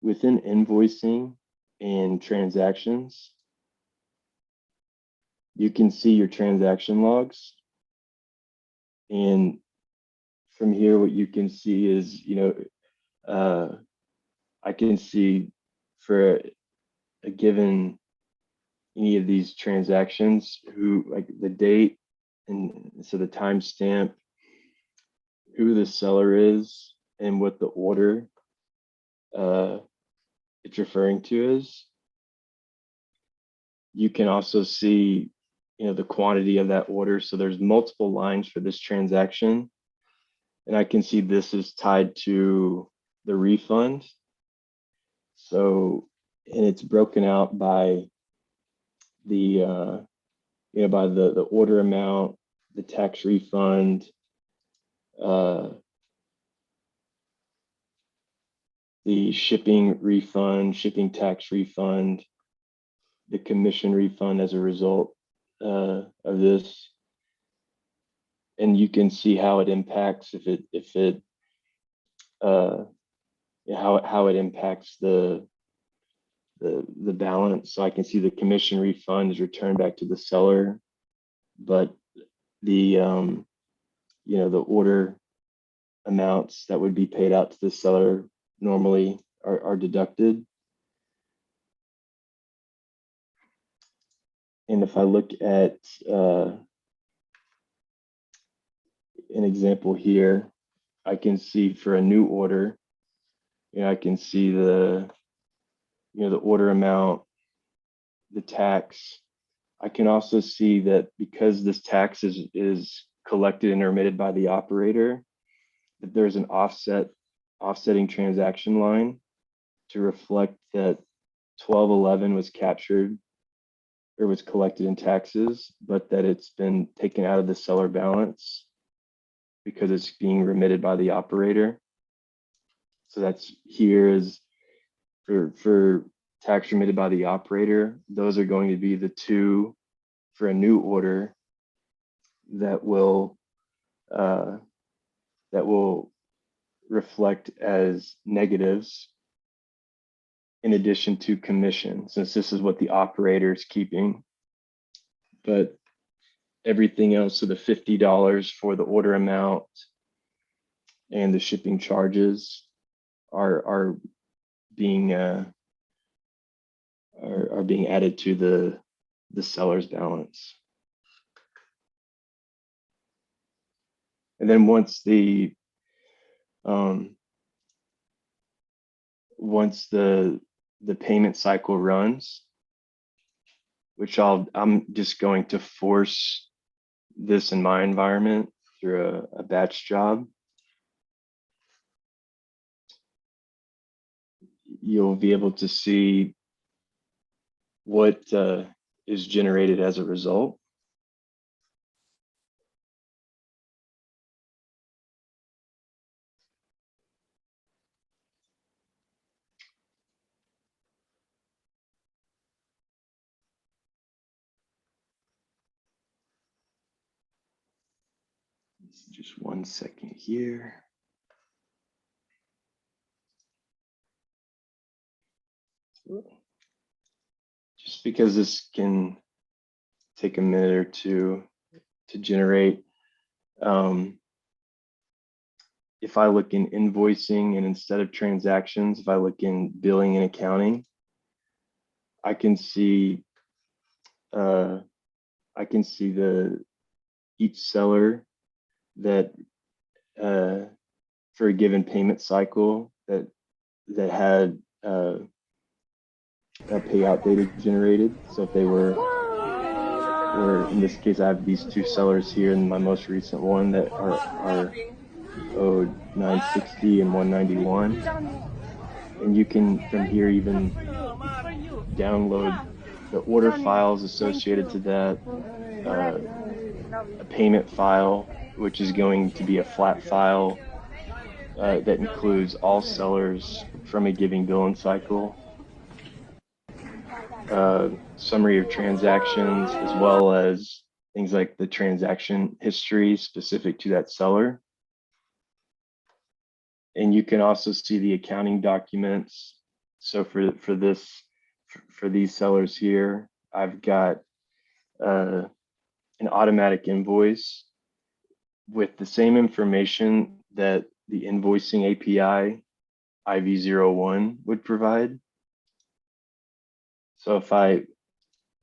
within invoicing and transactions, you can see your transaction logs. And from here, what you can see is, I can see for a given any of these transactions, who, like, the date, and so the timestamp, who the seller is, and what the order it's referring to is. You can also see, the quantity of that order. So there's multiple lines for this transaction, and I can see this is tied to the refund. So, and it's broken out by the by the order amount, the tax refund, the shipping refund, shipping tax refund, the commission refund as a result of this. And you can see how it impacts, how it impacts the balance. So I can see the commission refund is returned back to the seller, but the the order amounts that would be paid out to the seller normally are deducted. And if I look at an example here, I can see for a new order, I can see the the order amount, the tax. I can also see that because this tax is collected and remitted by the operator, that there's an offsetting transaction line to reflect that 1211 was captured or was collected in taxes, but that it's been taken out of the seller balance because it's being remitted by the operator. So that's here is for tax remitted by the operator. Those are going to be the two for a new order that will reflect as negatives, in addition to commission, since this is what the operator is keeping. But everything else, so the $50 for the order amount and the shipping charges are being added to the seller's balance. And then once the payment cycle runs, which I'm just going to force this in my environment through a batch job, you'll be able to see what is generated as a result. Just 1 second here. Just because this can take a minute or two to generate. If I look in invoicing and instead of transactions, if I look in billing and accounting, I can see each seller that for a given payment cycle that had a payout data generated. So if they were, or in this case, I have these two sellers here in my most recent one that are owed 960 and 191. And you can from here even download the order files associated to that, a payment file, which is going to be a flat file that includes all sellers from a given billing cycle, summary of transactions, as well as things like the transaction history specific to that seller. And you can also see the accounting documents. So for these sellers here, I've got an automatic invoice with the same information that the invoicing API IV01 would provide. So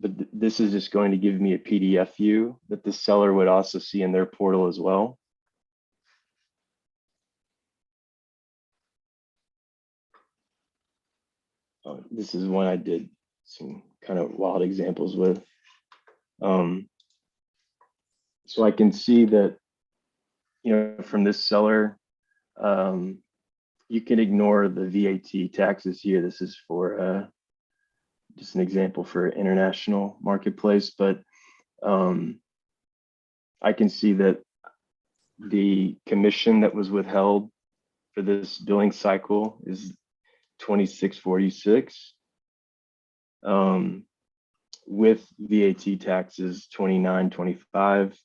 but this is just going to give me a PDF view that the seller would also see in their portal as well. This is one I did some kind of wild examples with. So I can see that, from this seller, you can ignore the VAT taxes here. This is for just an example for international marketplace, but I can see that the commission that was withheld for this billing cycle is 2646. With VAT taxes 2925.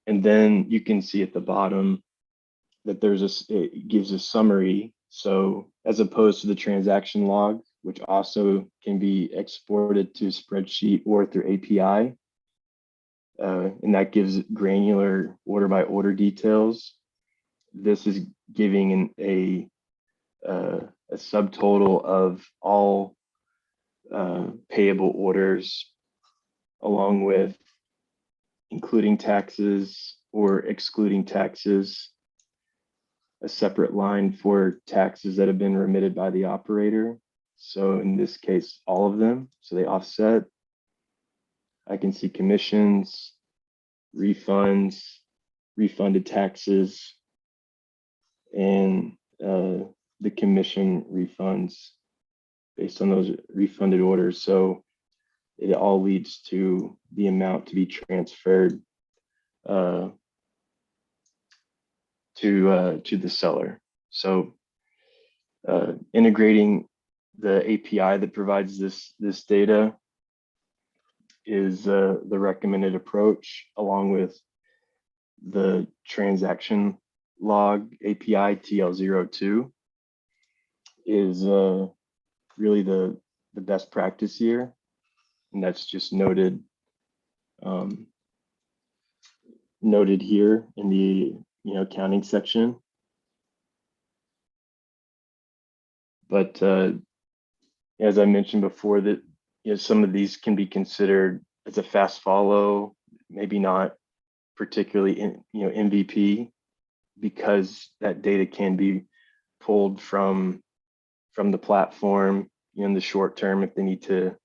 And then you can see at the bottom that it gives a summary. So as opposed to the transaction log, which also can be exported to spreadsheet or through API, and that gives granular order by order details. This is giving a subtotal of all payable orders, along with including taxes or excluding taxes, a separate line for taxes that have been remitted by the operator. So in this case, all of them, so they offset. I can see commissions, refunds, refunded taxes, and the commission refunds based on those refunded orders. So it all leads to the amount to be transferred to the seller. So integrating the API that provides this data is the recommended approach, along with the transaction log API TL02 is really the best practice here, and that's just noted here in the accounting section. But as I mentioned before, that some of these can be considered as a fast follow, maybe not particularly in MVP, because that data can be pulled from the platform in the short term if they need to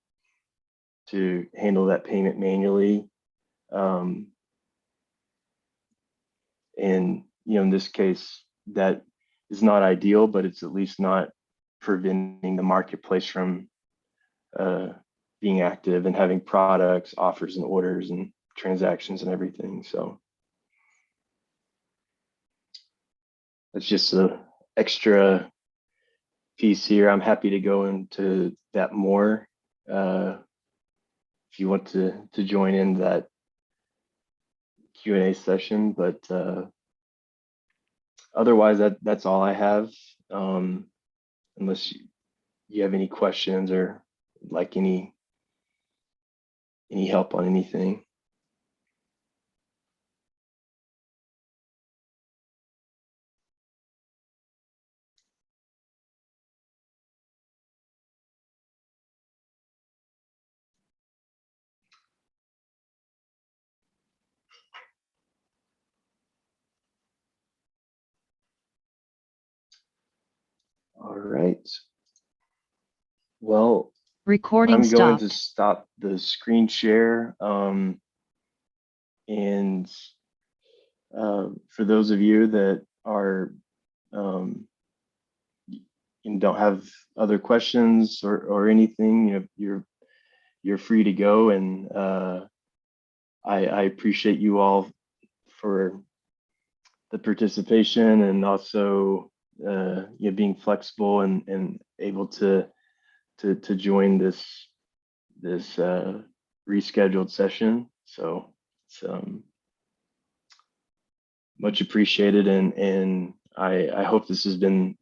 handle that payment manually. And in this case, that is not ideal, but it's at least not preventing the marketplace from being active and having products, offers, and orders and transactions and everything. So that's just an extra piece here. I'm happy to go into that more if you want to join in that Q&A session, but otherwise that's all I have. Unless you have any questions or like any help on anything. All right. Well, Recording I'm going to stopped. stop the screen share. And for those of you that are and don't have other questions or anything, you're free to go. And I appreciate you all for the participation, and also being flexible and able to join this rescheduled session. So it's much appreciated, and I hope this has been